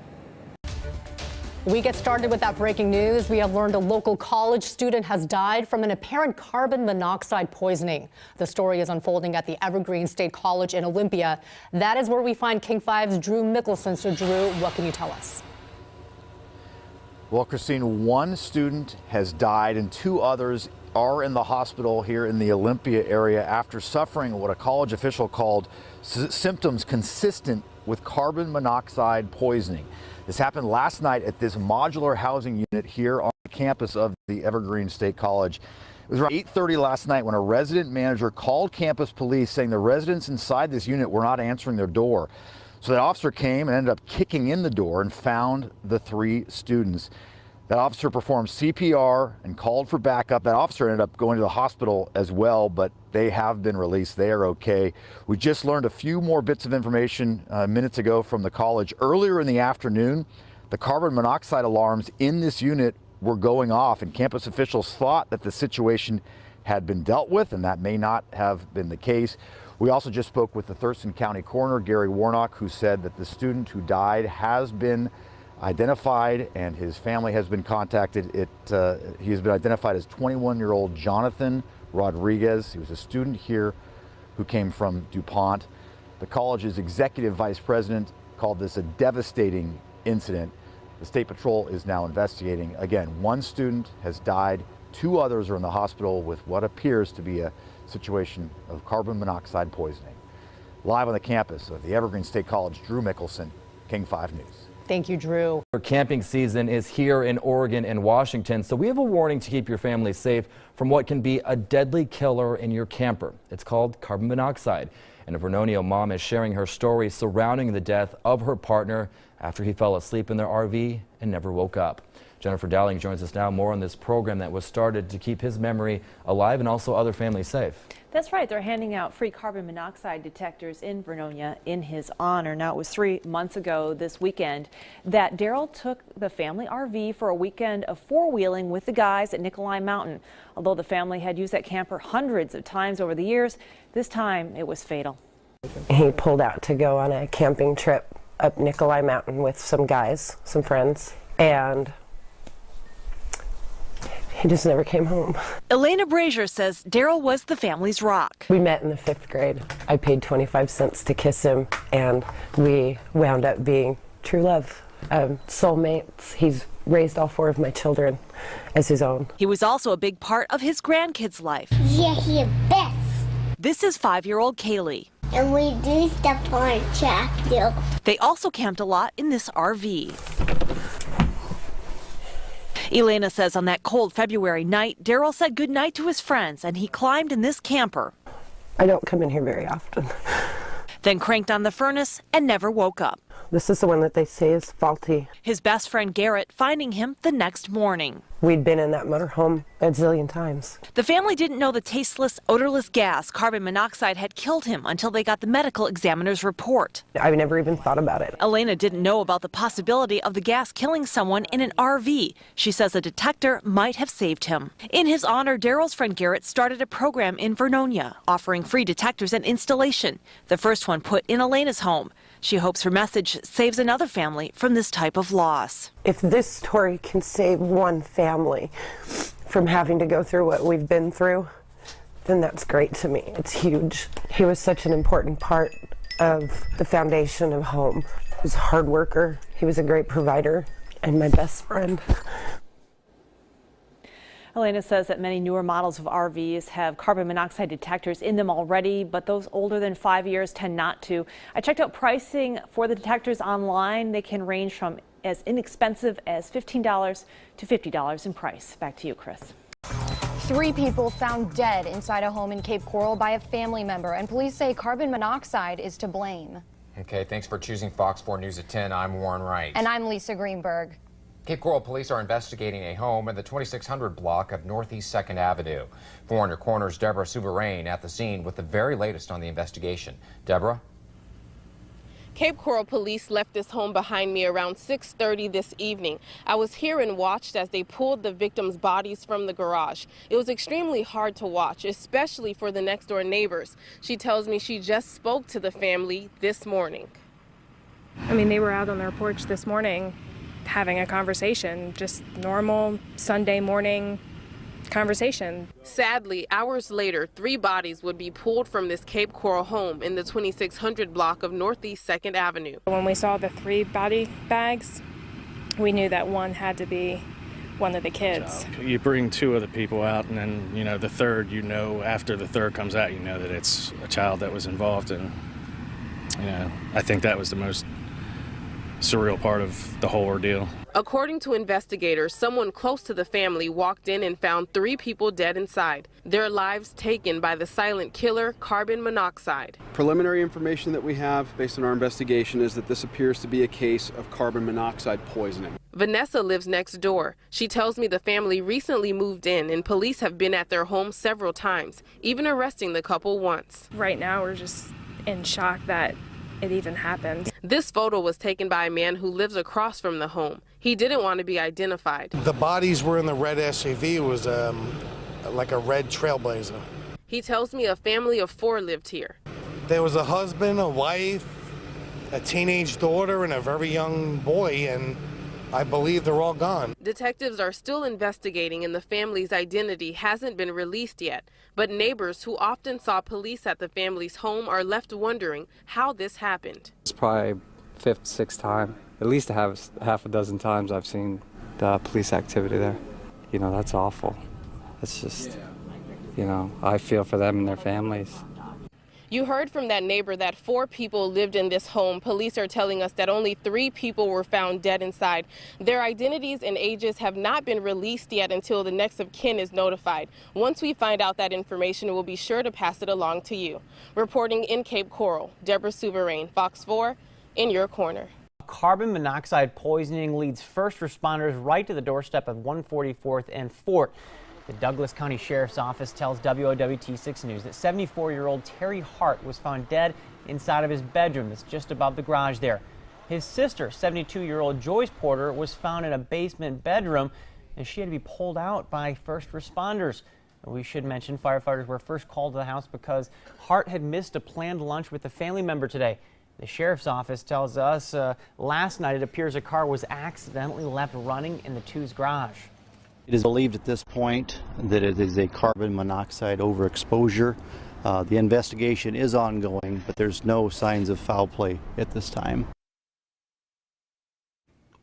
We get started with that breaking news. We have learned a local college student has died from an apparent carbon monoxide poisoning. The story is unfolding at the Evergreen State College in Olympia. That is where we find King 5's Drew Mickelson. So, Drew, what can you tell us? Well, Christine, 1 student has died and 2 others are in the hospital here in the Olympia area after suffering what a college official called symptoms consistent with carbon monoxide poisoning. This happened last night at this modular housing unit here on the campus of the Evergreen State College. It was around 8:30 last night when a resident manager called campus police saying the residents inside this unit were not answering their door. So that officer came and ended up kicking in the door and found the 3 students. That officer performed CPR and called for backup. That officer ended up going to the hospital as well, but they have been released. They are okay. We just learned a few more bits of information minutes ago from the college. Earlier in the afternoon, the carbon monoxide alarms in this unit were going off, and campus officials thought that the situation had been dealt with, and that may not have been the case. We also just spoke with the Thurston County coroner, Gary Warnock, who said that the student who died has been identified and his family has been contacted. He has been identified as 21-year-old Jonathan Rodriguez. He was a student here who came from DuPont. The college's executive vice president called this a devastating incident. The State Patrol is now investigating. Again, 1 student has died. 2 others are in the hospital with what appears to be a situation of carbon monoxide poisoning. Live on the campus of the Evergreen State College, Drew Mickelson, King 5 News. Thank you, Drew. Camping season is here in Oregon and Washington, so we have a warning to keep your family safe from what can be a deadly killer in your camper. It's called carbon monoxide. And a Vernonia mom is sharing her story surrounding the death of her partner after he fell asleep in their RV and never woke up. Jennifer Dowling joins us now. More on this program that was started to keep his memory alive and also other families safe. That's right. They're handing out free carbon monoxide detectors in Vernonia in his honor. Now, it was 3 months ago this weekend that Daryl took the family RV for a weekend of four-wheeling with the guys at Nikolai Mountain. Although the family had used that camper hundreds of times over the years, this time it was fatal. He pulled out to go on a camping trip up Nikolai Mountain with some guys, some friends, and he just never came home. Elena Brazier says Daryl was the family's rock. We met in the 5th grade. I paid 25 cents to kiss him, and we wound up being true love, soulmates. He's raised all 4 of my children as his own. He was also a big part of his grandkids' life. Yeah, he's best. This is 5-year-old Kaylee. And we do stuff on track too. They also camped a lot in this RV. Elena says on that cold February night, Daryl said goodnight to his friends and he climbed in this camper. I don't come in here very often. Then cranked on the furnace and never woke up. This is the one that they say is faulty. His best friend Garrett finding him the next morning. We'd been in that motorhome a zillion times. The family didn't know the tasteless, odorless gas, carbon monoxide, had killed him until they got the medical examiner's report. I've never even thought about it. Elena didn't know about the possibility of the gas killing someone in an RV. She says a detector might have saved him. In his honor, Daryl's friend Garrett started a program in Vernonia, offering free detectors and installation. The first one put in Elena's home. She hopes her message saves another family from this type of loss. If this story can save one family from having to go through what we've been through, then that's great to me. It's huge. He was such an important part of the foundation of home. He was a hard worker. He was a great provider and my best friend. Elena says that many newer models of RVs have carbon monoxide detectors in them already, but those older than 5 years tend not to. I checked out pricing for the detectors online. They can range from as inexpensive as $15 to $50 in price. Back to you, Chris. 3 people found dead inside a home in Cape Coral by a family member, and police say carbon monoxide is to blame. Okay, thanks for choosing Fox 4 News at 10. I'm Warren Wright. And I'm Lisa Greenberg. Cape Coral police are investigating a home in the 2600 block of Northeast 2nd Avenue. 4 Under Corner's Deborah Souverain at the scene with the very latest on the investigation. Deborah? Cape Coral police left this home behind me around 6:30 this evening. I was here and watched as they pulled the victims' bodies from the garage. It was extremely hard to watch, especially for the next door neighbors. She tells me she just spoke to the family this morning. I mean, they were out on their porch this morning having a conversation, just normal Sunday morning conversation. Sadly, hours later, 3 bodies would be pulled from this Cape Coral home in the 2600 block of Northeast 2nd Avenue. When we saw the 3 body bags, we knew that one had to be one of the kids. You bring two other people out, and then, you know, the third, you know, after the third comes out, you know that it's a child that was involved. And, you know, I think that was the most surreal part of the whole ordeal. According to investigators, someone close to the family walked in and found 3 people dead inside, their lives taken by the silent killer, carbon monoxide. Preliminary information that we have based on our investigation is that this appears to be a case of carbon monoxide poisoning. Vanessa lives next door. She tells me the family recently moved in and police have been at their home several times, even arresting the couple once. Right now, we're just in shock that it even happened. This photo was taken by a man who lives across from the home. He didn't want to be identified. The bodies were in the red SUV. It was like a red Trailblazer. He tells me a family of 4 lived here. There was a husband, a wife, a teenage daughter, and a very young boy, and I believe they're all gone. Detectives are still investigating and the family's identity hasn't been released yet. But neighbors who often saw police at the family's home are left wondering how this happened. It's probably 5th, 6th time. At least half a dozen times I've seen the police activity there. You know, that's awful. It's just, you know, I feel for them and their families. You heard from that neighbor that 4 people lived in this home. Police are telling us that only 3 people were found dead inside. Their identities and ages have not been released yet until the next of kin is notified. Once we find out that information, we'll be sure to pass it along to you. Reporting in Cape Coral, Deborah Souverain, Fox 4, in your corner. Carbon monoxide poisoning leads first responders right to the doorstep of 144th and 4th. The Douglas County Sheriff's Office tells WOWT6 News that 74-year-old Terry Hart was found dead inside of his bedroom that's just above the garage there. His sister, 72-year-old Joyce Porter, was found in a basement bedroom, and she had to be pulled out by first responders. We should mention firefighters were first called to the house because Hart had missed a planned lunch with a family member today. The Sheriff's Office tells us last night it appears a car was accidentally left running in the two's garage. It is believed at this point that it is a carbon monoxide overexposure. The investigation is ongoing, but there's no signs of foul play at this time.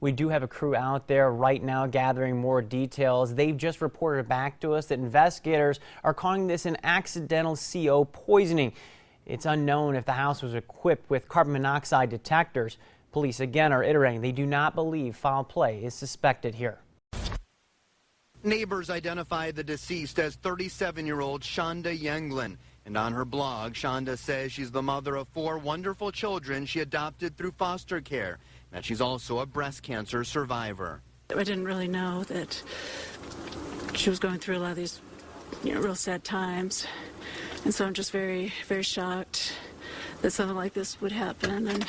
We do have a crew out there right now gathering more details. They've just reported back to us that investigators are calling this an accidental CO poisoning. It's unknown if the house was equipped with carbon monoxide detectors. Police again are iterating. They do not believe foul play is suspected here. Neighbors identified the deceased as 37-year-old Shonda Younglin. And on her blog, Shonda says she's the mother of 4 wonderful children she adopted through foster care, that she's also a breast cancer survivor. I didn't really know that she was going through a lot of these, real sad times. And so I'm just very, very shocked that something like this would happen. And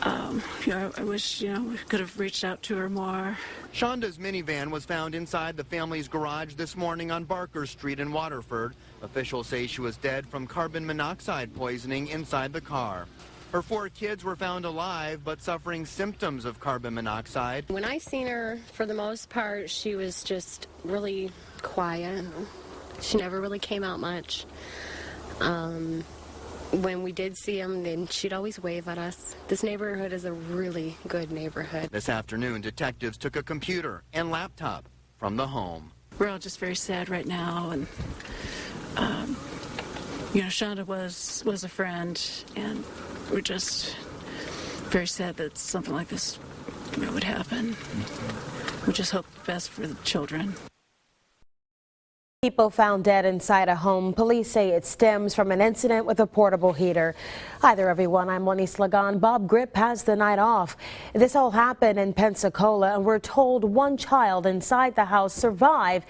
I wish, we could have reached out to her more. Shonda's minivan was found inside the family's garage this morning on Barker Street in Waterford. Officials say she was dead from carbon monoxide poisoning inside the car. Her 4 kids were found alive, but suffering symptoms of carbon monoxide. When I seen her, for the most part, she was just really quiet. She never really came out much. When we did see him, then she'd always wave at us. This neighborhood is a really good neighborhood. This afternoon, detectives took a computer and laptop from the home. We're all just very sad right now, and Shonda was a friend, and we're just very sad that something like this would happen. We just hope the best for the children. People found dead inside a home. Police say it stems from an incident with a portable heater. Hi there, everyone. I'm Lenny Slagan. Bob Grip has the night off. This all happened in Pensacola, and we're told 1 child inside the house survived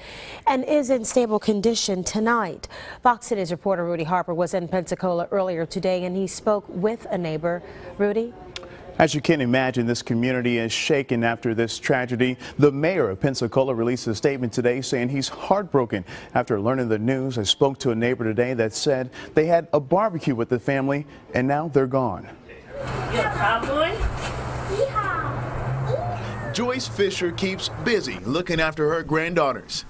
and is in stable condition tonight. Fox Cities reporter Rudy Harper was in Pensacola earlier today, and he spoke with a neighbor. Rudy? As you can imagine, this community is shaken after this tragedy. The mayor of Pensacola released a statement today saying he's heartbroken after learning the news. I spoke to a neighbor today that said they had a barbecue with the family and now they're gone. You a cowboy? Joyce Fisher keeps busy looking after her granddaughters.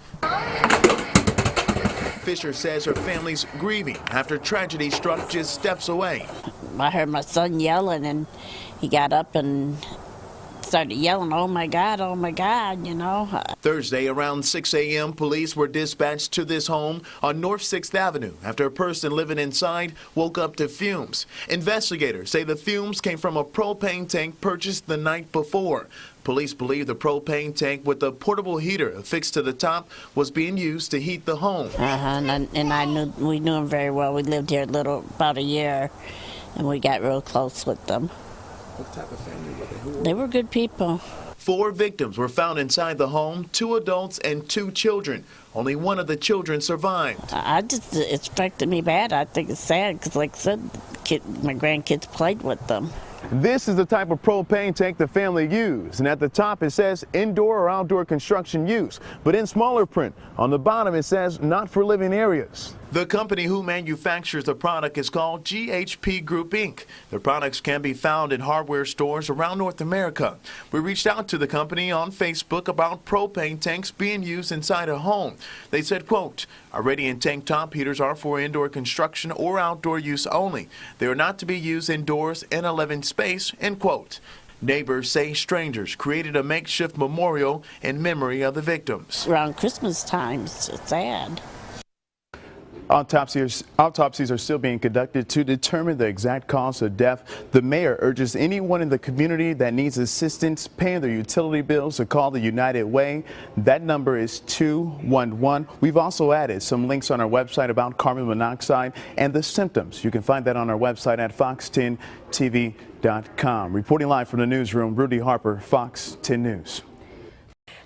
Fisher says her family's grieving after tragedy struck just steps away. I heard my son yelling and he got up and started yelling, oh my God, you know. Thursday around 6 a.m., police were dispatched to this home on North 6th Avenue after a person living inside woke up to fumes. Investigators say the fumes came from a propane tank purchased the night before. Police believe the propane tank with a portable heater affixed to the top was being used to heat the home. We knew him very well. We lived here about a year, and we got real close with them. What type of family were they? They were good people. 4 victims were found inside the home, 2 adults and 2 children. Only one of the children survived. It affected me bad. I think it's sad because, like I said, my grandkids played with them. This is the type of propane tank the family used, and at the top it says indoor or outdoor construction use, but in smaller print on the bottom it says not for living areas. The company who manufactures the product is called GHP Group Inc. The products can be found in hardware stores around North America. We reached out to the company on Facebook about propane tanks being used inside a home. They said, quote, "Our radiant tank top heaters are for indoor construction or outdoor use only. They are not to be used indoors in a living space," end quote. Neighbors say strangers created a makeshift memorial in memory of the victims. Around Christmas time, it's sad. Autopsies are still being conducted to determine the exact cause of death. The mayor urges anyone in the community that needs assistance paying their utility bills to call the United Way. That number is 211. We've also added some links on our website about carbon monoxide and the symptoms. You can find that on our website at fox10tv.com. Reporting live from the newsroom, Rudy Harper, Fox 10 News.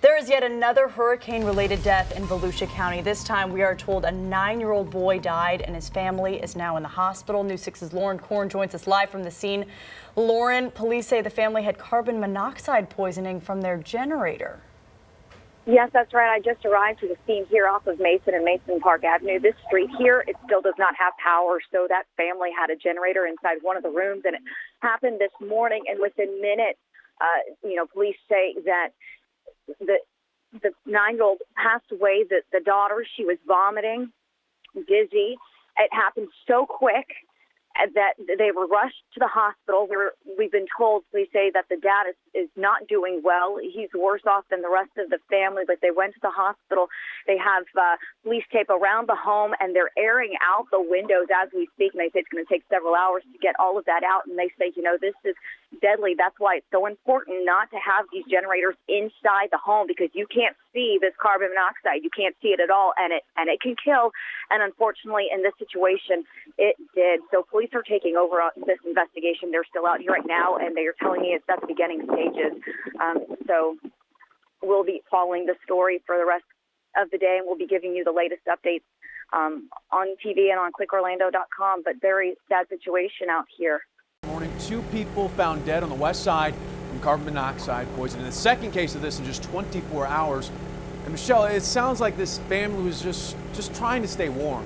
There is yet another hurricane-related death in Volusia County. This time, we are told a 9-year-old boy died and his family is now in the hospital. News 6's Lauren Korn joins us live from the scene. Lauren, police say the family had carbon monoxide poisoning from their generator. Yes, that's right. I just arrived to the scene here off of Mason and Mason Park Avenue. This street here, it still does not have power, so that family had a generator inside one of the rooms, and it happened this morning, and within minutes, police say that the 9-year-old passed away. The daughter, she was vomiting, dizzy. It happened so quick that they were rushed to the hospital. We've been told, police say, that the dad is not doing well. He's worse off than the rest of the family, but they went to the hospital. They have police tape around the home, and they're airing out the windows as we speak. And they say it's going to take several hours to get all of that out. And they say, this is deadly. That's why it's so important not to have these generators inside the home, because you can't see this carbon monoxide. You can't see it at all, and it can kill. And unfortunately, in this situation, it did. So police are taking over this investigation. They're still out here right now, and they are telling me it's at the beginning stages. So we'll be following the story for the rest of the day, and we'll be giving you the latest updates on TV and on clickorlando.com. But very sad situation out here. Morning, 2 people found dead on the west side from carbon monoxide poisoning. The second case of this in just 24 hours. And Michelle, it sounds like this family was just trying to stay warm.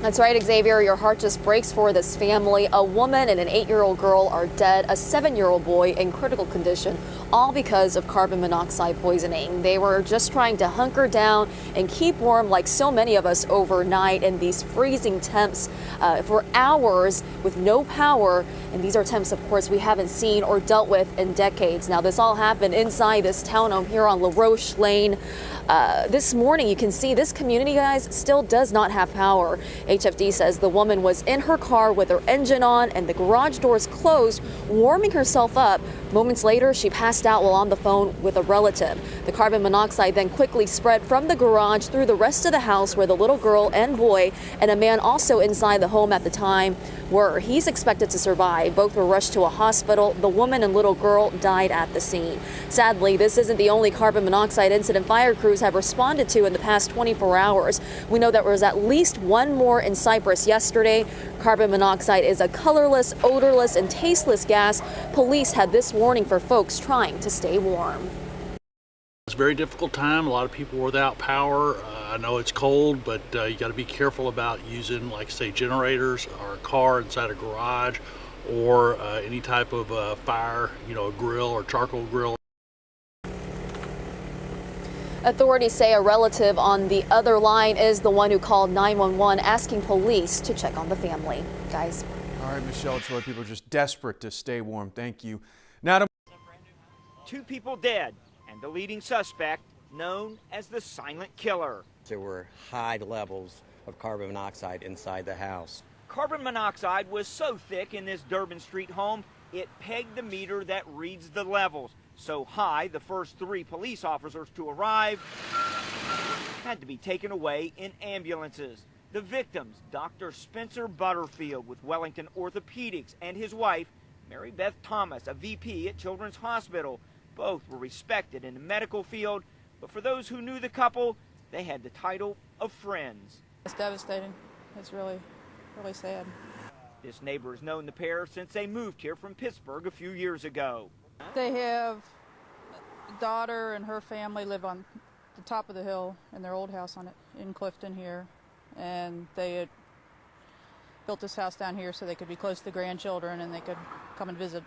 That's right, Xavier. Your heart just breaks for this family. A woman and an 8-year-old girl are dead. A 7-year-old boy in critical condition, all because of carbon monoxide poisoning. They were just trying to hunker down and keep warm like so many of us overnight in these freezing temps for hours with no power. And these are temps, of course, we haven't seen or dealt with in decades. Now, this all happened inside this townhome here on La Roche Lane. This morning, you can see this community, guys, still does not have power. HFD says the woman was in her car with her engine on and the garage doors closed, warming herself up. Moments later, she passed out while on the phone with a relative. The carbon monoxide then quickly spread from the garage through the rest of the house where the little girl and boy and a man also inside the home at the time were. He's expected to survive. Both were rushed to a hospital. The woman and little girl died at the scene. Sadly, this isn't the only carbon monoxide incident fire crews have responded to in the past 24 hours. We know there was at least one more in Cypress yesterday. Carbon monoxide is a colorless, odorless, and tasteless gas. Police had this warning for folks trying to stay warm. It's a very difficult time. A lot of people were without power. I know it's cold, but you got to be careful about using, like say, generators or a car inside a garage or any type of fire, a grill or charcoal grill. Authorities say a relative on the other line is the one who called 911 asking police to check on the family. Guys. All right, Michelle, Troy, people are just desperate to stay warm. Thank you. Now to 2 people dead, and the leading suspect known as the silent killer. There were high levels of carbon monoxide inside the house. Carbon monoxide was so thick in this Durbin Street home, it pegged the meter that reads the levels. So high, the first 3 police officers to arrive had to be taken away in ambulances. The victims, Dr. Spencer Butterfield with Wellington Orthopedics, and his wife, Mary Beth Thomas, a VP at Children's Hospital. Both were respected in the medical field, but for those who knew the couple, they had the title of friends. It's devastating. It's really sad. This neighbor has known the pair since they moved here from Pittsburgh a few years ago. They have a daughter and her family live on the top of the hill in their old house in Clifton here. And they had built this house down here so they could be close to the grandchildren and they could come and visit.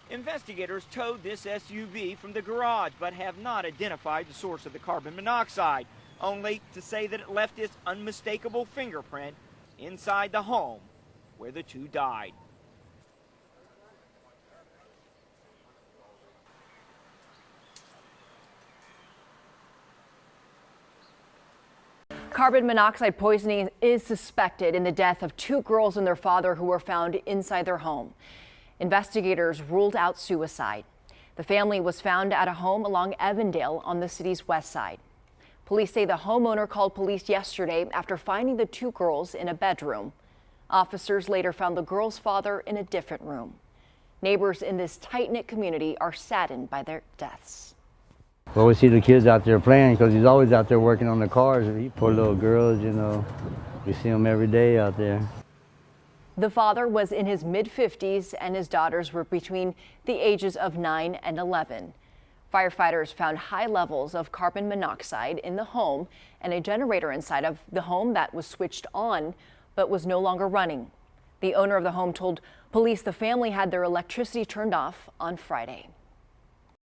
Investigators towed this SUV from the garage but have not identified the source of the carbon monoxide, only to say that it left its unmistakable fingerprint inside the home where the 2 died. Carbon monoxide poisoning is suspected in the death of 2 girls and their father who were found inside their home. Investigators ruled out suicide. The family was found at a home along Evandale on the city's west side. Police say the homeowner called police yesterday after finding the 2 girls in a bedroom. Officers later found the girls' father in a different room. Neighbors in this tight-knit community are saddened by their deaths. Well, we see the kids out there playing because he's always out there working on the cars. Poor little girls, you know, we see them every day out there. The father was in his mid-50s and his daughters were between the ages of 9 and 11. Firefighters found high levels of carbon monoxide in the home and a generator inside of the home that was switched on but was no longer running. The owner of the home told police the family had their electricity turned off on Friday.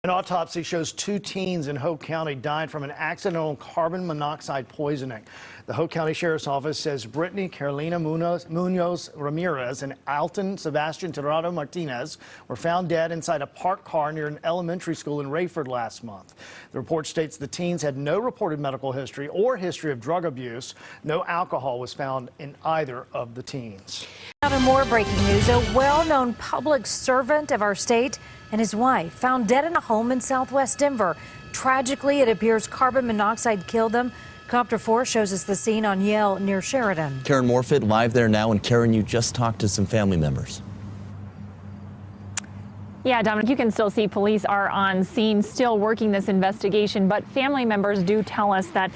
An autopsy shows 2 teens in Hope County died from an accidental carbon monoxide poisoning. The Hope County Sheriff's Office says Brittany Carolina Munoz Ramirez and Alton Sebastian Tirado Martinez were found dead inside a parked car near an elementary school in Rayford last month. The report states the teens had no reported medical history or history of drug abuse. No alcohol was found in either of the teens. Now to more breaking news. A well-known public servant of our state and his wife found dead in a home in southwest Denver. Tragically, it appears carbon monoxide killed them. Copter 4 shows us the scene on Yale near Sheridan. Karen Morfitt live there now. And Karen, you just talked to some family members. Yeah, Dominic, you can still see police are on scene, still working this investigation, but family members do tell us that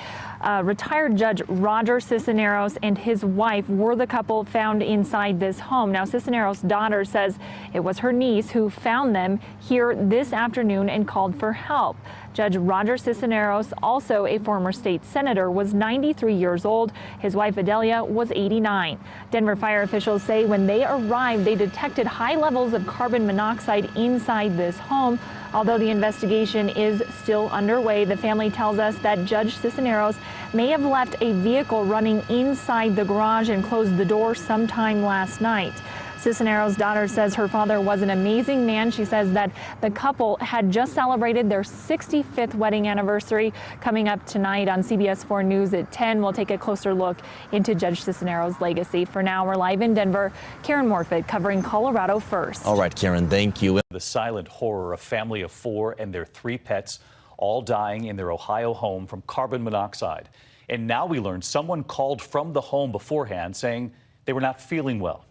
retired Judge Roger Cisneros and his wife were the couple found inside this home. Now, Cisneros' daughter says it was her niece who found them here this afternoon and called for help. Judge Roger Cisneros, also a former state senator, was 93 years old. His wife Adelia was 89. Denver fire officials say when they arrived, they detected high levels of carbon monoxide inside this home. Although the investigation is still underway, the family tells us that Judge Cisneros may have left a vehicle running inside the garage and closed the door sometime last night. Cisneros' daughter says her father was an amazing man. She says that the couple had just celebrated their 65th wedding anniversary. Coming up tonight on CBS 4 News at 10, we'll take a closer look into Judge Cisneros' legacy. For now, we're live in Denver. Karen Morfitt covering Colorado First. All right, Karen, thank you. The silent horror, a family of 4 and their 3 pets all dying in their Ohio home from carbon monoxide. And now we learn someone called from the home beforehand saying they were not feeling well.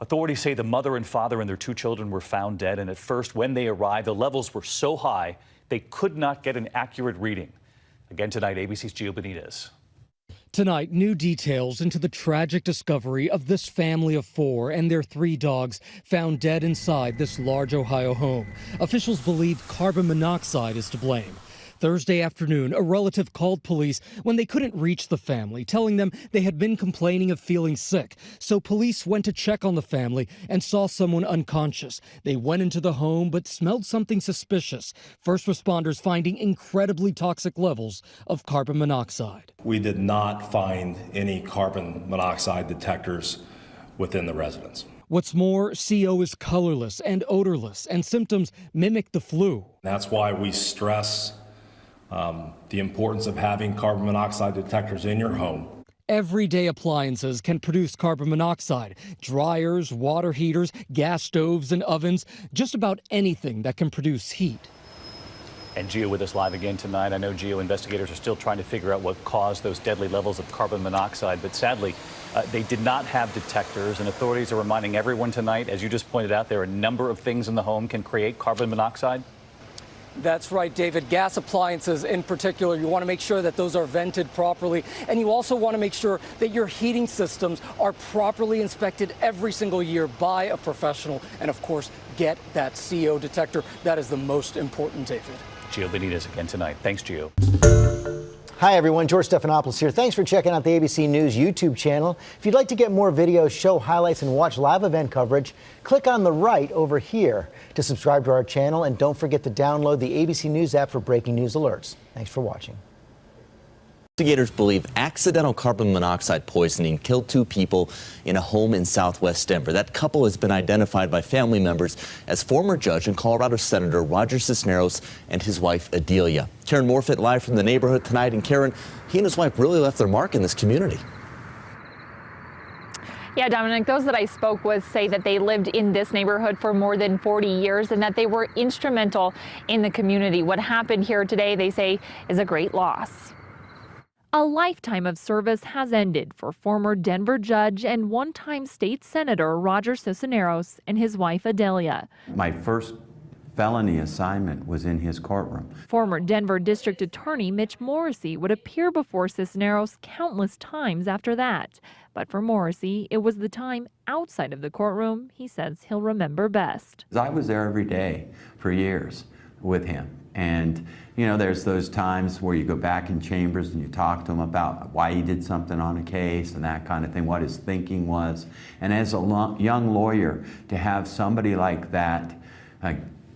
Authorities say the mother and father and their 2 children were found dead, and at first when they arrived, the levels were so high they could not get an accurate reading. Again tonight, ABC's Gio Benitez. Tonight, new details into the tragic discovery of this family of 4 and their 3 dogs found dead inside this large Ohio home. Officials believe carbon monoxide is to blame. Thursday afternoon, a relative called police when they couldn't reach the family, telling them they had been complaining of feeling sick. So police went to check on the family and saw someone unconscious. They went into the home but smelled something suspicious. First responders finding incredibly toxic levels of carbon monoxide. We did not find any carbon monoxide detectors within the residence. What's more, CO is colorless and odorless, and symptoms mimic the flu. That's why we stress the importance of having carbon monoxide detectors in your home. Everyday appliances can produce carbon monoxide. Dryers, water heaters, gas stoves, and ovens, just about anything that can produce heat. And Gio with us live again tonight. I know, Gio, investigators are still trying to figure out what caused those deadly levels of carbon monoxide, but sadly, they did not have detectors, and authorities are reminding everyone tonight, as you just pointed out, there are a number of things in the home can create carbon monoxide. That's right, David. Gas appliances in particular, you want to make sure that those are vented properly. And you also want to make sure that your heating systems are properly inspected every single year by a professional. And of course, get that CO detector. That is the most important, David. Gio Benitez again tonight. Thanks, Gio. Hi, everyone. George Stephanopoulos here. Thanks for checking out the ABC News YouTube channel. If you'd like to get more videos, show highlights, and watch live event coverage, click on the right over here to subscribe to our channel. And don't forget to download the ABC News app for breaking news alerts. Thanks for watching. Investigators believe accidental carbon monoxide poisoning killed 2 people in a home in southwest Denver. That couple has been identified by family members as former judge and Colorado Senator Roger Cisneros and his wife Adelia. Karen Morfitt live from the neighborhood tonight. And Karen, he and his wife really left their mark in this community. Yeah, Dominic, those that I spoke with say that they lived in this neighborhood for more than 40 years and that they were instrumental in the community. What happened here today, they say, is a great loss. A lifetime of service has ended for former Denver judge and one-time state senator Roger Cisneros and his wife Adelia. My first felony assignment was in his courtroom. Former Denver District Attorney Mitch Morrissey would appear before Cisneros countless times after that. But for Morrissey, it was the time outside of the courtroom he says he'll remember best. I was there every day for years with him. And, you know, there's those times where you go back in chambers and you talk to him about why he did something on a case and that kind of thing, what his thinking was. And as a young lawyer, to have somebody like that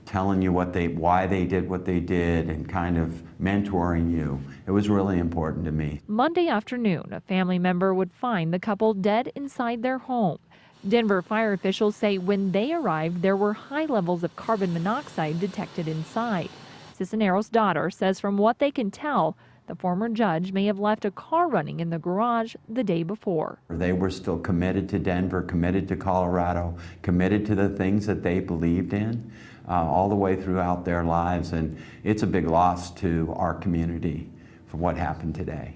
telling you why they did what they did and kind of mentoring you, it was really important to me. Monday afternoon, a family member would find the couple dead inside their home. Denver fire officials say when they arrived, there were high levels of carbon monoxide detected inside. Cisneros' daughter says from what they can tell, the former judge may have left a car running in the garage the day before. They were still committed to Denver, committed to Colorado, committed to the things that they believed in all the way throughout their lives. And it's a big loss to our community for what happened today.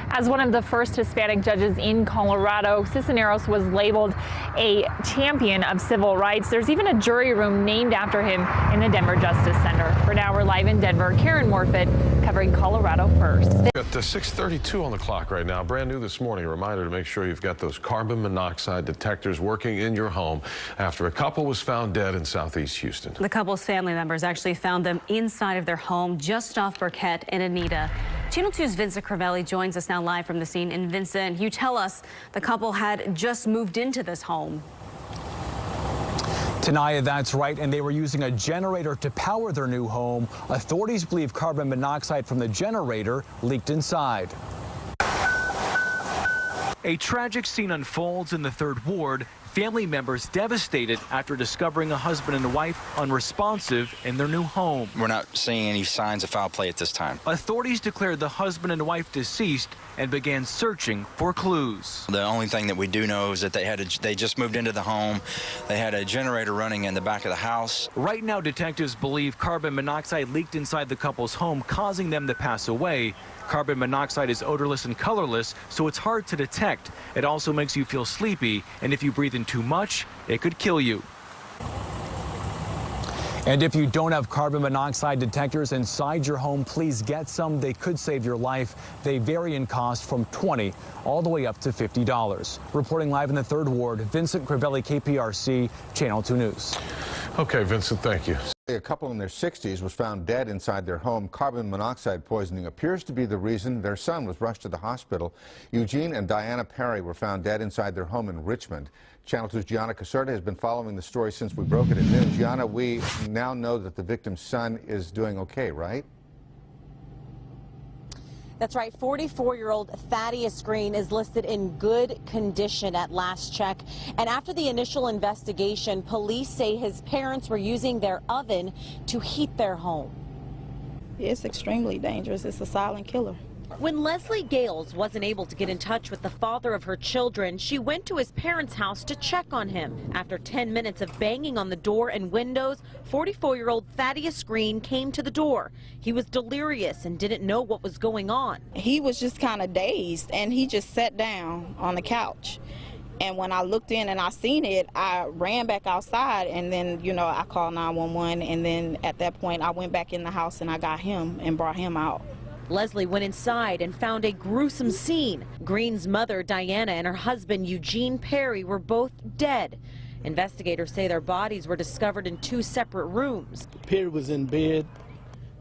As one of the first Hispanic judges in Colorado, Cisneros was labeled a champion of civil rights. There's even a jury room named after him in the Denver Justice Center. For now, we're live in Denver. Karen Morfitt covering Colorado First. At 6:32 on the clock right now. Brand new this morning. A reminder to make sure you've got those carbon monoxide detectors working in your home after a couple was found dead in southeast Houston. The couple's family members actually found them inside of their home just off Burkett and Anita. Channel 2's Vincent Crivelli joins us now live from the scene. And Vincent, you tell us the couple had just moved into this home. Tanaya, that's right, and they were using a generator to power their new home. Authorities believe carbon monoxide from the generator leaked inside. A tragic scene unfolds in the 3rd Ward. Family members devastated after discovering a husband and wife unresponsive in their new home. We're not seeing any signs of foul play at this time. Authorities declared the husband and wife deceased and began searching for clues. The only thing that we do know is that they just moved into the home. They had a generator running in the back of the house. Right now, detectives believe carbon monoxide leaked inside the couple's home, causing them to pass away. Carbon monoxide is odorless and colorless, so it's hard to detect. It also makes you feel sleepy, and if you breathe in too much, it could kill you. And if you don't have carbon monoxide detectors inside your home, please get some. They could save your life. They vary in cost from $20 all the way up to $50. Reporting live in the 3rd Ward, Vincent Crivelli, KPRC, Channel 2 News. Okay, Vincent, thank you. A couple in their 60s was found dead inside their home. Carbon monoxide poisoning appears to be the reason. Their son was rushed to the hospital. Eugene and Diana Perry were found dead inside their home in Richmond. Channel 2's Gianna Caserta has been following the story since we broke it at noon. Gianna, we now know that the victim's son is doing okay, right? That's right, 44-year-old Thaddeus Green is listed in good condition at last check. And after the initial investigation, police say his parents were using their oven to heat their home. It's extremely dangerous. It's a silent killer. When Leslie Gales wasn't able to get in touch with the father of her children, she went to his parents' house to check on him. After 10 minutes of banging on the door and windows, 44-year-old Thaddeus Green came to the door. He was delirious and didn't know what was going on. He was just kind of dazed, and he just sat down on the couch. And when I looked in and I seen it, I ran back outside, and then, I called 911, and then at that point I went back in the house and I got him and brought him out. Leslie went inside and found a gruesome scene. Green's mother, Diana, and her husband, Eugene Perry, were both dead. Investigators say their bodies were discovered in 2 separate rooms. Perry was in bed.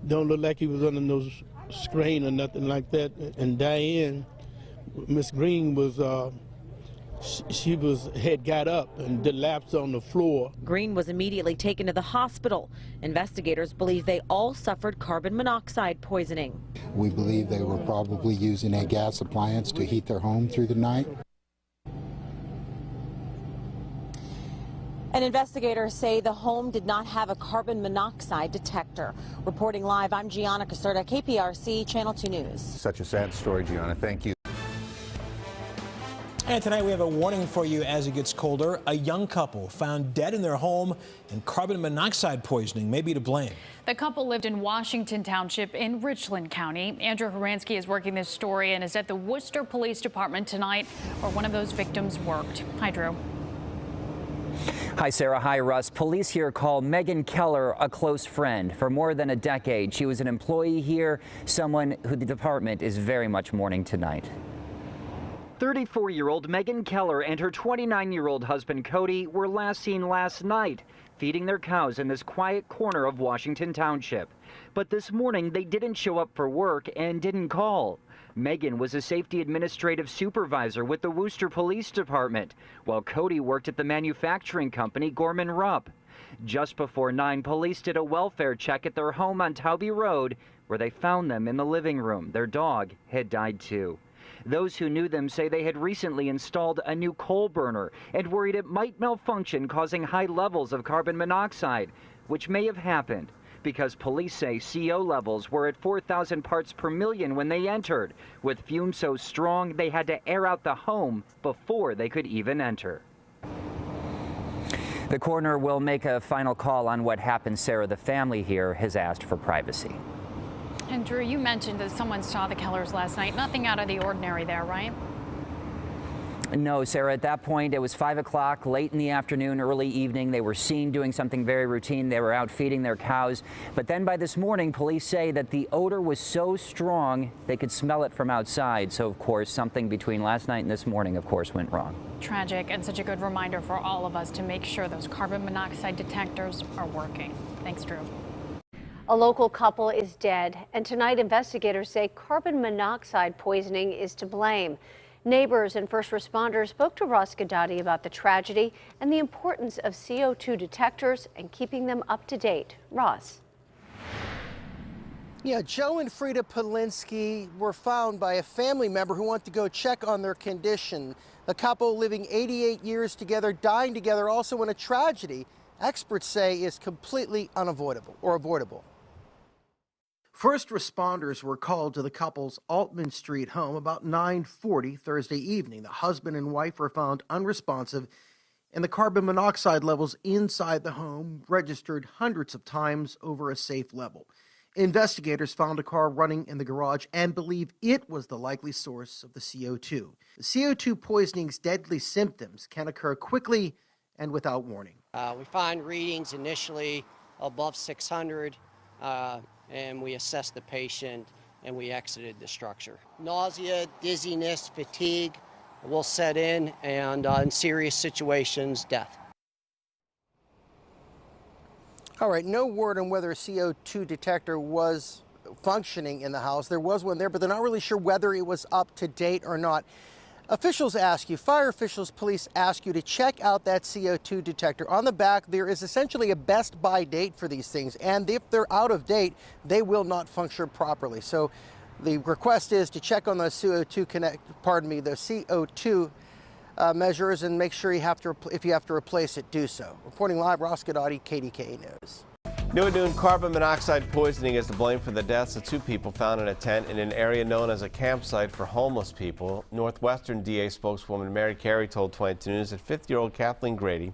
Don't look like he was under no screen or nothing like that. And Diane, Miss Green, was had got up and collapsed on the floor. Green was immediately taken to the hospital. Investigators believe they all suffered carbon monoxide poisoning. We believe they were probably using a gas appliance to heat their home through the night. And investigators say the home did not have a carbon monoxide detector. Reporting live, I'm Gianna Caserta, KPRC Channel 2 News. Such a sad story, Gianna. Thank you. And tonight we have a warning for you as it gets colder. A young couple found dead in their home, and carbon monoxide poisoning may be to blame. The couple lived in Washington Township in Richland County. Andrew Horansky is working this story and is at the Worcester Police Department tonight, where one of those victims worked. Hi, Drew. Hi, Sarah. Hi, Russ. Police here call Megan Keller a close friend. For more than a decade, she was an employee here, someone who the department is very much mourning tonight. 34-year-old Megan Keller and her 29-year-old husband Cody were last seen last night feeding their cows in this quiet corner of Washington Township. But this morning they didn't show up for work and didn't call. Megan was a safety administrative supervisor with the Worcester Police Department, while Cody worked at the manufacturing company Gorman Rupp. Just before 9, police did a welfare check at their home on Towby Road, where they found them in the living room. Their dog had died too. Those who knew them say they had recently installed a new coal burner and worried it might malfunction, causing high levels of carbon monoxide, which may have happened because police say CO levels were at 4,000 parts per million when they entered, with fumes so strong they had to air out the home before they could even enter. The coroner will make a final call on what happened. Sarah, the family here has asked for privacy. And Drew, you mentioned that someone saw the Kellers last night. Nothing out of the ordinary there, right? No, Sarah, at that point, it was 5 o'clock, late in the afternoon, early evening. They were seen doing something very routine. They were out feeding their cows. But then by this morning, police say that the odor was so strong they could smell it from outside. So, of course, something between last night and this morning, of course, went wrong. Tragic, and such a good reminder for all of us to make sure those carbon monoxide detectors are working. Thanks, Drew. A local couple is dead, and tonight investigators say carbon monoxide poisoning is to blame. Neighbors and first responders spoke to Ross Gadati about the tragedy and the importance of CO2 detectors and keeping them up to date. Ross. Yeah, Joe and Frida Polinsky were found by a family member who wanted to go check on their condition. The couple living 88 years together, dying together, also in a tragedy experts say is completely unavoidable or avoidable. First responders were called to the couple's Altman Street home about 9:40 Thursday evening. The husband and wife were found unresponsive, and the carbon monoxide levels inside the home registered hundreds of times over a safe level. Investigators found a car running in the garage and believe it was the likely source of the CO2. The CO2 poisoning's deadly symptoms can occur quickly and without warning. We find readings initially above 600. And we assessed the patient and we exited the structure. Nausea, dizziness, fatigue will set in, and in serious situations, death. All right, no word on whether a CO2 detector was functioning in the house. There was one there, but they're not really sure whether it was up to date or not. Officials ask you, fire officials, police ask you to check out that CO2 detector. On the back, there is essentially a best by date for these things, and if they're out of date, they will not function properly. So The request is to check on the CO2 measures and make sure if you have to replace it, do so. Reporting live, Ross Godotti, KDKA News. New at noon, carbon monoxide poisoning is to blame for the deaths of 2 people found in a tent in an area known as a campsite for homeless people. Northwestern DA spokeswoman Mary Carey told 22 News that 50-year-old Kathleen Grady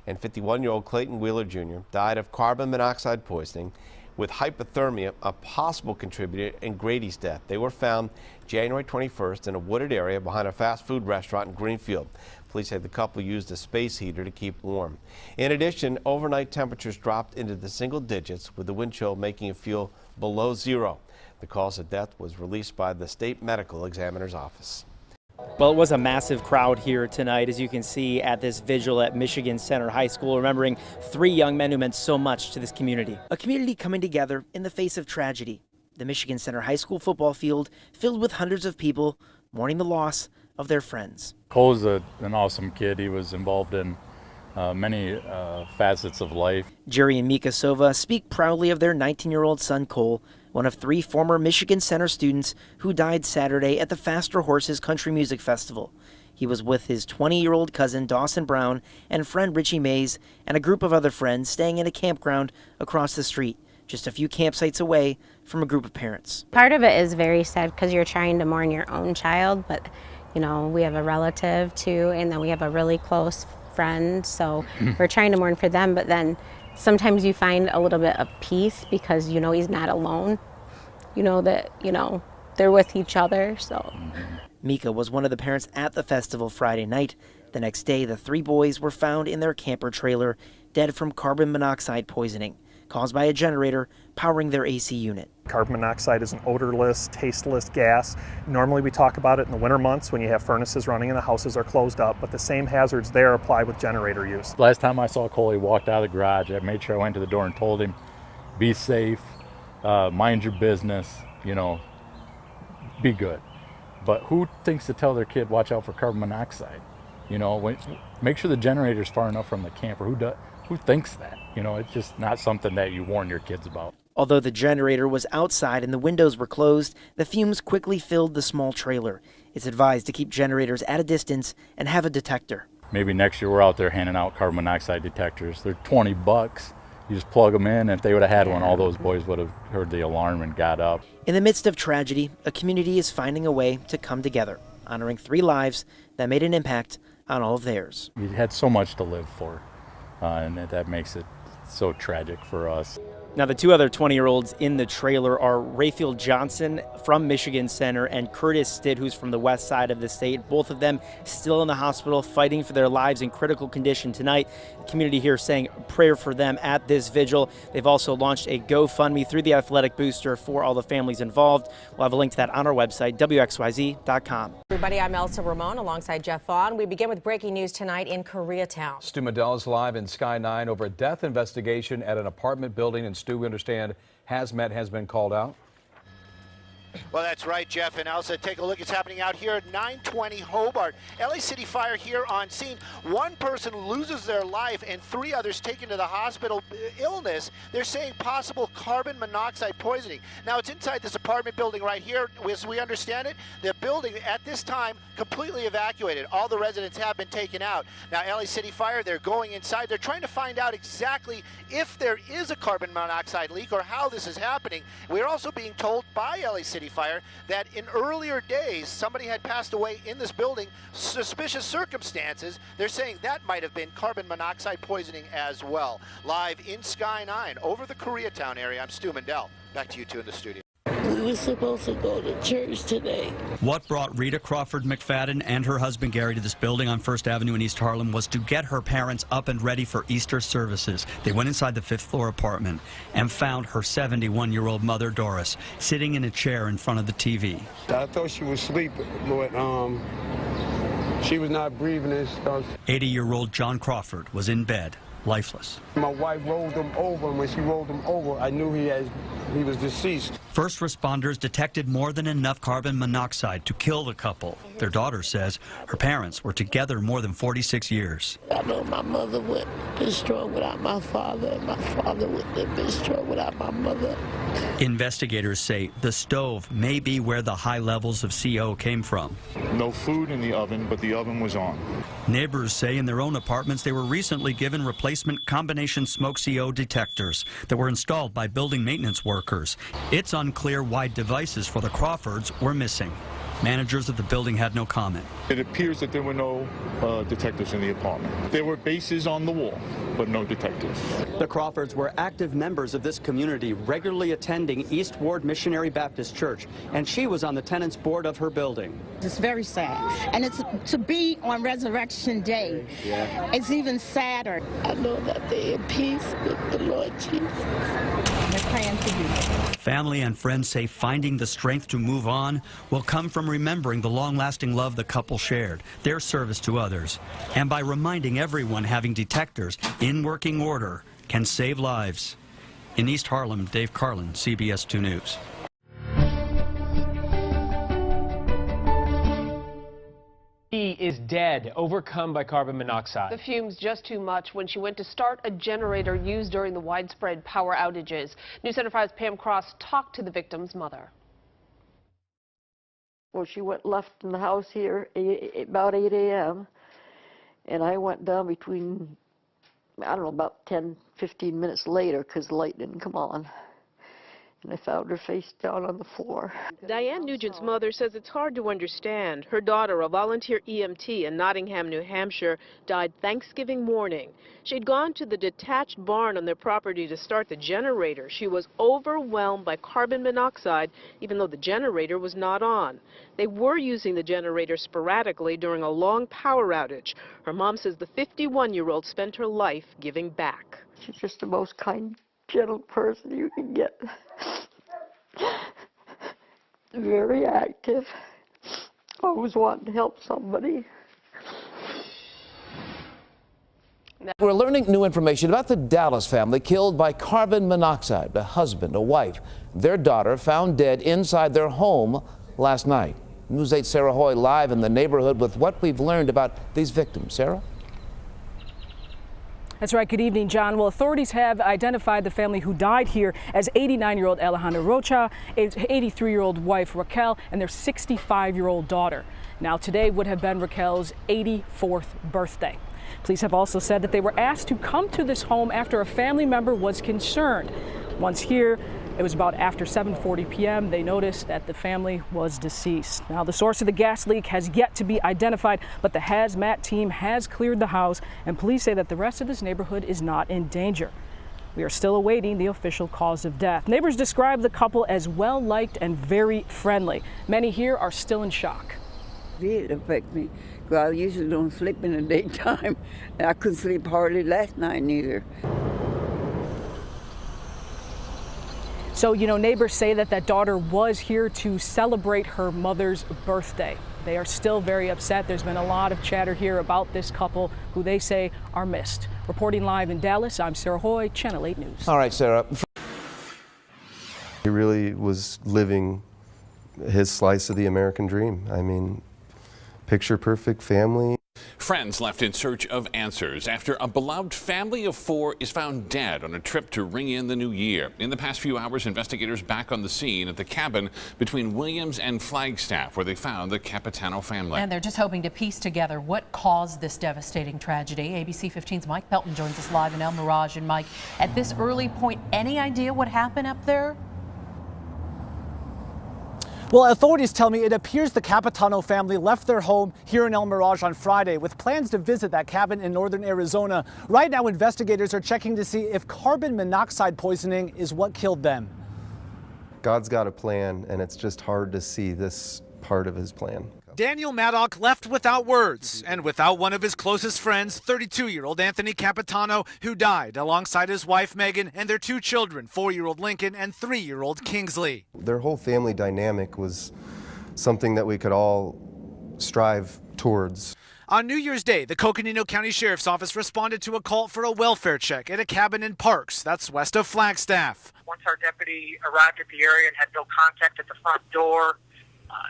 and 51-year-old Clayton Wheeler Jr. died of carbon monoxide poisoning, with hypothermia a possible contributor in Grady's death. They were found January 21st in a wooded area behind a fast food restaurant in Greenfield. Police say the couple used a space heater to keep warm. In addition, overnight temperatures dropped into the single digits, with the wind chill making it feel below zero. The cause of death was released by the state medical examiner's office. Well, it was a massive crowd here tonight, as you can see at this vigil at Michigan Center High School, remembering 3 young men who meant so much to this community. A community coming together in the face of tragedy. The Michigan Center High School football field filled with hundreds of people mourning the loss of their friends. Cole's an awesome kid. He was involved in many facets of life. Jerry and Mika Sova speak proudly of their 19-year-old son Cole, one of 3 former Michigan Center students who died Saturday at the Faster Horses Country Music Festival. He was with his 20-year-old cousin Dawson Brown and friend Richie Mays and a group of other friends staying in a campground across the street, just a few campsites away from a group of parents. Part of it is very sad because you're trying to mourn your own child, but you know, we have a relative too, and then we have a really close friend, so we're trying to mourn for them, but then sometimes you find a little bit of peace because you know he's not alone. You know that, you know, they're with each other, so. Mika was one of the parents at the festival Friday night. The next day, the 3 boys were found in their camper trailer, dead from carbon monoxide poisoning, caused by a generator powering their AC unit. Carbon monoxide is an odorless, tasteless gas. Normally we talk about it in the winter months when you have furnaces running and the houses are closed up, but the same hazards there apply with generator use. Last time I saw Cole, he walked out of the garage. I made sure I went to the door and told him, be safe, mind your business, you know, be good. But who thinks to tell their kid, watch out for carbon monoxide? You know, make sure the generator's far enough from the camper. Who thinks that? You know, it's just not something that you warn your kids about. Although the generator was outside and the windows were closed, the fumes quickly filled the small trailer. It's advised to keep generators at a distance and have a detector. Maybe next year we're out there handing out carbon monoxide detectors. They're $20. You just plug them in. If they would have had one, all those boys would have heard the alarm and got up. In the midst of tragedy, a community is finding a way to come together, honoring 3 lives that made an impact on all of theirs. We had so much to live for, and that makes it so tragic for us. Now, the 2 other 20-year-olds in the trailer are Rayfield Johnson from Michigan Center and Curtis Stitt, who's from the west side of the state. Both of them still in the hospital fighting for their lives in critical condition tonight. The community here saying a prayer for them at this vigil. They've also launched a GoFundMe through the Athletic Booster for all the families involved. We'll have a link to that on our website, WXYZ.com. Everybody, I'm Elsa Ramon alongside Jeff Vaughn. We begin with breaking news tonight in Koreatown. Stu Medell is live in Sky 9 over a death investigation at an apartment building. And Stu, we understand hazmat has been called out. Well, that's right, Jeff and Elsa. Take a look. It's happening out here at 920 Hobart. LA City Fire here on scene. 1 person loses their life and 3 others taken to the hospital. Illness, they're saying possible carbon monoxide poisoning. Now, it's inside this apartment building right here. As we understand it, the building at this time completely evacuated. All the residents have been taken out. Now, LA City Fire, they're going inside. They're trying to find out exactly if there is a carbon monoxide leak or how this is happening. We're also being told by LA City Fire that in earlier days somebody had passed away in this building, suspicious circumstances. They're saying that might have been carbon monoxide poisoning as well. Live in Sky 9 over the Koreatown area, I'm Stu Medell. Back to you 2 in the studio. We were supposed to go to church today. What brought Rita Crawford McFadden and her husband Gary to this building on First Avenue in East Harlem was to get her parents up and ready for Easter services. They went inside the 5th floor apartment and found her 71-year-old mother, Doris, sitting in a chair in front of the TV. I thought she was sleeping, but she was not breathing and stuff. 80-year-old John Crawford was in bed, lifeless. My wife rolled him over, and when she rolled him over, I knew he had he was deceased. First responders detected more than enough carbon monoxide to kill the couple. Their daughter says her parents were together more than 46 years. I know my mother wouldn't have been strong without my father, and my father wouldn't have been strong without my mother. Investigators say the stove may be where the high levels of CO came from. No food in the oven, but the oven was on. Neighbors say in their own apartments they were recently given replacement combination smoke CO detectors that were installed by building maintenance workers. It's unclear why devices for the Crawfords were missing. Managers of the building had no comment. It appears that there were no detectors in the apartment. There were bases on the wall, but no detectors. The Crawfords were active members of this community, regularly attending East Ward Missionary Baptist Church, and she was on the tenants board of her building. It's very sad, and it's to be on Resurrection Day. Yeah. It's even sadder. I know that they're in peace with the Lord Jesus. We're praying for you. Family and friends say finding the strength to move on will come from remembering the long-lasting love the couple shared, their service to others, and by reminding everyone having detectors in working order can save lives. In East Harlem, Dave Carlin, CBS 2 News. He is dead, overcome by carbon monoxide. The fumes just too much when she went to start a generator used during the widespread power outages. News Center 5's Pam Cross talked to the victim's mother. Well, she left in the house here about 8 a.m. and I went down between, I don't know, about 10, 15 minutes later because the light didn't come on. And I found her face down on the floor. Diane Nugent's mother says it's hard to understand. Her daughter, a volunteer EMT in Nottingham, New Hampshire, died Thanksgiving morning. She'd gone to the detached barn on their property to start the generator. She was overwhelmed by carbon monoxide, even though the generator was not on. They were using the generator sporadically during a long power outage. Her mom says the 51-year-old spent her life giving back. She's just the most kind, gentle person you can get. Very active, always wanting to help somebody. We're learning new information about the Dallas family killed by carbon monoxide. A husband, a wife, their daughter found dead inside their home last night. News 8's Sarah Hoy live in the neighborhood with what we've learned about these victims. Sarah? That's right. Good evening, John. Well, authorities have identified the family who died here as 89-year-old Alejandra Rocha, 83-year-old wife Raquel, and their 65-year-old daughter. Now, today would have been Raquel's 84th birthday. Police have also said that they were asked to come to this home after a family member was concerned. Once here, it was about after 7:40 p.m. They noticed that the family was deceased. Now, the source of the gas leak has yet to be identified, but the hazmat team has cleared the house, and police say that the rest of this neighborhood is not in danger. We are still awaiting the official cause of death. Neighbors describe the couple as well-liked and very friendly. Many here are still in shock. It affects me, because I usually don't sleep in the daytime, and I couldn't sleep hardly last night neither. So, neighbors say that daughter was here to celebrate her mother's birthday. They are still very upset. There's been a lot of chatter here about this couple who they say are missed. Reporting live in Dallas, I'm Sarah Hoy, Channel 8 News. All right, Sarah. He really was living his slice of the American dream. I mean, picture perfect family. Friends left in search of answers after a beloved family of 4 is found dead on a trip to ring in the new year. In the past few hours, investigators back on the scene at the cabin between Williams and Flagstaff, where they found the Capitano family. And they're just hoping to piece together what caused this devastating tragedy. ABC 15's Mike Pelton joins us live in El Mirage. And Mike, at this early point, any idea what happened up there? Well, authorities tell me it appears the Capitano family left their home here in El Mirage on Friday with plans to visit that cabin in northern Arizona. Right now, investigators are checking to see if carbon monoxide poisoning is what killed them. God's got a plan, and it's just hard to see this part of his plan. Daniel Maddock left without words and without one of his closest friends, 32-year-old Anthony Capitano, who died alongside his wife Megan and their 2 children, 4-year-old Lincoln and 3-year-old Kingsley. Their whole family dynamic was something that we could all strive towards. On New Year's Day, the Coconino County Sheriff's Office responded to a call for a welfare check at a cabin in Parks, that's west of Flagstaff. once our deputy arrived at the area and had no contact at the front door,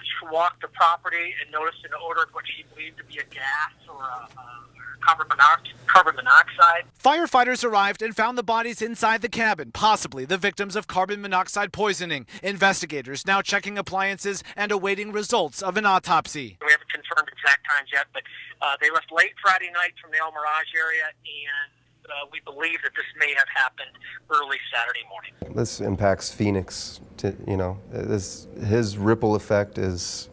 she walked the property and noticed an odor of what she believed to be a gas or carbon monoxide. Firefighters arrived and found the bodies inside the cabin, possibly the victims of carbon monoxide poisoning. Investigators now checking appliances and awaiting results of an autopsy. We haven't confirmed exact times yet, but they left late Friday night from the El Mirage area, and we believe that this may have happened early Saturday morning. This impacts Phoenix. His ripple effect is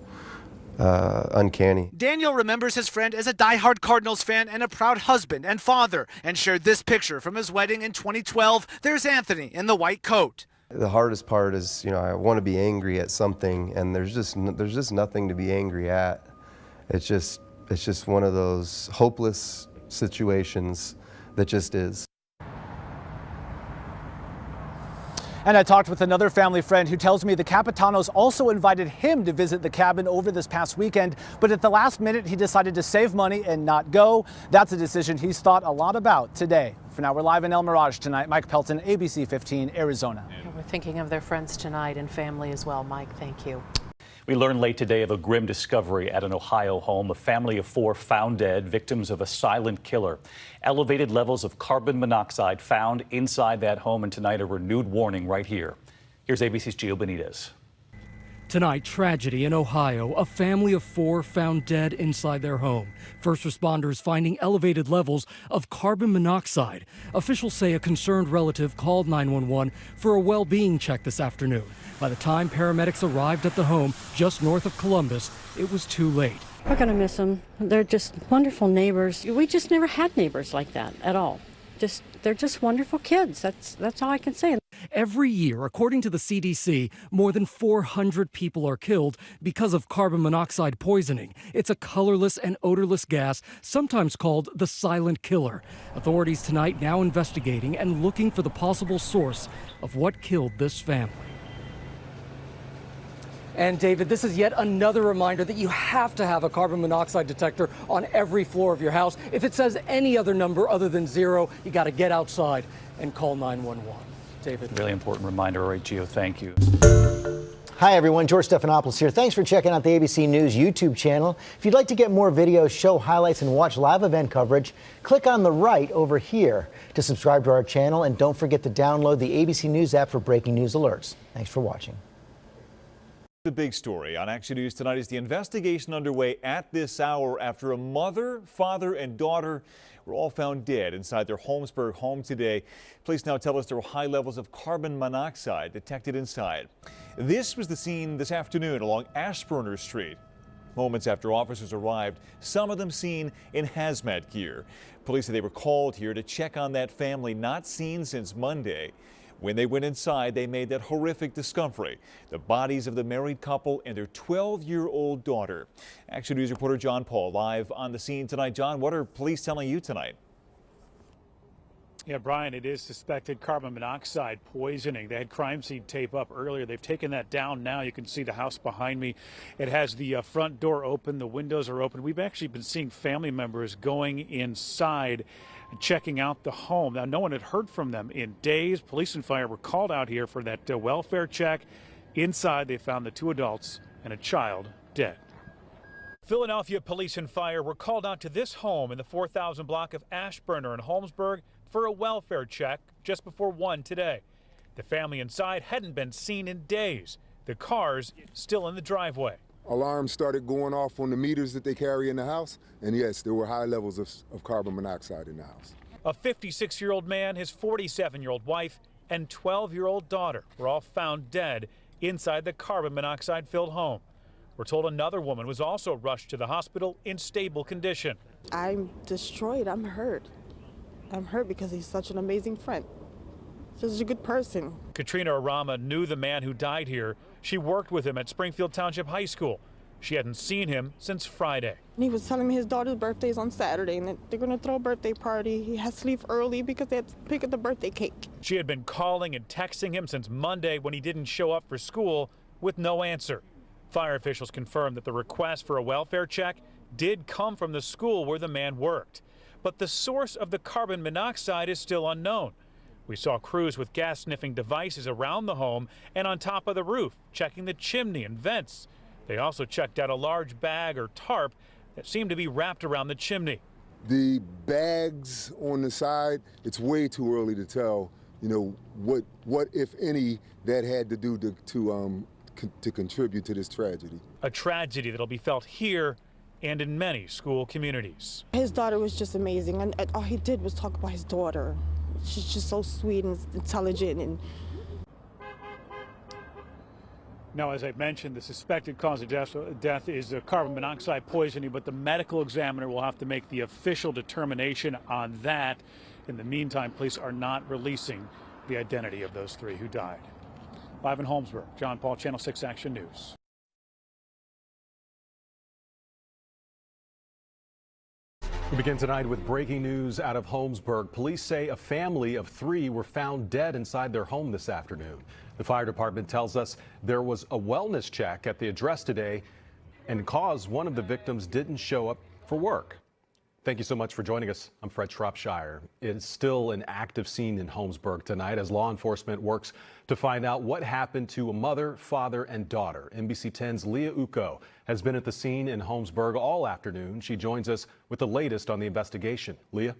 uncanny. Daniel remembers his friend as a diehard Cardinals fan and a proud husband and father, and shared this picture from his wedding in 2012. There's Anthony in the white coat. The hardest part is, I want to be angry at something, and there's just nothing to be angry at. It's just one of those hopeless situations that just is. And I talked with another family friend who tells me the Capitanos also invited him to visit the cabin over this past weekend, but at the last minute he decided to save money and not go. That's a decision he's thought a lot about today. For now, we're live in El Mirage tonight. Mike Pelton, ABC 15, Arizona. We're thinking of their friends tonight and family as well. Mike, thank you. We learned late today of a grim discovery at an Ohio home. A family of 4 found dead, victims of a silent killer. Elevated levels of carbon monoxide found inside that home, and tonight a renewed warning right here. Here's ABC's Gio Benitez. Tonight, tragedy in Ohio. A family of 4 found dead inside their home. First responders finding elevated levels of carbon monoxide. Officials say a concerned relative called 911 for a well-being check this afternoon. By the time paramedics arrived at the home just north of Columbus, it was too late. We're going to miss them. They're just wonderful neighbors. We just never had neighbors like that at all. They're just wonderful kids. That's all I can say. Every year, according to the CDC, more than 400 people are killed because of carbon monoxide poisoning. It's a colorless and odorless gas, sometimes called the silent killer. Authorities tonight now investigating and looking for the possible source of what killed this family. And David, this is yet another reminder that you have to have a carbon monoxide detector on every floor of your house. If it says any other number other than 0, you got to get outside and call 911. David. Really important reminder. All right, Gio, thank you. Hi, everyone. George Stephanopoulos here. Thanks for checking out the ABC News YouTube channel. If you'd like to get more videos, show highlights, and watch live event coverage, click on the right over here to subscribe to our channel. And don't forget to download the ABC News app for breaking news alerts. Thanks for watching. The big story on Action News tonight is the investigation underway at this hour after a mother, father, and daughter were all found dead inside their Holmesburg home today. Police now tell us there were high levels of carbon monoxide detected inside. This was the scene this afternoon along Ashburner Street. Moments after officers arrived, some of them seen in hazmat gear. Police say they were called here to check on that family not seen since Monday. When they went inside, they made that horrific discovery, the bodies of the married couple and their 12-year-old daughter. Action News reporter John Paul live on the scene tonight. John, what are police telling you tonight? Yeah, Brian, it is suspected carbon monoxide poisoning. They had crime scene tape up earlier. They've taken that down now. You can see the house behind me. It has the front door open. The windows are open. We've actually been seeing family members going inside and checking out the home. Now, no one had heard from them in days. Police and fire were called out here for that welfare check. Inside, they found the 2 adults and a child dead. Philadelphia police and fire were called out to this home in the 4,000 block of Ashburner in Holmesburg for a welfare check just before 1 today. The family inside hadn't been seen in days. The car's still in the driveway. Alarms started going off on the meters that they carry in the house, and yes, there were high levels of carbon monoxide in the house. A 56-year-old man, his 47-year-old wife, and 12-year-old daughter were all found dead inside the carbon monoxide-filled home. We're told another woman was also rushed to the hospital in stable condition. I'm destroyed. I'm hurt. I'm hurt because he's such an amazing friend. Such a good person. Katrina Arama knew the man who died here. She worked with him at Springfield Township High School. She hadn't seen him since Friday. He was telling me his daughter's birthday is on Saturday and that they're going to throw a birthday party. He has to leave early because they had to pick up the birthday cake. She had been calling and texting him since Monday when he didn't show up for school with no answer. Fire officials confirmed that the request for a welfare check did come from the school where the man worked. But the source of the carbon monoxide is still unknown. We saw crews with gas-sniffing devices around the home and on top of the roof, checking the chimney and vents. They also checked out a large bag or tarp that seemed to be wrapped around the chimney. The bags on the side, it's way too early to tell, you know, what if any, that had to do to contribute to this tragedy. A tragedy that'll be felt here and in many school communities. His daughter was just amazing, and all he did was talk about his daughter. She's just so sweet and intelligent. And now, as I mentioned, the suspected cause of death is carbon monoxide poisoning, but the medical examiner will have to make the official determination on that. In the meantime, police are not releasing the identity of those three who died. Live in Holmesburg, John Paul, Channel 6 Action News. We begin tonight with breaking news out of Holmesburg. Police say a family of 3 were found dead inside their home this afternoon. The fire department tells us there was a wellness check at the address today, and cause one of the victims didn't show up for work. Thank you so much for joining us. I'm Fred Shropshire. It's still an active scene in Holmesburg tonight as law enforcement works to find out what happened to a mother, father, and daughter. NBC 10's Leah Uko has been at the scene in Holmesburg all afternoon. She joins us with the latest on the investigation. Leah?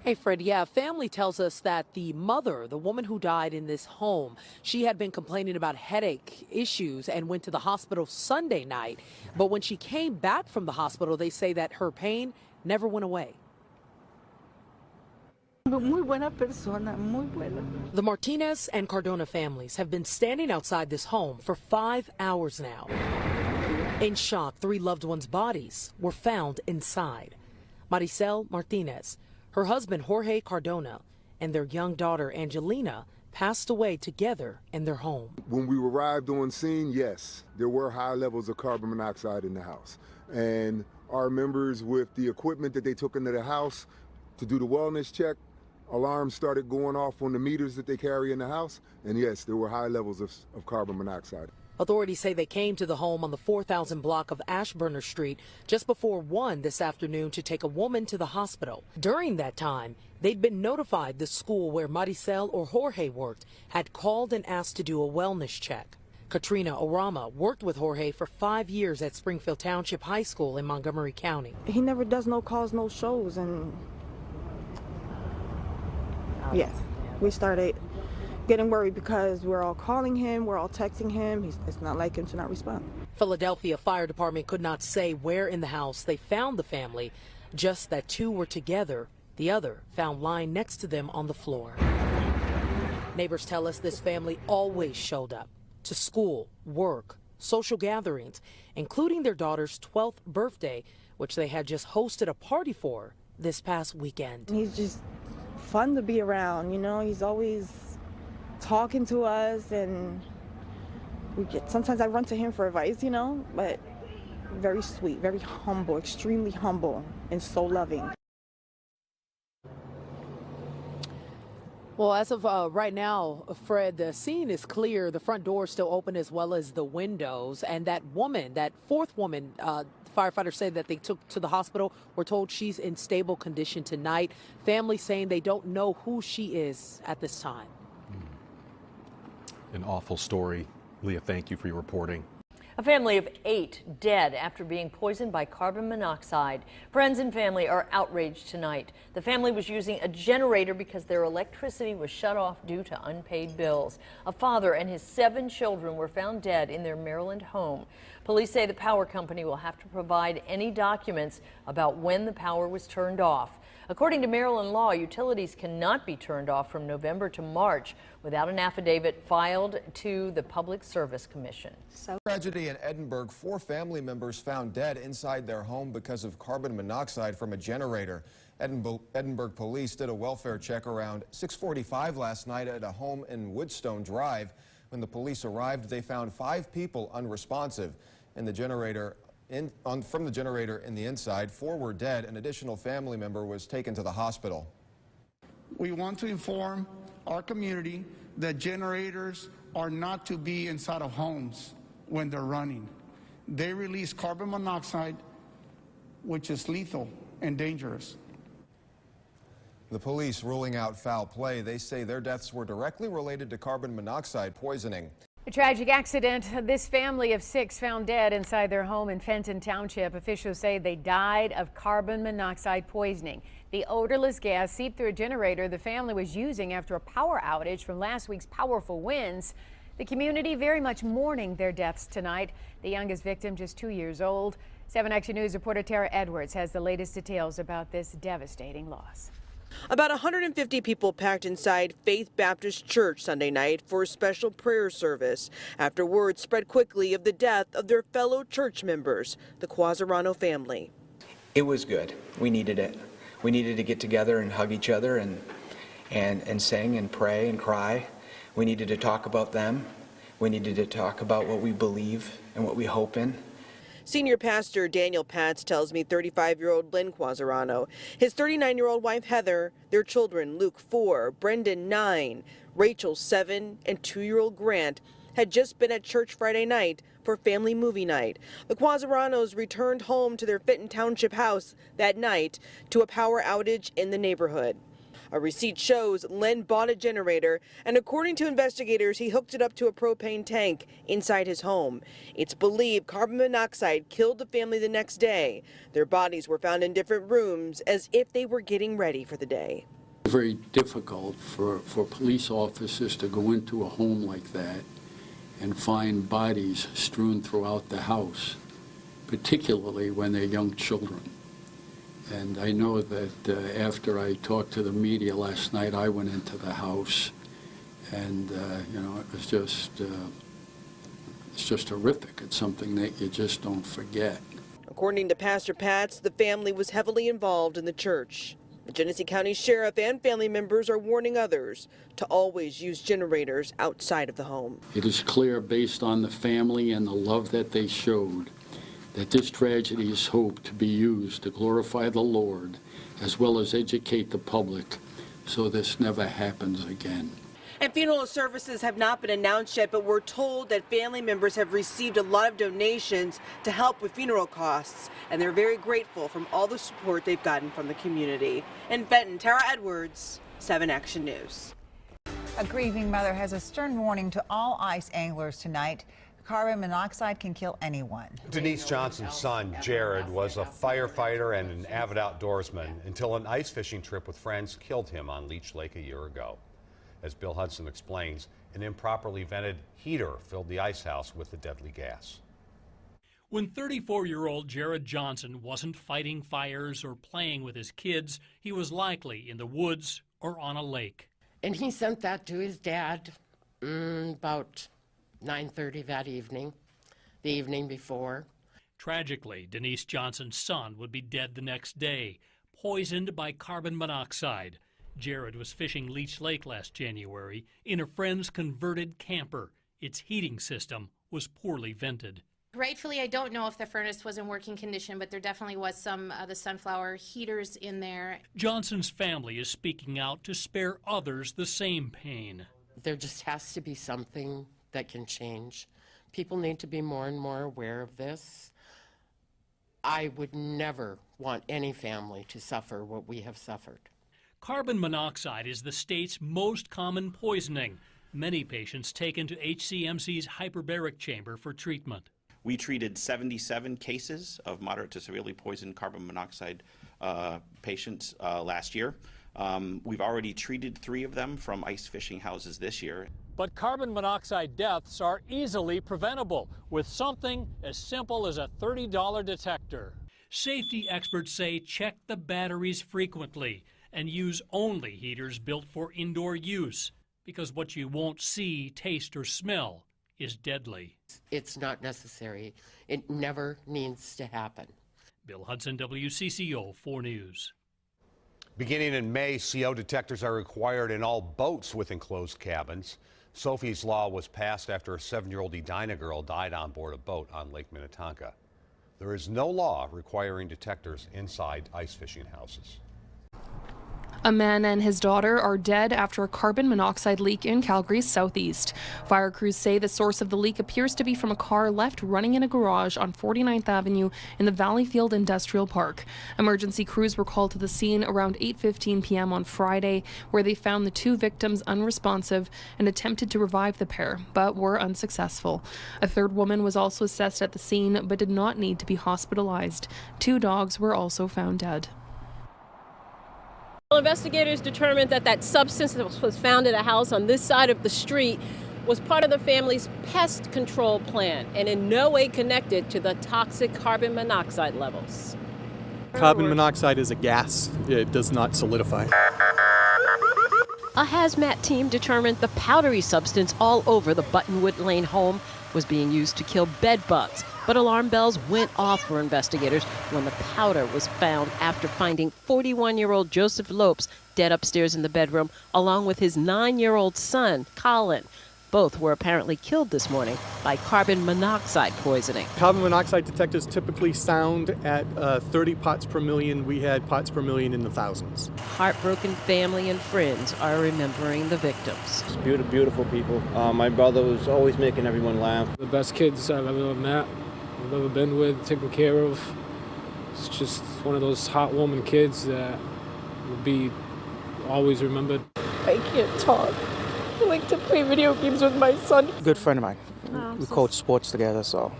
Hey, Fred. Yeah, family tells us that the mother, the woman who died in this home, she had been complaining about headache issues and went to the hospital Sunday night. But when she came back from the hospital, they say that her pain never went away. The Martinez and Cardona families have been standing outside this home for 5 hours now. In shock, 3 loved ones' bodies were found inside. Maricel Martinez, her husband Jorge Cardona, and their young daughter Angelina passed away together in their home. When we arrived on scene, yes, there were high levels of carbon monoxide in the house. And our members, with the equipment that they took into the house to do the wellness check, alarms started going off on the meters that they carry in the house. And yes, there were high levels of carbon monoxide. Authorities say they came to the home on the 4000 block of Ashburner Street just before 1 this afternoon to take a woman to the hospital. During that time, they'd been notified the school where Maricel or Jorge worked had called and asked to do a wellness check. Katrina Orama worked with Jorge for 5 years at Springfield Township High School in Montgomery County. he never does no calls, no shows, and yes, we started getting worried because we're all calling him, we're all texting him. It's not like him to not respond. Philadelphia Fire Department could not say where in the house they found the family, just that 2 were together, the other found lying next to them on the floor. Neighbors tell us this family always showed up to school, work, social gatherings, including their daughter's 12th birthday, which they had just hosted a party for this past weekend. He's just fun to be around, you know, he's always talking to us, and sometimes I run to him for advice, you know, but very sweet, very humble, extremely humble, and so loving. Well, as of right now, Fred, the scene is clear. The front door is still open as well as the windows. And that woman, that 4th woman, firefighters say that they took to the hospital, were told she's in stable condition tonight. Family saying they don't know who she is at this time. An awful story. Leah, thank you for your reporting. A family of 8 dead after being poisoned by carbon monoxide. Friends and family are outraged tonight. The family was using a generator because their electricity was shut off due to unpaid bills. A father and his 7 children were found dead in their Maryland home. Police say the power company will have to provide any documents about when the power was turned off. According to Maryland law, utilities cannot be turned off from November to March without an affidavit filed to the Public Service Commission. Tragedy in Edinburgh. 4 family members found dead inside their home because of carbon monoxide from a generator. Edinburgh police did a welfare check around 6:45 last night at a home in Woodstone Drive. When the police arrived, they found 5 people unresponsive. And the generator from the generator in the inside, 4 were dead. An additional family member was taken to the hospital. We want to inform our community that generators are not to be inside of homes when they're running. They release carbon monoxide, which is lethal and dangerous. The police ruling out foul play. They say their deaths were directly related to carbon monoxide poisoning. A tragic accident. This family of 6 found dead inside their home in Fenton Township. Officials say they died of carbon monoxide poisoning. The odorless gas seeped through a generator the family was using after a power outage from last week's powerful winds. The community very much mourning their deaths tonight. The youngest victim just 2 years old. 7 Action News reporter Tara Edwards has the latest details about this devastating loss. About 150 people packed inside Faith Baptist Church Sunday night for a special prayer service after word spread quickly of the death of their fellow church members, the Quasarano family. It was good. We needed it. We needed to get together and hug each other and sing and pray and cry. We needed to talk about them. We needed to talk about what we believe and what we hope in. Senior pastor Daniel Patz tells me 35-year-old Lynn Quasarano, his 39-year-old wife Heather, their children Luke 4, Brendan 9, Rachel 7, and 2-year-old Grant had just been at church Friday night for family movie night. The Quasaranos returned home to their Fenton Township house that night to a power outage in the neighborhood. A receipt shows Len bought a generator, and according to investigators, he hooked it up to a propane tank inside his home. It's believed carbon monoxide killed the family the next day. Their bodies were found in different rooms as if they were getting ready for the day. Very difficult for police officers to go into a home like that and find bodies strewn throughout the house, particularly when they're young children. And I know that after I talked to the media last night, I went into the house, and it was just it's just horrific. It's something that you just don't forget. According to Pastor Patz, the family was heavily involved in the church. The Genesee County Sheriff and family members are warning others to always use generators outside of the home. It is clear, based on the family and the love that they showed, that this tragedy is hoped to be used to glorify the Lord as well as educate the public so this never happens again. And funeral services have not been announced yet, but we're told that family members have received a lot of donations to help with funeral costs, and they're very grateful from all the support they've gotten from the community. In Fenton, Tara Edwards, 7 Action News. A grieving mother has a stern warning to all ice anglers tonight. Carbon monoxide can kill anyone. Denise Johnson's son, Jared, was a firefighter and an avid outdoorsman until an ice fishing trip with friends killed him on Leech Lake a year ago. As Bill Hudson explains, an improperly vented heater filled the ice house with the deadly gas. When 34-year-old Jared Johnson wasn't fighting fires or playing with his kids, he was likely in the woods or on a lake. And he sent that to his dad about 9:30 that evening, the evening before. Tragically, Denise Johnson's son would be dead the next day, poisoned by carbon monoxide. Jared was fishing Leech Lake last January in a friend's converted camper. Its heating system was poorly vented. Rightfully, I don't know if the furnace was in working condition, but there definitely was some of the sunflower heaters in there. Johnson's family is speaking out to spare others the same pain. There just has to be something that can change. People need to be more and more aware of this. I would never want any family to suffer what we have suffered. Carbon monoxide is the state's most common poisoning. Many patients taken to HCMC's hyperbaric chamber for treatment. We treated 77 cases of moderate to severely poisoned carbon monoxide patients last year. We've already treated 3 of them from ice fishing houses this year. But carbon monoxide deaths are easily preventable with something as simple as a $30 detector. Safety experts say check the batteries frequently and use only heaters built for indoor use, because what you won't see, taste, or smell is deadly. It's not necessary. It never needs to happen. Bill Hudson, WCCO 4 News. Beginning in May, CO detectors are required in all boats with enclosed cabins. Sophie's Law was passed after a 7-year-old Edina girl died on board a boat on Lake Minnetonka. There is no law requiring detectors inside ice fishing houses. A man and his daughter are dead after a carbon monoxide leak in Calgary's southeast. Fire crews say the source of the leak appears to be from a car left running in a garage on 49th Avenue in the Valleyfield Industrial Park. Emergency crews were called to the scene around 8:15 p.m. on Friday, where they found the two victims unresponsive and attempted to revive the pair, but were unsuccessful. A third woman was also assessed at the scene, but did not need to be hospitalized. 2 dogs were also found dead. Investigators determined that that substance that was found in a house on this side of the street was part of the family's pest control plan and in no way connected to the toxic carbon monoxide levels. Carbon monoxide is a gas. It does not solidify. A hazmat team determined the powdery substance all over the Buttonwood Lane home was being used to kill bed bugs. But alarm bells went off for investigators when the powder was found after finding 41-year-old Joseph Lopes dead upstairs in the bedroom, along with his 9-year-old son, Colin. Both were apparently killed this morning by carbon monoxide poisoning. Carbon monoxide detectors typically sound at 30 parts per million. We had parts per million in the thousands. Heartbroken family and friends are remembering the victims. Beautiful people. My brother was always making everyone laugh. The best kids I've ever met, I've ever been with, taken care of. It's just one of those heartwarming kids that will be always remembered. I can't talk. I like to play video games with my son. Good friend of mine. Oh, We coach sports together, so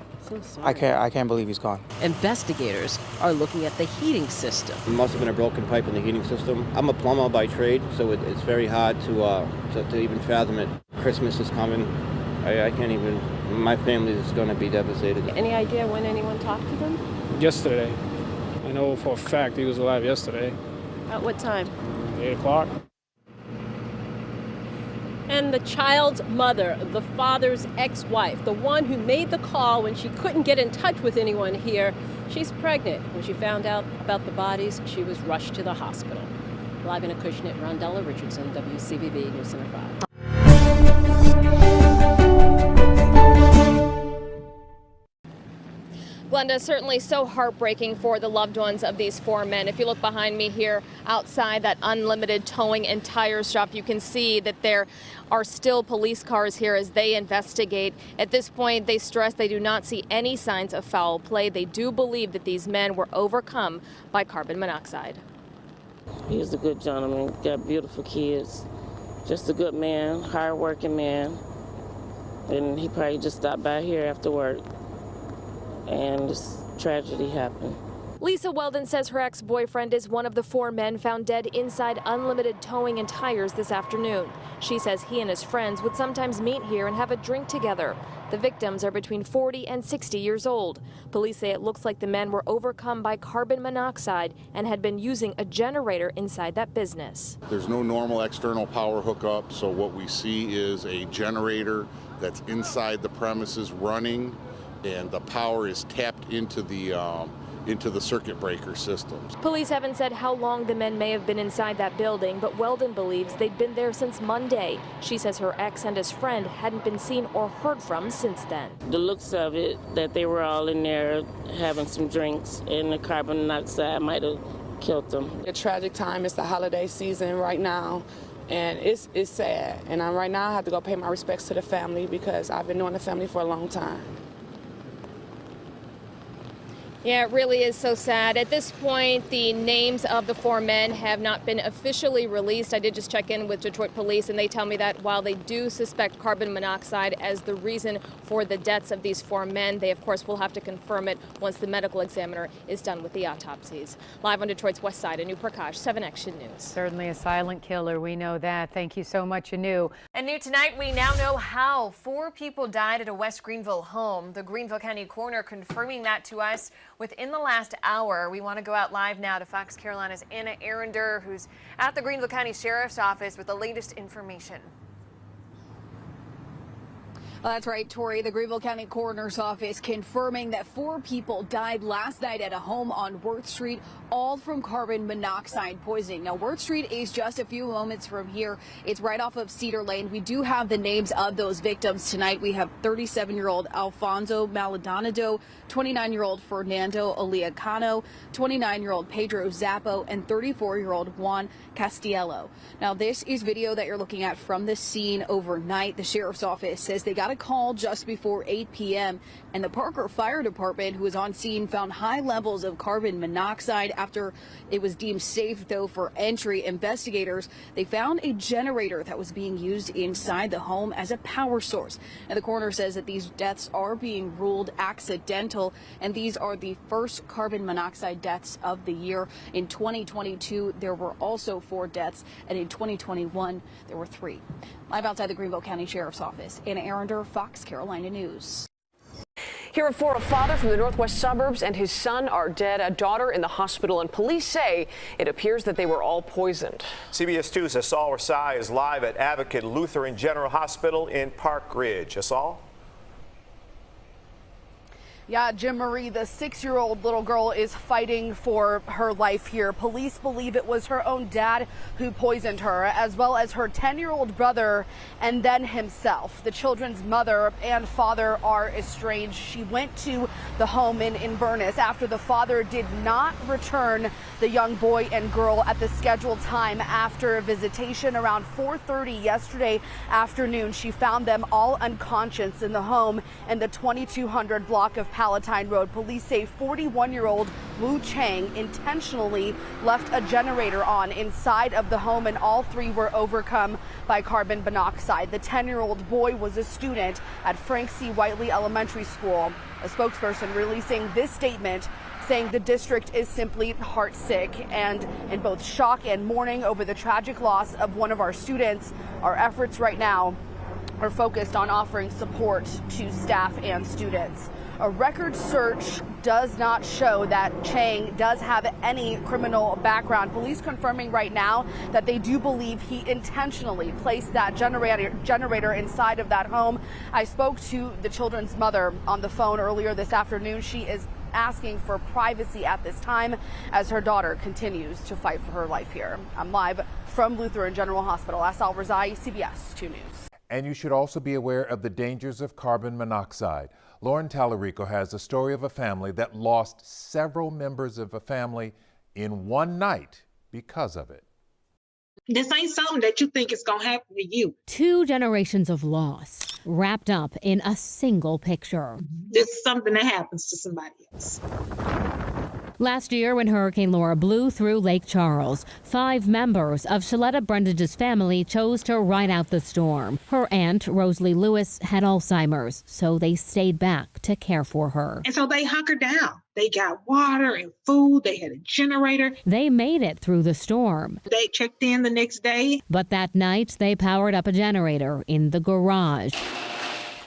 I can't believe he's gone. Investigators are looking at the heating system. It must have been a broken pipe in the heating system. I'm a plumber by trade, so it's very hard to even fathom it. Christmas is coming. I can't even. My family is going to be devastated. Any idea when anyone talked to them? Yesterday. I know for a fact he was alive yesterday. At what time? 8 o'clock. And the child's mother, the father's ex-wife, the one who made the call when she couldn't get in touch with anyone here, she's pregnant. When she found out about the bodies, she was rushed to the hospital. Live in Acushnet, Rondella Richardson, WCVB News Center 5. Glenda, certainly so heartbreaking for the loved ones of these 4 men. If you look behind me here outside that Unlimited Towing and Tire shop, you can see that there are still police cars here as they investigate. At this point, they stress they do not see any signs of foul play. They do believe that these men were overcome by carbon monoxide. He was a good gentleman, got beautiful kids, just a good man, hard-working man, and he probably just stopped by here after work. And this tragedy happened. Lisa Weldon says her ex-boyfriend is one of the 4 men found dead inside Unlimited Towing and Tires this afternoon. She says he and his friends would sometimes meet here and have a drink together. The victims are between 40 and 60 years old. Police say it looks like the men were overcome by carbon monoxide and had been using a generator inside that business. There's no normal external power hookup, so what we see is a generator that's inside the premises running, and the power is tapped into the circuit breaker systems. Police haven't said how long the men may have been inside that building, but Weldon believes they'd been there since Monday. She says her ex and his friend hadn't been seen or heard from since then. The looks of it, that they were all in there having some drinks, and the carbon monoxide might have killed them. A tragic time. It's the holiday season right now, and it's sad. And right now I have to go pay my respects to the family because I've been knowing the family for a long time. Yeah, it really is so sad. At this point, the names of the 4 men have not been officially released. I did just check in with Detroit police, and they tell me that while they do suspect carbon monoxide as the reason for the deaths of these 4 men, they, of course, will have to confirm it once the medical examiner is done with the autopsies. Live on Detroit's west side, Anu Prakash, 7 Action News. Certainly a silent killer. We know that. Thank you so much, Anu. And new tonight, we now know how 4 people died at a West Greenville home. The Greenville County coroner confirming that to us within the last hour. We want to go out live now to Fox Carolina's Anna Arender, who's at the Greenville County Sheriff's Office with the latest information. Well, that's right, Tori. The Greenville County Coroner's Office confirming that 4 people died last night at a home on Worth Street, all from carbon monoxide poisoning. Now, Worth Street is just a few moments from here. It's right off of Cedar Lane. We do have the names of those victims tonight. We have 37-year-old Alfonso Maldonado, 29-year-old Fernando Aliacano, 29-year-old Pedro Zappo, and 34-year-old Juan Castiello. Now, this is video that you're looking at from the scene overnight. The sheriff's office says they got a call just before 8 p.m. and the Parker Fire Department, who was on scene, found high levels of carbon monoxide after it was deemed safe, though, for entry. Investigators, they found a generator that was being used inside the home as a power source. And the coroner says that these deaths are being ruled accidental, and these are the first carbon monoxide deaths of the year. In 2022, there were also 4 deaths, and in 2021, there were 3. Live outside the Greenville County Sheriff's Office, Anna Arender, Fox Carolina News. Here at 4, a father from the northwest suburbs and his son are dead, a daughter in the hospital, and police say it appears that they were all poisoned. CBS 2's Asal Rasai is live at Advocate Lutheran General Hospital in Park Ridge. Asal? Yeah, Jim Marie, the 6-year-old little girl is fighting for her life here. Police believe it was her own dad who poisoned her, as well as her 10-year-old brother and then himself. The children's mother and father are estranged. She went to the home in Inverness after the father did not return the young boy and girl at the scheduled time after a visitation around 4:30 yesterday afternoon. She found them all unconscious in the home in the 2200 block of Palatine Road. Police say 41-year-old Wu Chang intentionally left a generator on inside of the home, and all 3 were overcome by carbon monoxide. The 10-year-old boy was a student at Frank C. Whiteley Elementary School. A spokesperson releasing this statement saying the district is simply heartsick and in both shock and mourning over the tragic loss of one of our students. Our efforts right now are focused on offering support to staff and students. A record search does not show that Chang does have any criminal background. Police confirming right now that they do believe he intentionally placed that generator inside of that home. I spoke to the children's mother on the phone earlier this afternoon. She is asking for privacy at this time as her daughter continues to fight for her life here. I'm live from Lutheran General Hospital. Asal Razai, CBS 2 News. And you should also be aware of the dangers of carbon monoxide. Lauren Tallarico has a story of a family that lost several members of a family in one night because of it. This ain't something that you think is going to happen to you. 2 generations of loss wrapped up in a single picture. This is something that happens to somebody else. Last year, when Hurricane Laura blew through Lake Charles, 5 members of Shaletta Brendage's family chose to ride out the storm. Her aunt, Rosalie Lewis, had Alzheimer's, so they stayed back to care for her. And so they hunkered down. They got water and food. They had a generator. They made it through the storm. They checked in the next day. But that night, they powered up a generator in the garage,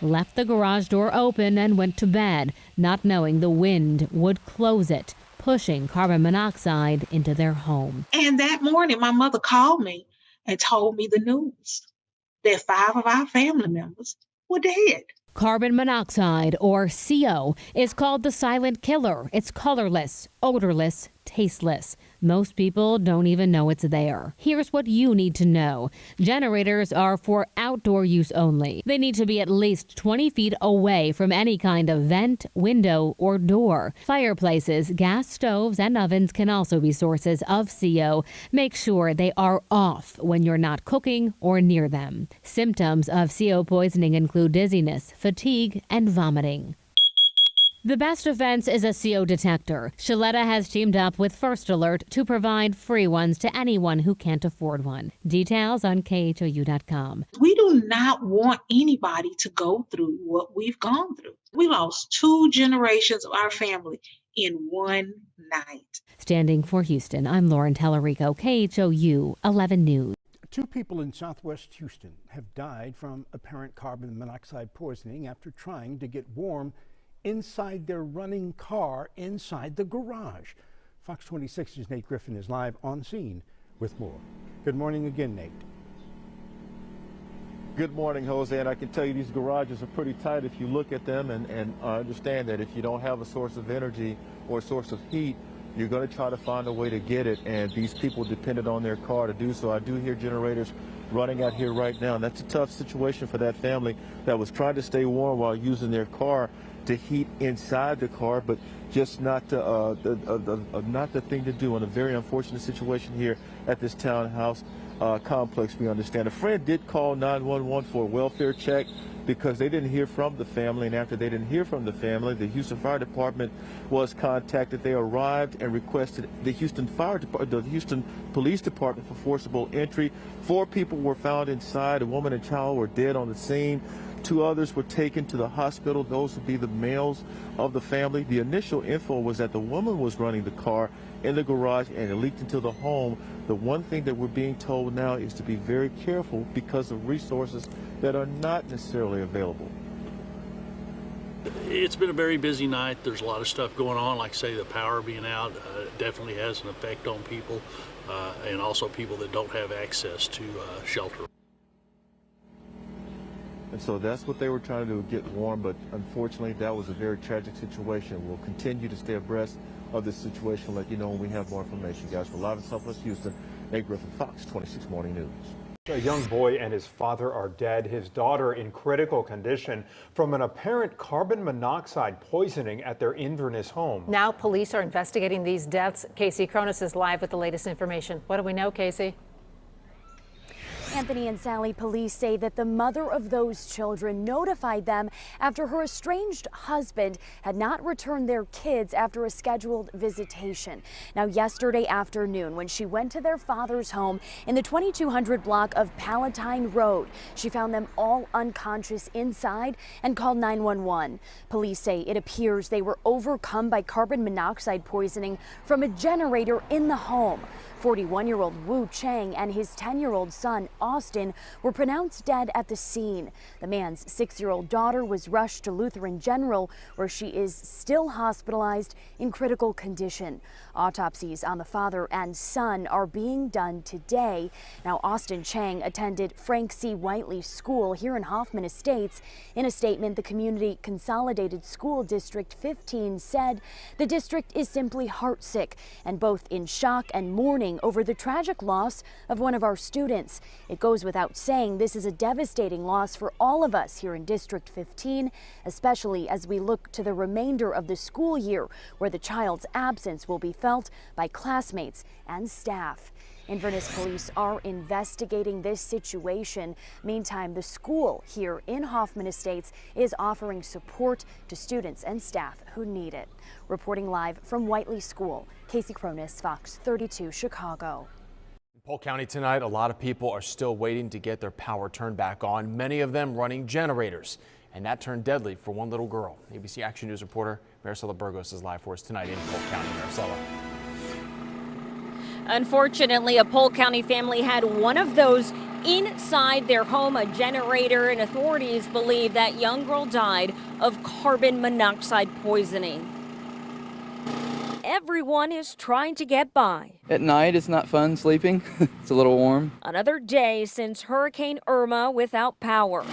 left the garage door open, and went to bed, not knowing the wind would close it, pushing carbon monoxide into their home. And that morning, my mother called me and told me the news that 5 of our family members were dead. Carbon monoxide, or CO, is called the silent killer. It's colorless, odorless, tasteless. Most people don't even know it's there. Here's what you need to know. Generators are for outdoor use only. They need to be at least 20 feet away from any kind of vent, window, or door. Fireplaces, gas stoves, and ovens can also be sources of CO. Make sure they are off when you're not cooking or near them. Symptoms of CO poisoning include dizziness, fatigue, and vomiting. The best defense is a CO detector. Shaletta has teamed up with First Alert to provide free ones to anyone who can't afford one. Details on KHOU.com. We do not want anybody to go through what we've gone through. We lost 2 generations of our family in one night. Standing for Houston, I'm Lauren Tallarico, KHOU 11 News. 2 people in southwest Houston have died from apparent carbon monoxide poisoning after trying to get warm inside their running car inside the garage. Fox 26's Nate Griffin is live on scene with more. Good morning again, Nate. Good morning, Jose, and I can tell you these garages are pretty tight if you look at them and understand that if you don't have a source of energy or a source of heat, you're going to try to find a way to get it, and these people depended on their car to do so. I do hear generators running out here right now, and that's a tough situation for that family that was trying to stay warm while using their car to heat inside the car, but just not the thing to do. In a very unfortunate situation here at this townhouse complex, we understand. A friend did call 911 for a welfare check because they didn't hear from the family, and after they didn't hear from the family, the Houston Fire Department was contacted. They arrived and requested the Houston Police Department for forcible entry. 4 people were found inside. A woman and child were dead on the scene. 2 others were taken to the hospital. Those would be the males of the family. The initial info was that the woman was running the car in the garage and it leaked into the home. The one thing that we're being told now is to be very careful because of resources that are not necessarily available. It's been a very busy night. There's a lot of stuff going on. Like I say, the power being out definitely has an effect on people and also people that don't have access to shelter. And so that's what they were trying to do, get warm, but unfortunately that was a very tragic situation. We'll continue to stay abreast of this situation, let you know when we have more information. Guys, we're live in Southwest Houston. Nate Griffin, Fox 26 Morning News. A young boy and his father are dead, his daughter in critical condition from an apparent carbon monoxide poisoning at their Inverness home. Now police are investigating these deaths. Casey Cronus is live with the latest information. What do we know, Casey? Anthony and Sally police say that the mother of those children notified them after her estranged husband had not returned their kids after a scheduled visitation. Now, yesterday afternoon, when she went to their father's home in the 2200 block of Palatine Road, she found them all unconscious inside and called 911. Police say it appears they were overcome by carbon monoxide poisoning from a generator in the home. 41-year-old Wu Chang and his 10-year-old son, Austin, were pronounced dead at the scene. The man's 6-year-old daughter was rushed to Lutheran General, where she is still hospitalized in critical condition. Autopsies on the father and son are being done today. Now, Austin Chang attended Frank C. Whiteley School here in Hoffman Estates. In a statement, the Community Consolidated School District 15 said the district is simply heartsick and both in shock and mourning over the tragic loss of one of our students. It goes without saying this is a devastating loss for all of us here in District 15, especially as we look to the remainder of the school year, where the child's absence will be felt by classmates and staff. Inverness police are investigating this situation. Meantime, the school here in Hoffman Estates is offering support to students and staff who need it. Reporting live from Whiteley School, Casey Cronus, Fox 32, Chicago. In Polk County tonight, a lot of people are still waiting to get their power turned back on, many of them running generators. And that turned deadly for one little girl. ABC Action News reporter Maricela Burgos is live for us tonight in Polk County. Maricela. Unfortunately, a Polk County family had one of those inside their home, a generator, and authorities believe that young girl died of carbon monoxide poisoning. Everyone is trying to get by. At night, it's not fun sleeping. It's a little warm. Another day since Hurricane Irma without power.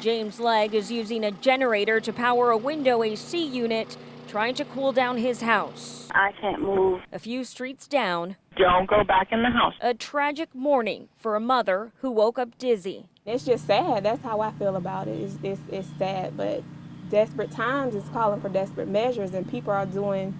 James Legg is using a generator to power a window AC unit, trying to cool down his house. I can't move. A few streets down. Don't go back in the house. A tragic morning for a mother who woke up dizzy. It's just sad. That's how I feel about it. It's sad, but desperate times is calling for desperate measures, and people are doing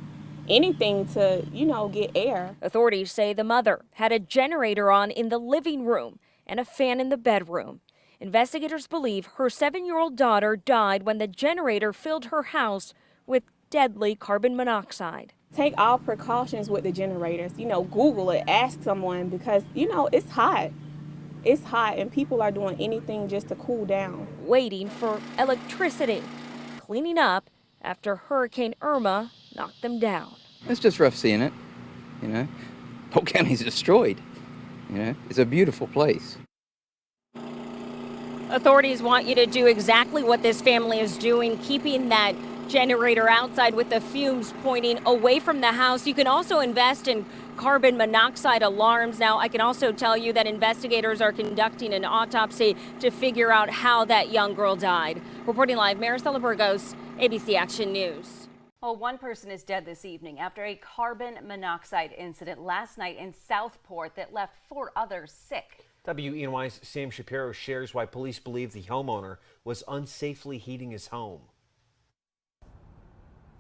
anything to, get air. Authorities say the mother had a generator on in the living room and a fan in the bedroom. Investigators believe her 7-year-old daughter died when the generator filled her house with deadly carbon monoxide. Take all precautions with the generators. Google it, ask someone, because, it's hot. It's hot and people are doing anything just to cool down. Waiting for electricity, cleaning up after Hurricane Irma knocked them down. It's just rough seeing it, Polk County's destroyed, It's a beautiful place. Authorities want you to do exactly what this family is doing, keeping that generator outside with the fumes pointing away from the house. You can also invest in carbon monoxide alarms. Now, I can also tell you that investigators are conducting an autopsy to figure out how that young girl died. Reporting live, Maricela Burgos, ABC Action News. Well, one person is dead this evening after a carbon monoxide incident last night in Southport that left 4 others sick. WENY's Sam Shapiro shares why police believe the homeowner was unsafely heating his home.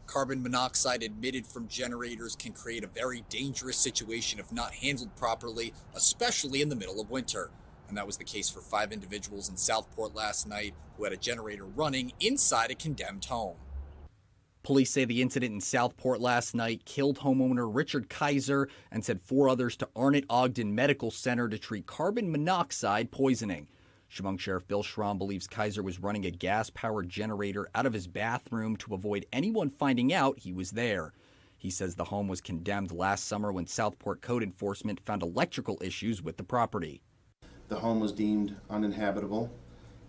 Carbon monoxide emitted from generators can create a very dangerous situation if not handled properly, especially in the middle of winter. And that was the case for 5 individuals in Southport last night who had a generator running inside a condemned home. Police say the incident in Southport last night killed homeowner Richard Kaiser and sent 4 others to Arnott Ogden Medical Center to treat carbon monoxide poisoning. Chemung Sheriff Bill Schramm believes Kaiser was running a gas-powered generator out of his bathroom to avoid anyone finding out he was there. He says the home was condemned last summer when Southport code enforcement found electrical issues with the property. The home was deemed uninhabitable,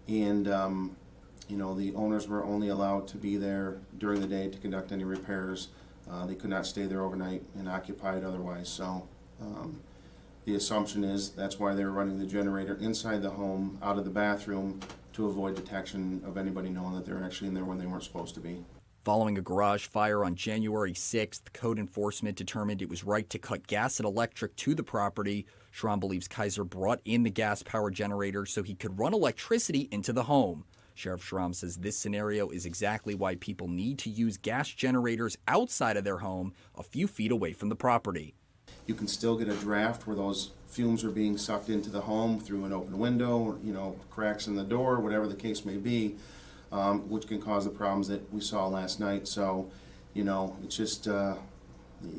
and the owners were only allowed to be there during the day to conduct any repairs. They could not stay there overnight and occupy it otherwise. So the assumption is that's why they were running the generator inside the home, out of the bathroom, to avoid detection of anybody knowing that they're actually in there when they weren't supposed to be. Following a garage fire on January 6th, code enforcement determined it was right to cut gas and electric to the property. Schramm believes Kaiser brought in the gas-powered generator so he could run electricity into the home. Sheriff Schramm says this scenario is exactly why people need to use gas generators outside of their home, a few feet away from the property. You can still get a draft where those fumes are being sucked into the home through an open window, cracks in the door, whatever the case may be, which can cause the problems that we saw last night. So, it's just,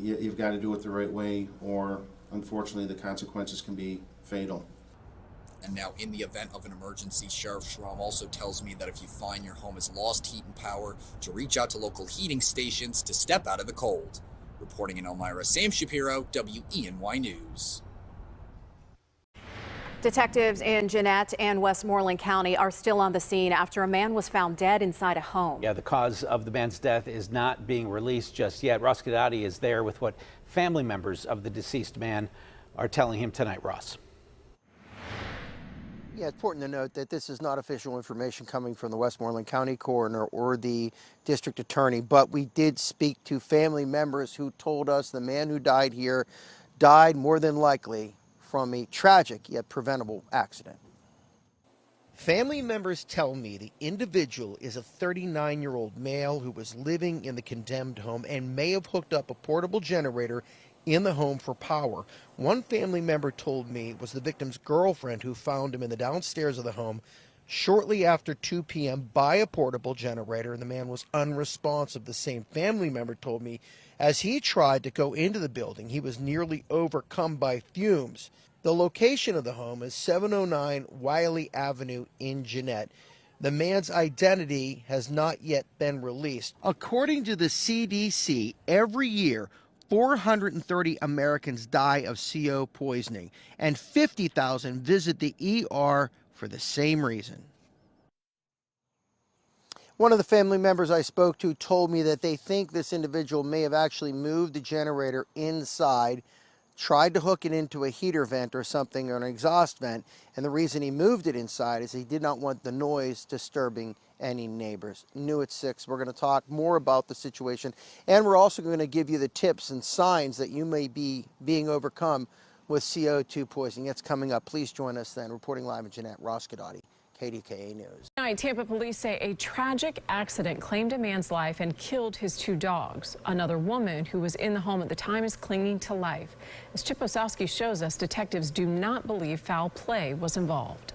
you've got to do it the right way, or unfortunately the consequences can be fatal. And now, in the event of an emergency, Sheriff Schramm also tells me that if you find your home has lost heat and power, to reach out to local heating stations to step out of the cold. Reporting in Elmira, Sam Shapiro, WENY News. Detectives in Jeannette and Westmoreland County are still on the scene after a man was found dead inside a home. Yeah, the cause of the man's death is not being released just yet. Ross Gadati is there with what family members of the deceased man are telling him tonight. Ross. Yeah, it's important to note that this is not official information coming from the Westmoreland County coroner or the district attorney, but we did speak to family members who told us the man who died here died more than likely from a tragic yet preventable accident. Family members tell me the individual is a 39-year-old male who was living in the condemned home and may have hooked up a portable generator in the home for power. One family member told me it was the victim's girlfriend who found him in the downstairs of the home shortly after 2 p.m. by a portable generator, and the man was unresponsive. The same family member told me as he tried to go into the building, he was nearly overcome by fumes. The location of the home is 709 Wiley Avenue in Jeannette. The man's identity has not yet been released. According to the CDC, every year, 430 Americans die of CO poisoning, and 50,000 visit the ER for the same reason. One of the family members I spoke to told me that they think this individual may have actually moved the generator inside, tried to hook it into a heater vent or something, or an exhaust vent, and the reason he moved it inside is he did not want the noise disturbing any neighbors. New at 6, we're going to talk more about the situation, and we're also going to give you the tips and signs that you may be being overcome with CO2 poisoning. It's coming up. Please join us then. Reporting live in Jeannette, Ross Gadati, KDKA News. Tonight, Tampa police say a tragic accident claimed a man's life and killed his 2 dogs. Another woman who was in the home at the time is clinging to life. As Chip Osowski shows us, detectives do not believe foul play was involved.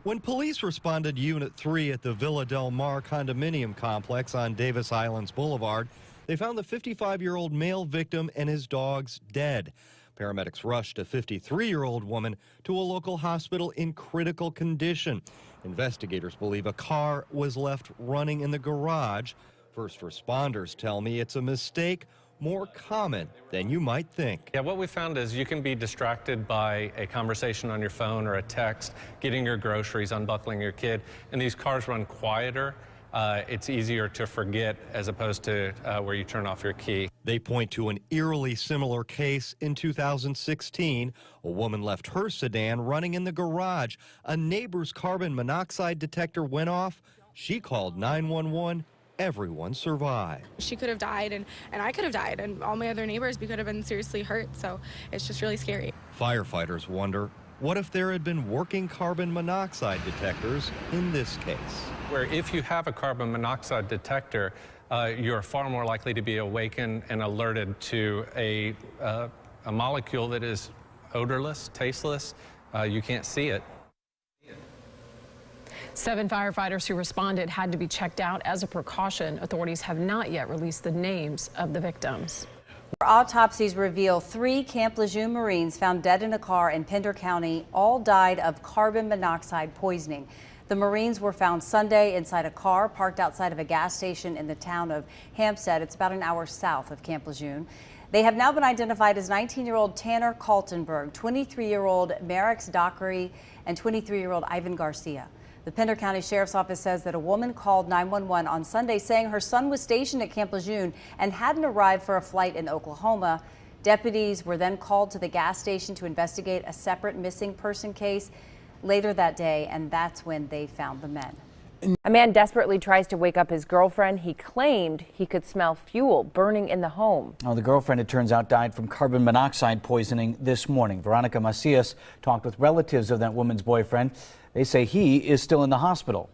When police responded to Unit 3 at the Villa Del Mar condominium complex on Davis Islands Boulevard, they found the 55-year-old male victim and his dogs dead. Paramedics rushed a 53-year-old woman to a local hospital in critical condition. Investigators believe a car was left running in the garage. First responders tell me it's a mistake more common than you might think. Yeah, what we found is you can be distracted by a conversation on your phone or a text, getting your groceries, unbuckling your kid, and these cars run quieter. it's easier to forget as opposed to where you turn off your key. They point to an eerily similar case in 2016. A woman left her sedan running in the garage. A neighbor's carbon monoxide detector went off. She called 911. Everyone survived. She could have died, and I could have died, and all my other neighbors, we could have been seriously hurt, so it's just really scary. Firefighters wonder, what if there had been working carbon monoxide detectors in this case? Where if you have a carbon monoxide detector, you're far more likely to be awakened and alerted to a molecule that is odorless, tasteless. You can't see it. 7 firefighters who responded had to be checked out as a precaution. Authorities have not yet released the names of the victims. Autopsies reveal 3 Camp Lejeune Marines found dead in a car in Pender County all died of carbon monoxide poisoning. The Marines were found Sunday inside a car parked outside of a gas station in the town of Hampstead. It's about an hour south of Camp Lejeune. They have now been identified as 19-year-old Tanner Kaltenberg, 23-year-old Marex Dockery, and 23-year-old Ivan Garcia. The Pender County Sheriff's Office says that a woman called 911 on Sunday saying her son was stationed at Camp Lejeune and hadn't arrived for a flight in Oklahoma. Deputies were then called to the gas station to investigate a separate missing person case later that day, and that's when they found the men. A man desperately tries to wake up his girlfriend. He claimed he could smell fuel burning in the home. Well, the girlfriend, it turns out, died from carbon monoxide poisoning this morning. Veronica Macias talked with relatives of that woman's boyfriend. They say he is still in the hospital.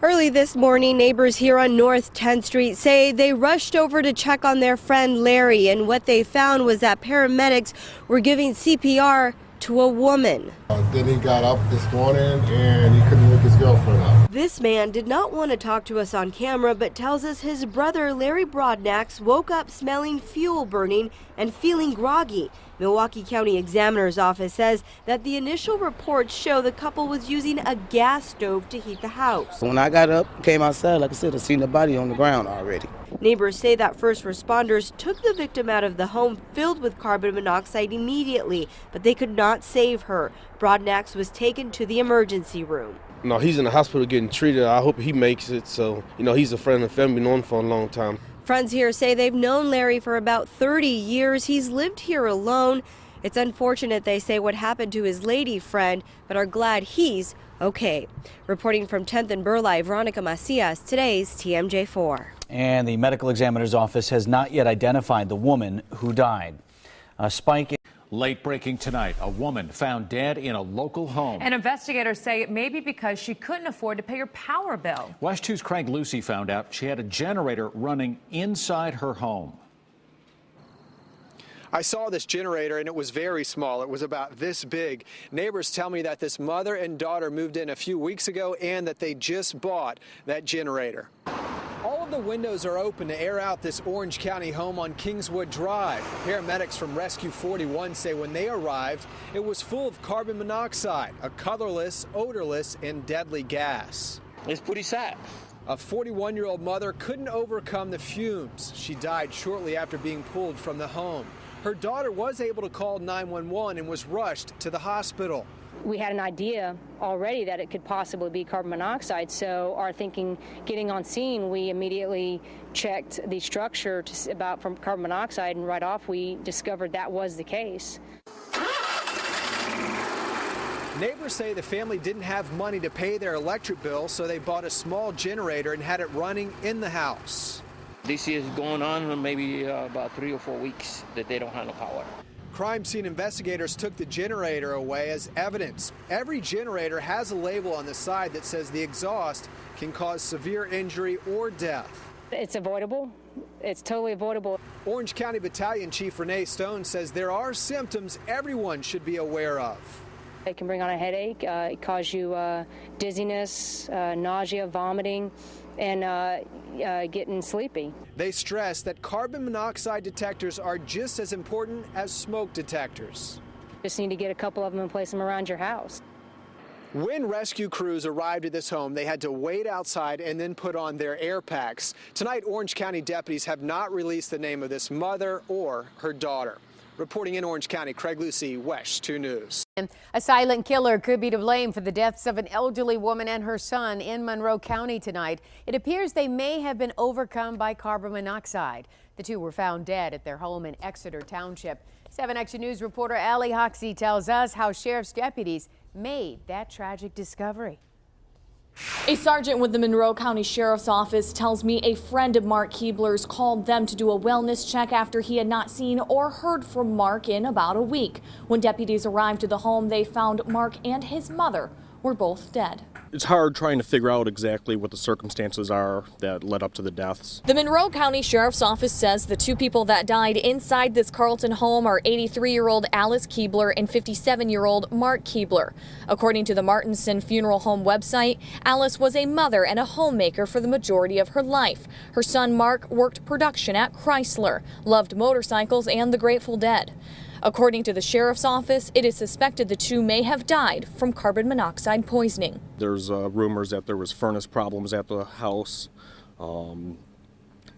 Early this morning, neighbors here on North 10th Street say they rushed over to check on their friend Larry, and what they found was that paramedics were giving CPR to a woman. Then he got up this morning and he couldn't wake his girlfriend up. This man did not want to talk to us on camera, but tells us his brother Larry Broadnax woke up smelling fuel burning and feeling groggy. Milwaukee County Examiner's Office says that the initial reports show the couple was using a gas stove to heat the house. When I got up, came outside, like I said, I seen the body on the ground already. Neighbors say that first responders took the victim out of the home filled with carbon monoxide immediately, but they could not save her. Broadnax was taken to the emergency room. No, he's in the hospital getting treated. I hope he makes it. So, he's a friend of the family, known for a long time. Friends here say they've known Larry for about 30 years. He's lived here alone. It's unfortunate, they say, what happened to his lady friend, but are glad he's okay. Reporting from 10th and Burleigh, Veronica Macias, today's TMJ4. And the medical examiner's office has not yet identified the woman who died. A spike in Late breaking tonight, a woman found dead in a local home. And investigators say it may be because she couldn't afford to pay her power bill. West 2's Craig Lucy found out she had a generator running inside her home. I saw this generator and it was very small. It was about this big. Neighbors tell me that this mother and daughter moved in a few weeks ago and that they just bought that generator. All of the windows are open to air out this Orange County home on Kingswood Drive. Paramedics from Rescue 41 say when they arrived, it was full of carbon monoxide, a colorless, odorless, and deadly gas. It's pretty sad. A 41-year-old mother couldn't overcome the fumes. She died shortly after being pulled from the home. Her daughter was able to call 911 and was rushed to the hospital. We had an idea already that it could possibly be carbon monoxide, so our thinking, getting on scene, we immediately checked the structure from carbon monoxide, and right off we discovered that was the case. Neighbors say the family didn't have money to pay their electric bill, so they bought a small generator and had it running in the house. This is going on maybe about 3 or 4 weeks that they don't have no power. Crime scene investigators took the generator away as evidence. Every generator has a label on the side that says the exhaust can cause severe injury or death. It's avoidable. It's totally avoidable. Orange County Battalion Chief Renee Stone says there are symptoms everyone should be aware of. It can bring on a headache, it cause you dizziness, nausea, vomiting, and getting sleepy. They stress that carbon monoxide detectors are just as important as smoke detectors. Just need to get a couple of them and place them around your house. When rescue crews arrived at this home, they had to wait outside and then put on their air packs. Tonight, Orange County deputies have not released the name of this mother or her daughter. Reporting in Orange County, Craig Lucy, WESH 2 News. A silent killer could be to blame for the deaths of an elderly woman and her son in Monroe County tonight. It appears they may have been overcome by carbon monoxide. The two were found dead at their home in Exeter Township. 7 Action News reporter Allie Hoxie tells us how sheriff's deputies made that tragic discovery. A sergeant with the Monroe County Sheriff's Office tells me a friend of Mark Keebler's called them to do a wellness check after he had not seen or heard from Mark in about a week. When deputies arrived to the home, they found Mark and his mother were both dead. It's hard trying to figure out exactly what the circumstances are that led up to the deaths. The Monroe County Sheriff's Office says the two people that died inside this Carlton home are 83-year-old Alice Keebler and 57-year-old Mark Keebler. According to the Martinson Funeral Home website, Alice was a mother and a homemaker for the majority of her life. Her son Mark worked production at Chrysler, loved motorcycles and the Grateful Dead. According to the Sheriff's Office, it is suspected the two may have died from carbon monoxide poisoning. There's rumors that there was furnace problems at the house.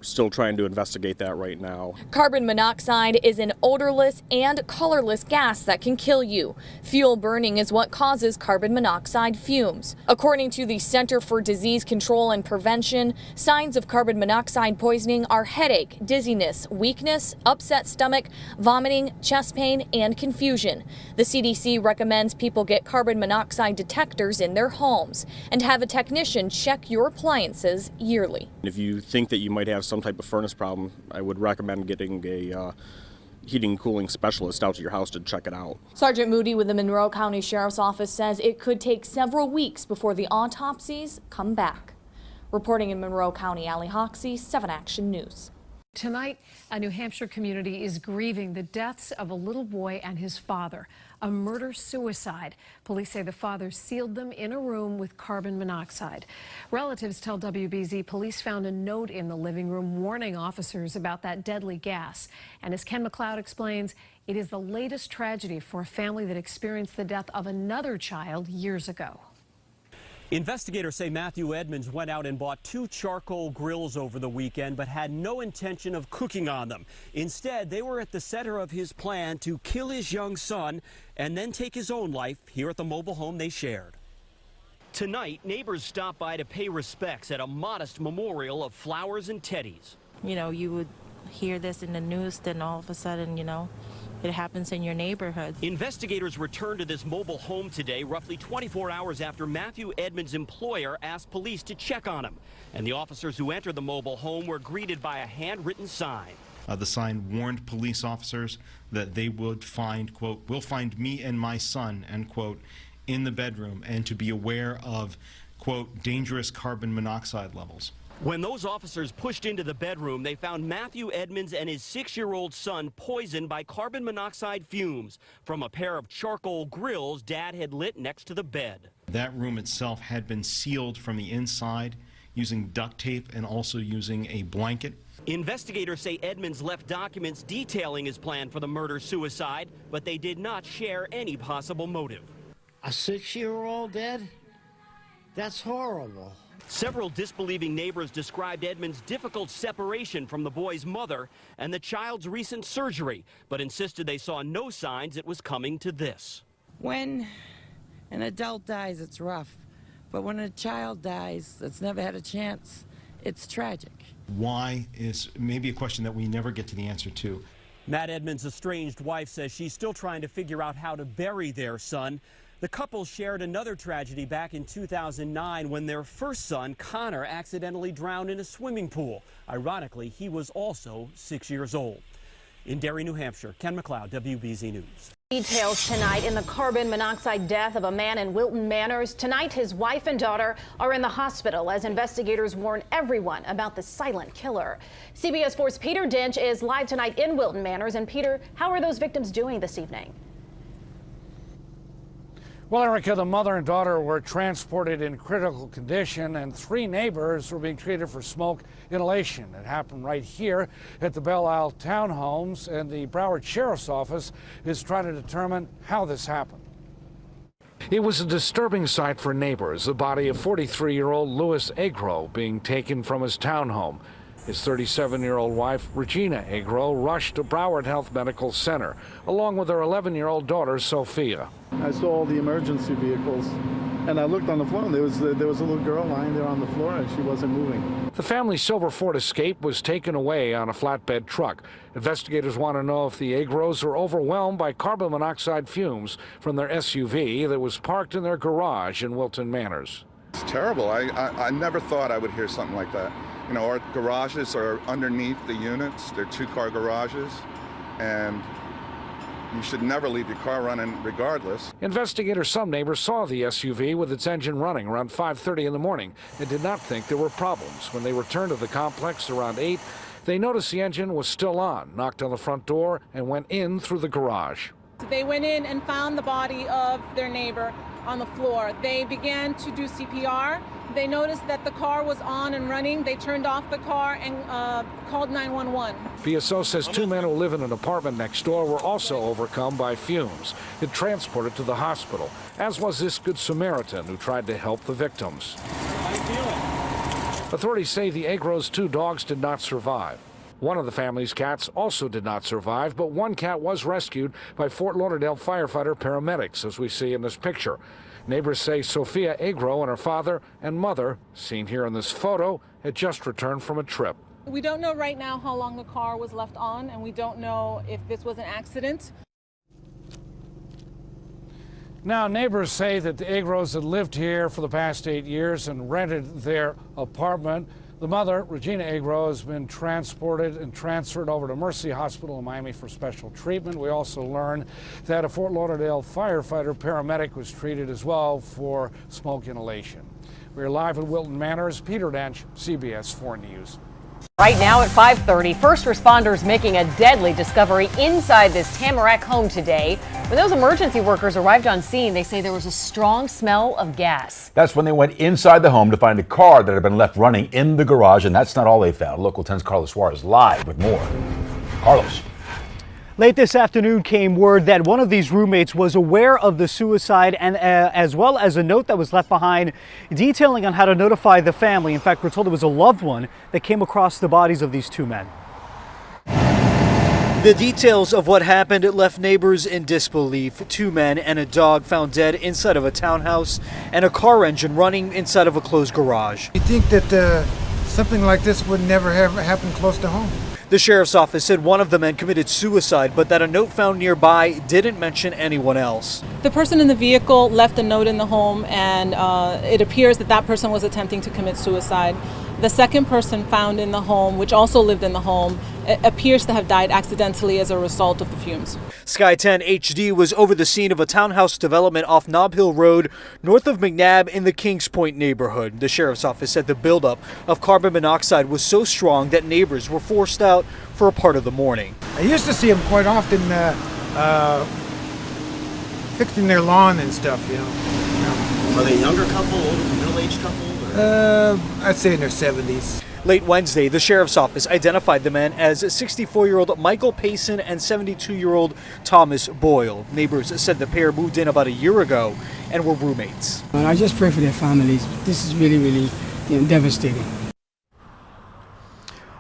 Still trying to investigate that right now. Carbon monoxide is an odorless and colorless gas that can kill you. Fuel burning is what causes carbon monoxide fumes. According to the Center for Disease Control and Prevention, signs of carbon monoxide poisoning are headache, dizziness, weakness, upset stomach, vomiting, chest pain, and confusion. The CDC recommends people get carbon monoxide detectors in their homes and have a technician check your appliances yearly. If you think that you might have some type of furnace problem, I would recommend getting a heating and cooling specialist out to your house to check it out. Sergeant Moody with the Monroe County Sheriff's Office says it could take several weeks before the autopsies come back. Reporting in Monroe County, Allie Hoxie, 7 Action News. Tonight, a New Hampshire community is grieving the deaths of a little boy and his father, a murder-suicide. Police say the father sealed them in a room with carbon monoxide. Relatives tell WBZ police found a note in the living room warning officers about that deadly gas. And as Ken McLeod explains, it is the latest tragedy for a family that experienced the death of another child years ago. Investigators say Matthew Edmonds went out and bought 2 charcoal grills over the weekend, but had no intention of cooking on them. Instead, they were at the center of his plan to kill his young son and then take his own life here at the mobile home they shared. Tonight, neighbors stopped by to pay respects at a modest memorial of flowers and teddies. You know, you would hear this in the news, then all of a sudden, you know, it happens in your neighborhood. Investigators returned to this mobile home today, roughly 24 hours after Matthew Edmonds' employer asked police to check on him. And the officers who entered the mobile home were greeted by a handwritten sign. The sign warned police officers that they would find, quote, "will find me and my son," end quote, in the bedroom, and to be aware of, quote, "dangerous carbon monoxide levels." When those officers pushed into the bedroom, they found Matthew Edmonds and his 6-year-old son poisoned by carbon monoxide fumes from a pair of charcoal grills Dad had lit next to the bed. That room itself had been sealed from the inside using duct tape and also using a blanket. Investigators say Edmonds left documents detailing his plan for the murder-suicide, but they did not share any possible motive. A 6-year-old dead? That's horrible. Several disbelieving neighbors described Edmonds' difficult separation from the boy's mother and the child's recent surgery, but insisted they saw no signs it was coming to this. When an adult dies, it's rough. But when a child dies that's never had a chance, it's tragic. Why is maybe a question that we never get to the answer to. Matt Edmonds' estranged wife says she's still trying to figure out how to bury their son. The couple shared another tragedy back in 2009 when their first son, Connor, accidentally drowned in a swimming pool. Ironically, he was also 6 years old. In Derry, New Hampshire, Ken McLeod, WBZ News. Details tonight in the carbon monoxide death of a man in Wilton Manors. Tonight, his wife and daughter are in the hospital as investigators warn everyone about the silent killer. CBS 4's Peter Dinch is live tonight in Wilton Manors. And Peter, how are those victims doing this evening? Well, Erica, the mother and daughter were transported in critical condition, and 3 neighbors were being treated for smoke inhalation. It happened right here at the Belle Isle townhomes, and the Broward Sheriff's Office is trying to determine how this happened. It was a disturbing sight for neighbors, the body of 43-year-old Louis Agro being taken from his townhome. His 37-year-old wife, Regina Agro, rushed to Broward Health Medical Center, along with her 11-year-old daughter, Sophia. I saw all the emergency vehicles, and I looked on the floor, and there was a little girl lying there on the floor, and she wasn't moving. The family's silver Ford Escape was taken away on a flatbed truck. Investigators want to know if the Agros are overwhelmed by carbon monoxide fumes from their SUV that was parked in their garage in Wilton Manors. It's terrible. I never thought I would hear something like that. You know, our garages are underneath the units. They're two-car garages, and you should never leave your car running regardless. Investigators, some neighbors saw the SUV with its engine running around 5:30 in the morning and did not think there were problems. When they returned to the complex around 8, they noticed the engine was still on, knocked on the front door, and went in through the garage. They went in and found the body of their neighbor on the floor. They began to do CPR. They noticed that the car was on and running. They turned off the car and called 911. PSO says 2 men who live in an apartment next door were also overcome by fumes and transported to the hospital, as was this Good Samaritan who tried to help the victims. Authorities say the Agros' 2 dogs did not survive. One of the family's cats also did not survive, but one cat was rescued by Fort Lauderdale firefighter paramedics, as we see in this picture. Neighbors say Sophia Agro and her father and mother, seen here in this photo, had just returned from a trip. We don't know right now how long the car was left on, and we don't know if this was an accident. Now, neighbors say that the Agros had lived here for the past 8 years and rented their apartment. The mother, Regina Agro, has been transported and transferred over to Mercy Hospital in Miami for special treatment. We also learned that a Fort Lauderdale firefighter paramedic was treated as well for smoke inhalation. We're live at Wilton Manors. Peter Dench, CBS 4 News. Right now at 5:30, first responders making a deadly discovery inside this Tamarack home today. When those emergency workers arrived on scene, they say there was a strong smell of gas. That's when they went inside the home to find a car that had been left running in the garage, and that's not all they found. Local 10's Carlos Suarez live with more. Carlos. Late this afternoon came word that one of these roommates was aware of the suicide, and as well as a note that was left behind detailing on how to notify the family. In fact, we're told it was a loved one that came across the bodies of these 2 men. The details of what happened left neighbors in disbelief. 2 men and a dog found dead inside of a townhouse and a car engine running inside of a closed garage. You think that something like this would never have happened close to home? The sheriff's office said one of the men committed suicide, but that a note found nearby didn't mention anyone else. The person in the vehicle left a note in the home, and it appears that that person was attempting to commit suicide. The second person found in the home, which also lived in the home, appears to have died accidentally as a result of the fumes. Sky 10 HD was over the scene of a townhouse development off Nob Hill Road, north of McNabb in the Kings Point neighborhood. The sheriff's office said the buildup of carbon monoxide was so strong that neighbors were forced out for a part of the morning. I used to see them quite often fixing their lawn and stuff, you know. Are they a younger couple, older, middle-aged couple? I'd say in their 70s. Late Wednesday, the sheriff's office identified the men as 64-year-old Michael Payson and 72-year-old Thomas Boyle. Neighbors said the pair moved in about a year ago and were roommates. And I just pray for their families. This is really, really devastating.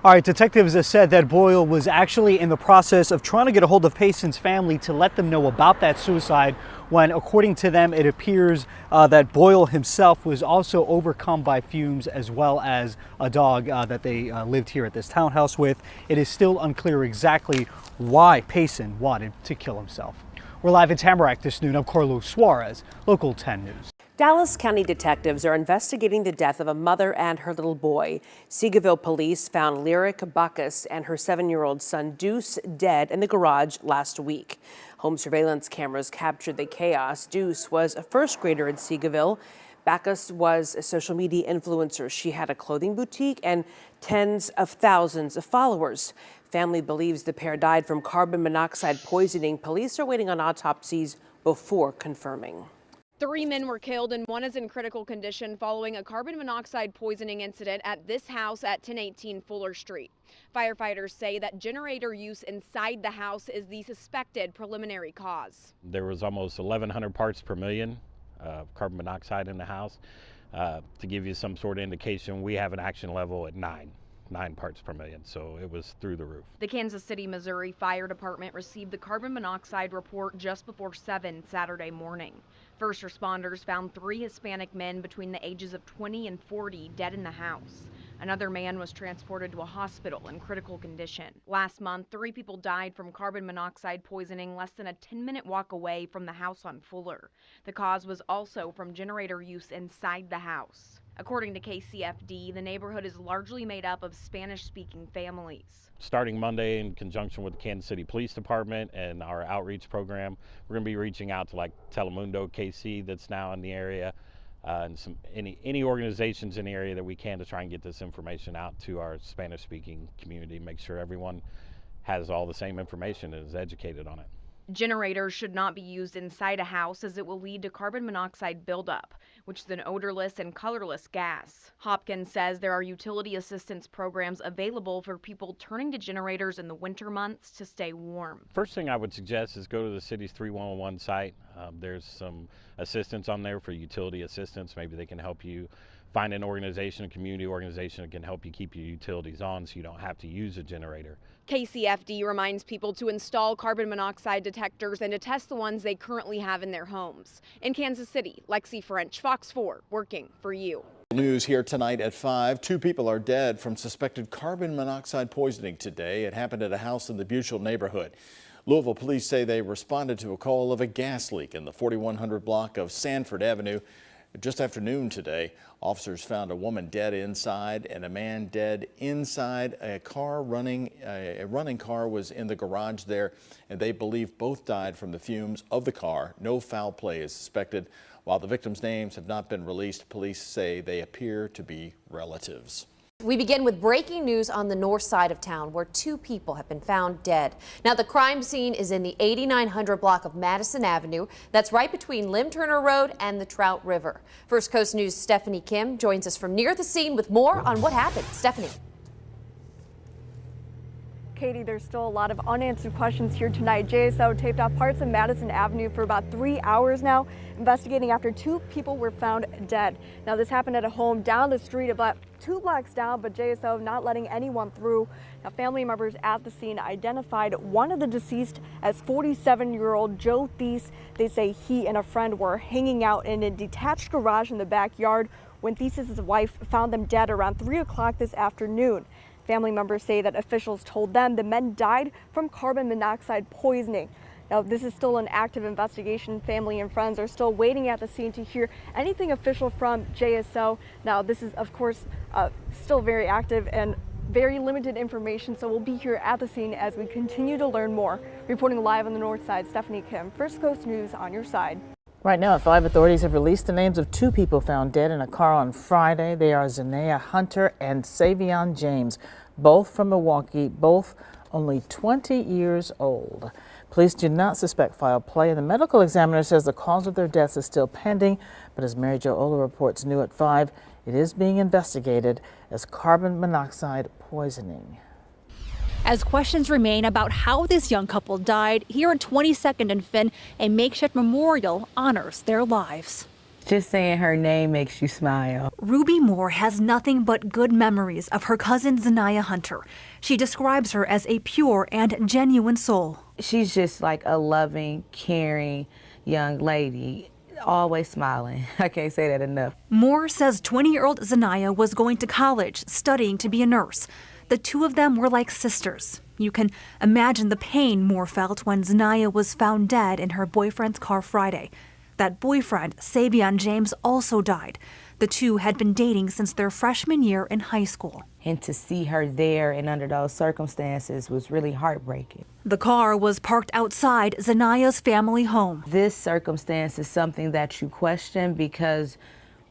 All right, detectives have said that Boyle was actually in the process of trying to get a hold of Payson's family to let them know about that suicide when, according to them, it appears that Boyle himself was also overcome by fumes, as well as a dog that they lived here at this townhouse with. It is still unclear exactly why Payson wanted to kill himself. We're live in Tamarack this noon. I'm Carlos Suarez, Local 10 News. Dallas County detectives are investigating the death of a mother and her little boy. Seagoville police found Lyric Bacchus and her 7-year-old son Deuce dead in the garage last week. Home surveillance cameras captured the chaos. Deuce was a first grader in Seagoville. Bacchus was a social media influencer. She had a clothing boutique and tens of thousands of followers. Family believes the pair died from carbon monoxide poisoning. Police are waiting on autopsies before confirming. 3 men were killed and 1 is in critical condition following a carbon monoxide poisoning incident at this house at 1018 Fuller Street. Firefighters say that generator use inside the house is the suspected preliminary cause. There was almost 1,100 parts per million of carbon monoxide in the house. To give you some sort of indication, we have an action level at 9. 9 parts per million, so it was through the roof. The Kansas City, Missouri Fire Department received the carbon monoxide report just before 7 Saturday morning. First responders found 3 Hispanic men between the ages of 20 and 40 dead in the house. Another man was transported to a hospital in critical condition. Last month, 3 people died from carbon monoxide poisoning less than a 10-minute walk away from the house on Fuller. The cause was also from generator use inside the house. According to KCFD, the neighborhood is largely made up of Spanish-speaking families. Starting Monday, in conjunction with the Kansas City Police Department and our outreach program, we're going to be reaching out to like Telemundo KC that's now in the area, and any organizations in the area that we can to try and get this information out to our Spanish-speaking community, make sure everyone has all the same information and is educated on it. Generators should not be used inside a house as it will lead to carbon monoxide buildup, which is an odorless and colorless gas. Hopkins says there are utility assistance programs available for people turning to generators in the winter months to stay warm. First thing I would suggest is go to the city's 311 site. There's some assistance on there for utility assistance. Maybe they can help you find an organization, a community organization that can help you keep your utilities on so you don't have to use a generator. KCFD reminds people to install carbon monoxide detectors and to test the ones they currently have in their homes. In Kansas City, Lexi French, Fox 4, working for you. News here tonight at 5. 2 people are dead from suspected carbon monoxide poisoning today. It happened at a house in the Buchel neighborhood. Louisville police say they responded to a call of a gas leak in the 4100 block of Sanford Avenue. Just after noon today, officers found a woman dead inside and a man dead inside. A running car was in the garage there, and they believe both died from the fumes of the car. No foul play is suspected. While the victims' names have not been released, police say they appear to be relatives. We begin with breaking news on the north side of town where 2 people have been found dead. Now the crime scene is in the 8900 block of Madison Avenue. That's right between Lim Turner Road and the Trout River. First Coast News' Stephanie Kim joins us from near the scene with more on what happened. Stephanie. Katie, there's still a lot of unanswered questions here tonight. JSO taped off parts of Madison Avenue for about 3 hours now, investigating after 2 people were found dead. Now, this happened at a home down the street about 2 blocks down, but JSO not letting anyone through. Now, family members at the scene identified one of the deceased as 47-year-old Joe Thies. They say he and a friend were hanging out in a detached garage in the backyard when Thies' wife found them dead around 3 o'clock this afternoon. Family members say that officials told them the men died from carbon monoxide poisoning. Now, this is still an active investigation. Family and friends are still waiting at the scene to hear anything official from JSO. Now, this is, of course, still very active and very limited information, so we'll be here at the scene as we continue to learn more. Reporting live on the north side, Stephanie Kim, First Coast News, on your side. Right now, 5 authorities have released the names of 2 people found dead in a car on Friday. They are Zanaya Hunter and Savion James, both from Milwaukee, both only 20 years old. Police do not suspect foul play, and the medical examiner says the cause of their deaths is still pending. But as Mary Jo Ola reports new at 5, it is being investigated as carbon monoxide poisoning. As questions remain about how this young couple died, here at 22nd and Finn, a makeshift memorial honors their lives. Just saying her name makes you smile. Ruby Moore has nothing but good memories of her cousin Zanaya Hunter. She describes her as a pure and genuine soul. She's just like a loving, caring young lady, always smiling. I can't say that enough. Moore says 20-year-old Zanaya was going to college, studying to be a nurse. The 2 of them were like sisters. You can imagine the pain Moore felt when Zanaya was found dead in her boyfriend's car Friday. That boyfriend, Savion James, also died. The 2 had been dating since their freshman year in high school. And to see her there and under those circumstances was really heartbreaking. The car was parked outside Zanaya's family home. This circumstance is something that you question because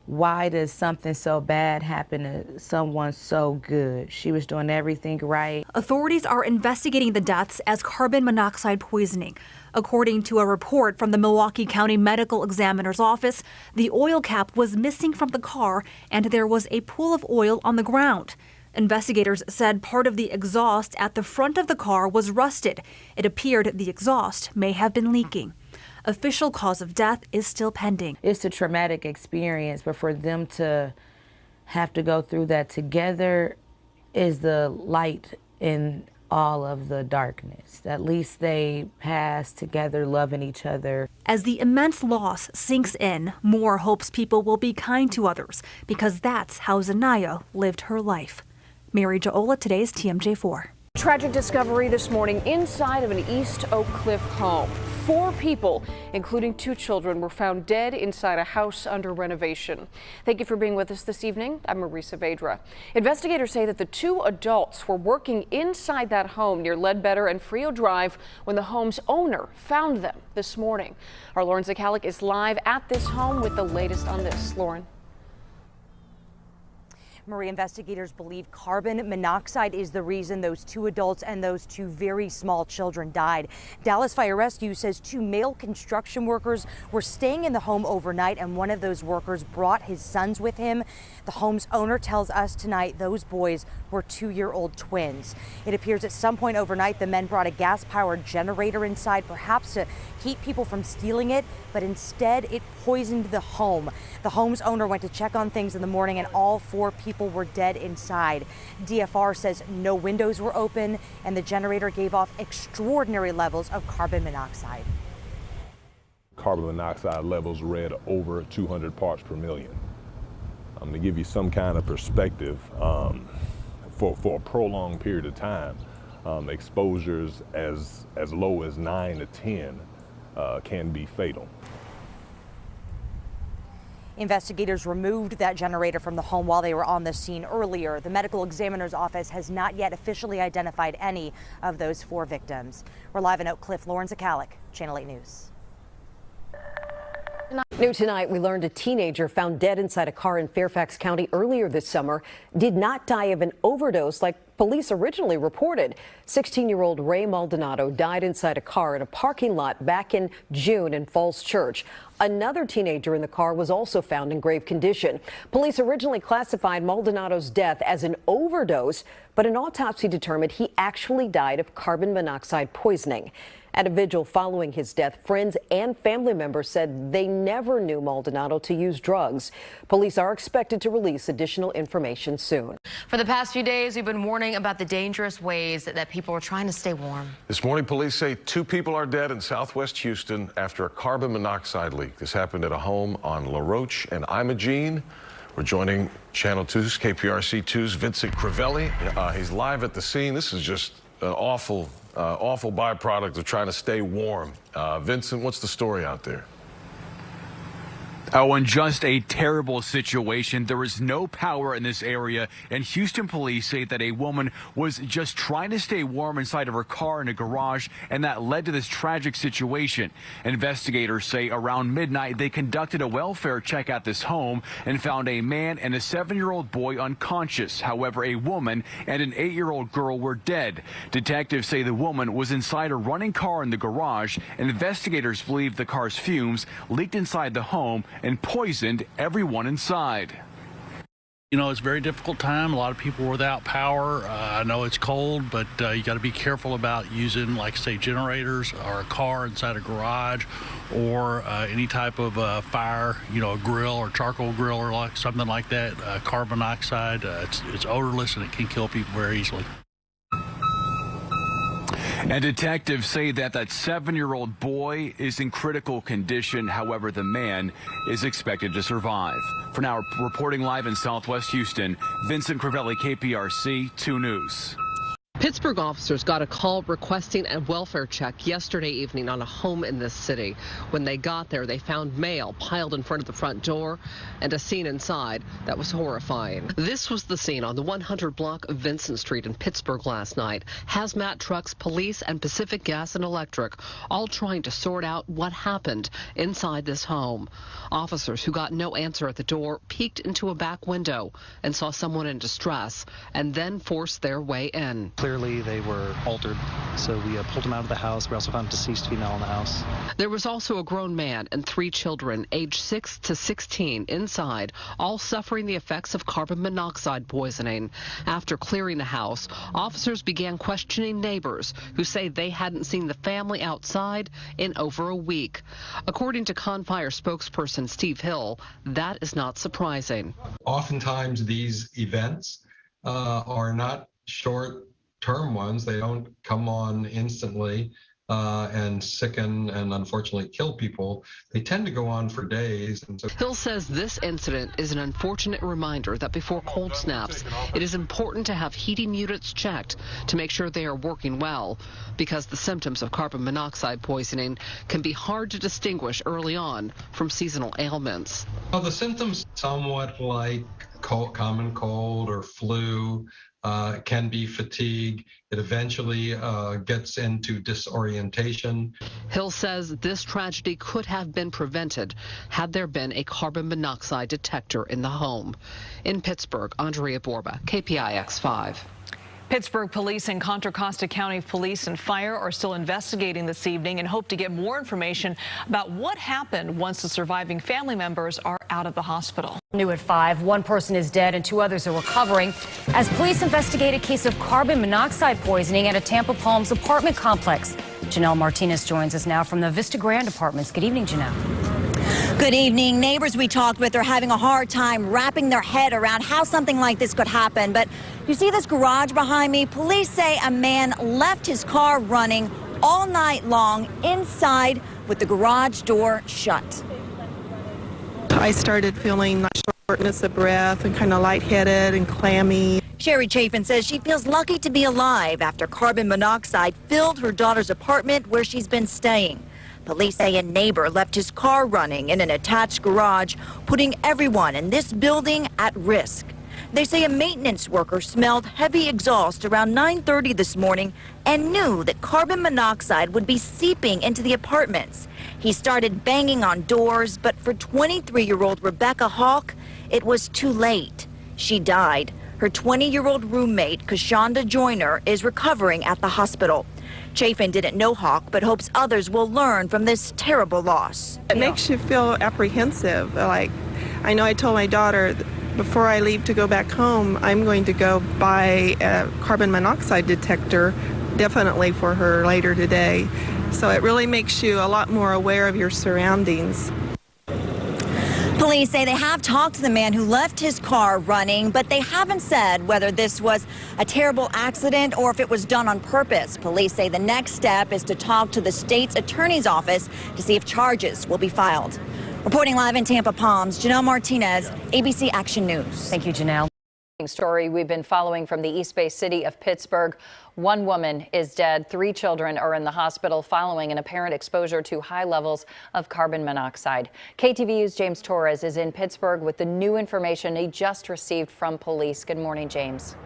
why does something so bad happen to someone so good? She was doing everything right. Authorities are investigating the deaths as carbon monoxide poisoning. According to a report from the Milwaukee County Medical Examiner's Office, the oil cap was missing from the car and there was a pool of oil on the ground. Investigators said part of the exhaust at the front of the car was rusted. It appeared the exhaust may have been leaking. Official cause of death is still pending. It's a traumatic experience, but for them to have to go through that together, is the light in all of the darkness. At least they passed together, loving each other. As the immense loss sinks in, Moore hopes people will be kind to others because that's how Zanaya lived her life. Mary Jaola, today's TMJ4. Tragic discovery this morning inside of an East Oak Cliff home. 4 people, including 2 children, were found dead inside a house under renovation. Thank you for being with us this evening. I'm Marisa Vedra. Investigators say that the 2 adults were working inside that home near Ledbetter and Frio Drive when the home's owner found them this morning. Our Lauren Zakalik is live at this home with the latest on this. Lauren. Marie, investigators believe carbon monoxide is the reason those 2 adults and those 2 very small children died. Dallas Fire Rescue says 2 male construction workers were staying in the home overnight, and one of those workers brought his sons with him. The home's owner tells us tonight those boys were 2-year-old twins. It appears at some point overnight the men brought a gas-powered generator inside, perhaps to keep people from stealing it, but instead it poisoned the home. The home's owner went to check on things in the morning, and all 4 people were dead inside. DFR says no windows were open, and the generator gave off extraordinary levels of carbon monoxide. Carbon monoxide levels read over 200 parts per million. To give you some kind of perspective, for a prolonged period of time, exposures as low as 9 to 10 can be fatal. Investigators removed that generator from the home while they were on the scene earlier. The medical examiner's office has not yet officially identified any of those 4 victims. We're live in Oak Cliff. Lauren Zakalik, Channel 8 News. New tonight, we learned a teenager found dead inside a car in Fairfax County earlier this summer did not die of an overdose like police originally reported. 16-year-old Ray Maldonado died inside a car in a parking lot back in June in Falls Church. Another teenager in the car was also found in grave condition. Police originally classified Maldonado's death as an overdose, but an autopsy determined he actually died of carbon monoxide poisoning. At a vigil following his death, friends and family members said they never knew Maldonado to use drugs. Police are expected to release additional information soon. For the past few days, we've been warning about the dangerous ways that people are trying to stay warm. This morning, police say 2 people are dead in southwest Houston after a carbon monoxide leak. This happened at a home on La Roche and Imogene. We're joining Channel 2's KPRC 2's Vincent Crivelli. He's live at the scene. This is just an awful byproduct of trying to stay warm. Vincent, what's the story out there? Oh, and just a terrible situation. There is no power in this area, and Houston police say that a woman was just trying to stay warm inside of her car in a garage, and that led to this tragic situation. Investigators say around midnight they conducted a welfare check at this home and found a man and a 7-year-old boy unconscious. However, a woman and an 8-year-old girl were dead. Detectives say the woman was inside a running car in the garage, and investigators believe the car's fumes leaked inside the home and poisoned everyone inside. You know, it's a very difficult time. A lot of people are without power. I know it's cold, but you got to be careful about using, like, say, generators or a car inside a garage or any type of fire, you know, a grill or charcoal grill or like something like that. Carbon monoxide, it's odorless and it can kill people very easily. And detectives say that 7-year-old boy is in critical condition. However, the man is expected to survive. For now, reporting live in Southwest Houston, Vincent Crivelli, KPRC 2 News. Pittsburgh officers got a call requesting a welfare check yesterday evening on a home in this city. When they got there, they found mail piled in front of the front door and a scene inside that was horrifying. This was the scene on the 100 block of Vincent Street in Pittsburgh last night. Hazmat trucks, police, and Pacific Gas and Electric all trying to sort out what happened inside this home. Officers who got no answer at the door peeked into a back window and saw someone in distress and then forced their way in. Clearly, they were altered, so we pulled them out of the house. We also found a deceased female in the house. There was also a grown man and 3 children, aged 6 to 16, inside, all suffering the effects of carbon monoxide poisoning. After clearing the house, officers began questioning neighbors who say they hadn't seen the family outside in over a week. According to Confire spokesperson Steve Hill, that is not surprising. Oftentimes, these events are not short-term ones. They don't come on instantly and sicken and unfortunately kill people. They tend to go on for days. And so Hill says this incident is an unfortunate reminder that before cold snaps, it is important to have heating units checked to make sure they are working well, because the symptoms of carbon monoxide poisoning can be hard to distinguish early on from seasonal ailments. well, the symptoms somewhat like common cold or flu. Can be fatigue. It eventually gets into disorientation. Hill says this tragedy could have been prevented had there been a carbon monoxide detector in the home. In Pittsburgh, Andrea Borba, KPIX 5. Pittsburgh police and Contra Costa County Police and Fire are still investigating this evening and hope to get more information about what happened once the surviving family members are out of the hospital. New at 5, one person is dead and 2 others are recovering as police investigate a case of carbon monoxide poisoning at a Tampa Palms apartment complex. Janelle Martinez joins us now from the Vista Grand Apartments. Good evening, Janelle. Good evening. Neighbors we talked with are having a hard time wrapping their head around how something like this could happen. But you see this garage behind me? Police say a man left his car running all night long inside with the garage door shut. I started feeling shortness of breath and kind of lightheaded and clammy. Sherry Chafin says she feels lucky to be alive after carbon monoxide filled her daughter's apartment where she's been staying. Police say a neighbor left his car running in an attached garage, putting everyone in this building at risk. They say a maintenance worker smelled heavy exhaust around 9:30 this morning and knew that carbon monoxide would be seeping into the apartments. He started banging on doors, but for 23-year-old Rebecca Hawk, it was too late. She died. Her 20-year-old roommate, Kashonda Joyner, is recovering at the hospital. Chafin didn't know Hawk, but hopes others will learn from this terrible loss. It makes you feel apprehensive. Like, I know I told my daughter, before I leave to go back home, I'm going to go buy a carbon monoxide detector, definitely for her later today. So it really makes you a lot more aware of your surroundings. Police say they have talked to the man who left his car running, but they haven't said whether this was a terrible accident or if it was done on purpose. Police say the next step is to talk to the state's attorney's office to see if charges will be filed. Reporting live in Tampa Palms, Janelle Martinez, ABC Action News. Thank you, Janelle. Story we've been following from the East Bay city of Pittsburgh. One woman is dead. 3 children are in the hospital following an apparent exposure to high levels of carbon monoxide. KTVU's James Torres is in Pittsburgh with the new information he just received from police. Good morning, James.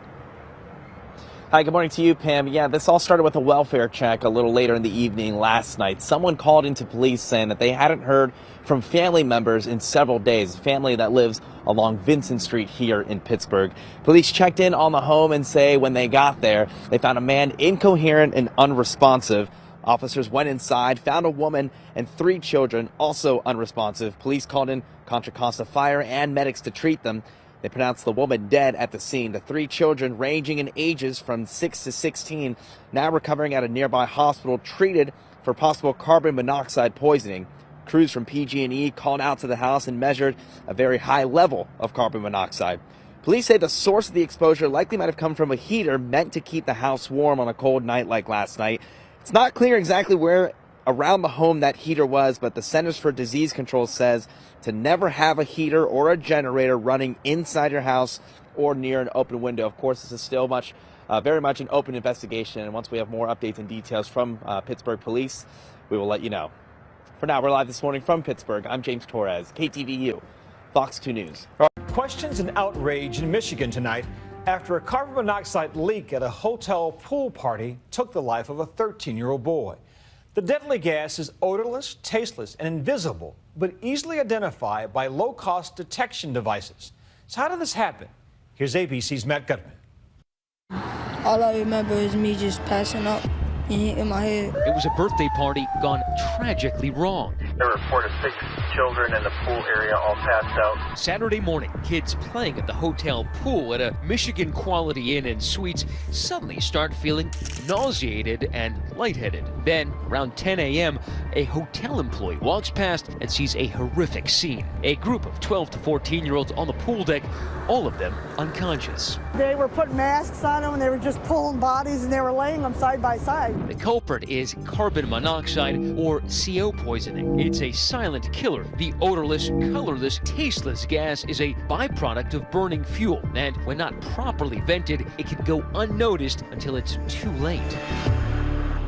Hi, good morning to you, Pam. Yeah, this all started with a welfare check a little later in the evening last night. Someone called into police saying that they hadn't heard from family members in several days, a family that lives along Vincent Street here in Pittsburgh. Police checked in on the home and say when they got there, they found a man incoherent and unresponsive. Officers went inside, found a woman and 3 children also unresponsive. Police called in Contra Costa Fire and medics to treat them. They pronounced the woman dead at the scene. The 3 children, ranging in ages from 6 to 16, now recovering at a nearby hospital, treated for possible carbon monoxide poisoning. Crews from PG&E called out to the house and measured a very high level of carbon monoxide. Police say the source of the exposure likely might have come from a heater meant to keep the house warm on a cold night like last night. It's not clear exactly where around the home that heater was, but the Centers for Disease Control says to never have a heater or a generator running inside your house or near an open window. Of course, this is still very much an open investigation, and once we have more updates and details from Pittsburgh Police, we will let you know. For now, we're live this morning from Pittsburgh. I'm James Torres, KTVU, Fox 2 News. Questions and outrage in Michigan tonight after a carbon monoxide leak at a hotel pool party took the life of a 13-year-old boy. The deadly gas is odorless, tasteless, and invisible, but easily identified by low-cost detection devices. So how did this happen? Here's ABC's Matt Gutman. All I remember is me just passing out and hitting my head. It was a birthday party gone tragically wrong. They reported 6 children in the pool area all passed out. Saturday morning, kids playing at the hotel pool at a Michigan Quality Inn and Suites suddenly start feeling nauseated and lightheaded. Then, around 10 a.m., a hotel employee walks past and sees a horrific scene. A group of 12 to 14-year-olds on the pool deck, all of them unconscious. They were putting masks on them and they were just pulling bodies and they were laying them side by side. The culprit is carbon monoxide, or CO poisoning. It's a silent killer. The odorless, colorless, tasteless gas is a byproduct of burning fuel, and when not properly vented, it can go unnoticed until it's too late.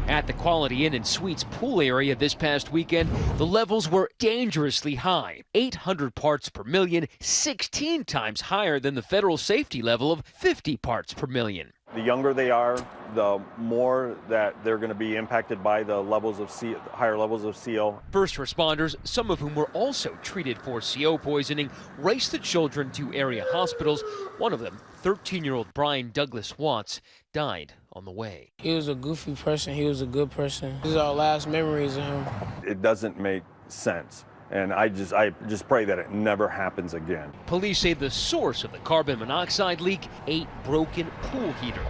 At the Quality Inn and Suites pool area this past weekend, the levels were dangerously high, 800 parts per million, 16 times higher than the federal safety level of 50 parts per million. The younger they are, the more that they're going to be impacted by the levels of higher levels of CO. First responders, some of whom were also treated for CO poisoning, raced the children to area hospitals. One of them, 13-year-old Brian Douglas Watts, died on the way. He was a goofy person. He was a good person. These are our last memories of him. It doesn't make sense. And I just pray that it never happens again. Police say the source of the carbon monoxide leak, a broken pool heater.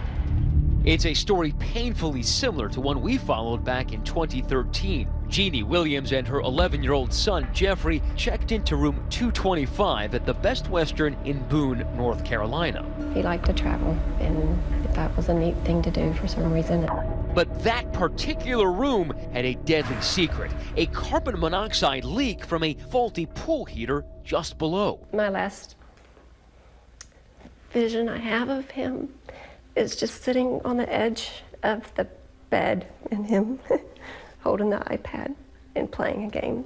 It's a story painfully similar to one we followed back in 2013. Jeannie Williams and her 11-year-old son, Jeffrey, checked into room 225 at the Best Western in Boone, North Carolina. He liked to travel, and that was a neat thing to do for some reason. But that particular room had a deadly secret, a carbon monoxide leak from a faulty pool heater just below. My last vision I have of him is just sitting on the edge of the bed and him holding the iPad and playing a game.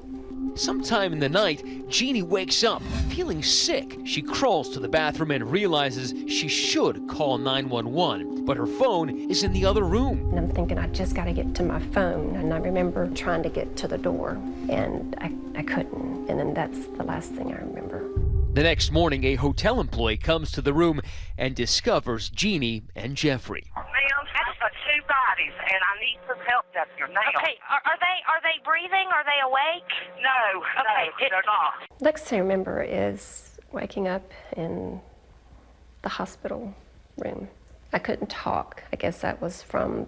Sometime in the night, Jeannie wakes up feeling sick. She crawls to the bathroom and realizes she should call 911, but her phone is in the other room. And I'm thinking, I just got to get to my phone. And I remember trying to get to the door, and I couldn't. And then that's the last thing I remember. The next morning, a hotel employee comes to the room and discovers Jeannie and Jeffrey. Ma'am, that's 2 bodies, and I need some help up here now. Okay, are they breathing? Are they awake? No, okay. No, they're not. Next thing I remember is waking up in the hospital room. I couldn't talk. I guess that was from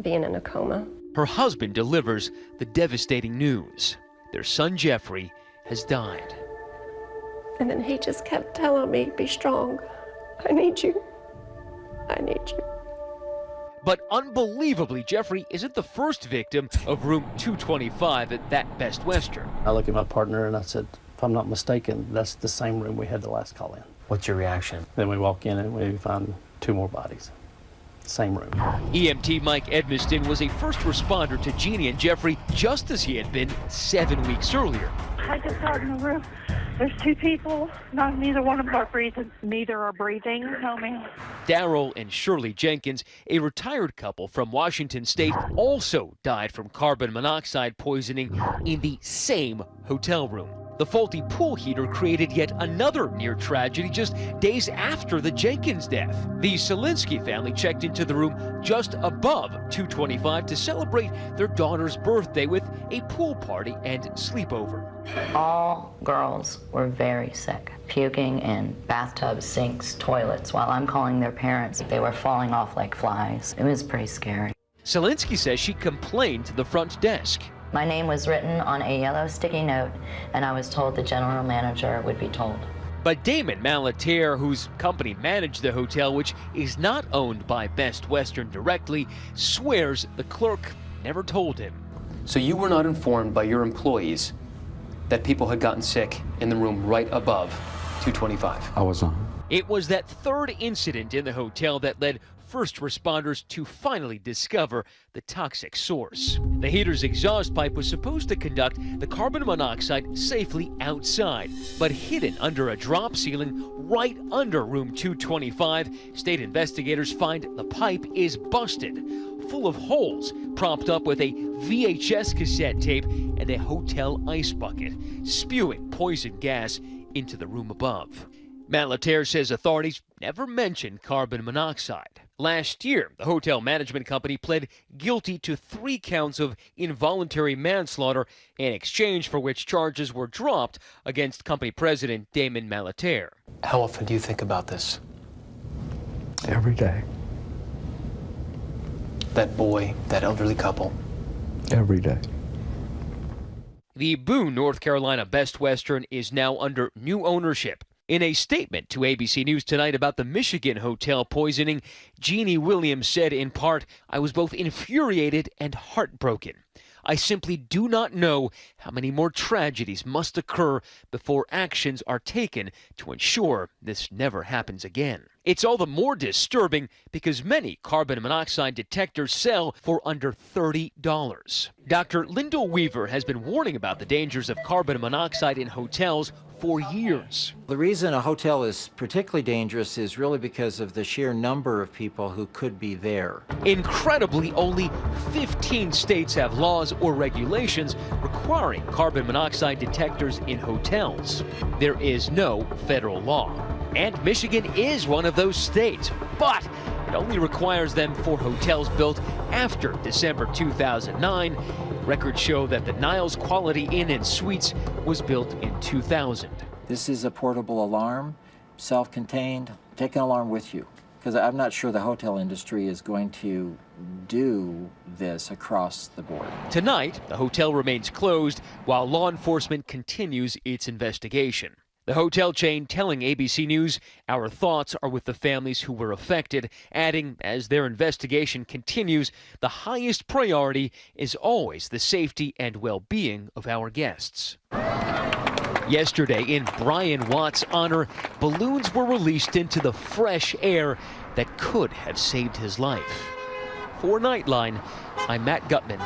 being in a coma. Her husband delivers the devastating news. Their son Jeffrey has died. And then he just kept telling me, be strong. I need you. I need you. But unbelievably, Jeffrey isn't the first victim of room 225 at that Best Western. I looked at my partner and I said, if I'm not mistaken, that's the same room we had the last call in. What's your reaction? Then we walk in and we find 2 more bodies. Same room. EMT Mike Edmiston was a first responder to Jeannie and Jeffrey just as he had been 7 weeks earlier. I just got in the room. There's 2 people. Neither one of them are breathing. Neither are breathing. No, ma'am. Darrell and Shirley Jenkins, a retired couple from Washington State, also died from carbon monoxide poisoning in the same hotel room. The faulty pool heater created yet another near tragedy just days after the Jenkins death. The Selinsky family checked into the room just above 225 to celebrate their daughter's birthday with a pool party and sleepover. All girls were very sick, puking in bathtubs, sinks, toilets. While I'm calling their parents, they were falling off like flies. It was pretty scary. Selinsky says she complained to the front desk. My name was written on a yellow sticky note, and I was told the general manager would be told. But Damon Malaterre, whose company managed the hotel, which is not owned by Best Western directly, swears the clerk never told him. So you were not informed by your employees that people had gotten sick in the room right above 225? I was on. It was that third incident in the hotel that led first responders to finally discover the toxic source. The heater's exhaust pipe was supposed to conduct the carbon monoxide safely outside, but hidden under a drop ceiling right under room 225, state investigators find the pipe is busted, full of holes, propped up with a VHS cassette tape and a hotel ice bucket, spewing poison gas into the room above. Malaterre says authorities never mentioned carbon monoxide. Last year, the hotel management company pled guilty to 3 counts of involuntary manslaughter, in exchange for which charges were dropped against company president Damon Malater. How often do you think about this? Every day. That boy, that elderly couple. Every day. The Boone, North Carolina Best Western is now under new ownership. In a statement to ABC News tonight about the Michigan hotel poisoning, Jeannie Williams said in part, "I was both infuriated and heartbroken. I simply do not know how many more tragedies must occur before actions are taken to ensure this never happens again." It's all the more disturbing because many carbon monoxide detectors sell for under $30. Dr. Lyndall Weaver has been warning about the dangers of carbon monoxide in hotels for years. The reason a hotel is particularly dangerous is really because of the sheer number of people who could be there. Incredibly, only 15 states have laws or regulations requiring carbon monoxide detectors in hotels. There is no federal law. And Michigan is one of those states, but it only requires them for hotels built after December 2009. Records show that the Niles Quality Inn and Suites was built in 2000. This is a portable alarm, self-contained. Take an alarm with you, because I'm not sure the hotel industry is going to do this across the board. Tonight, the hotel remains closed while law enforcement continues its investigation. The hotel chain telling ABC News, "Our thoughts are with the families who were affected," adding, as their investigation continues, "The highest priority is always the safety and well-being of our guests." Yesterday, in Brian Watt's honor, balloons were released into the fresh air that could have saved his life. For Nightline, I'm Matt Gutman.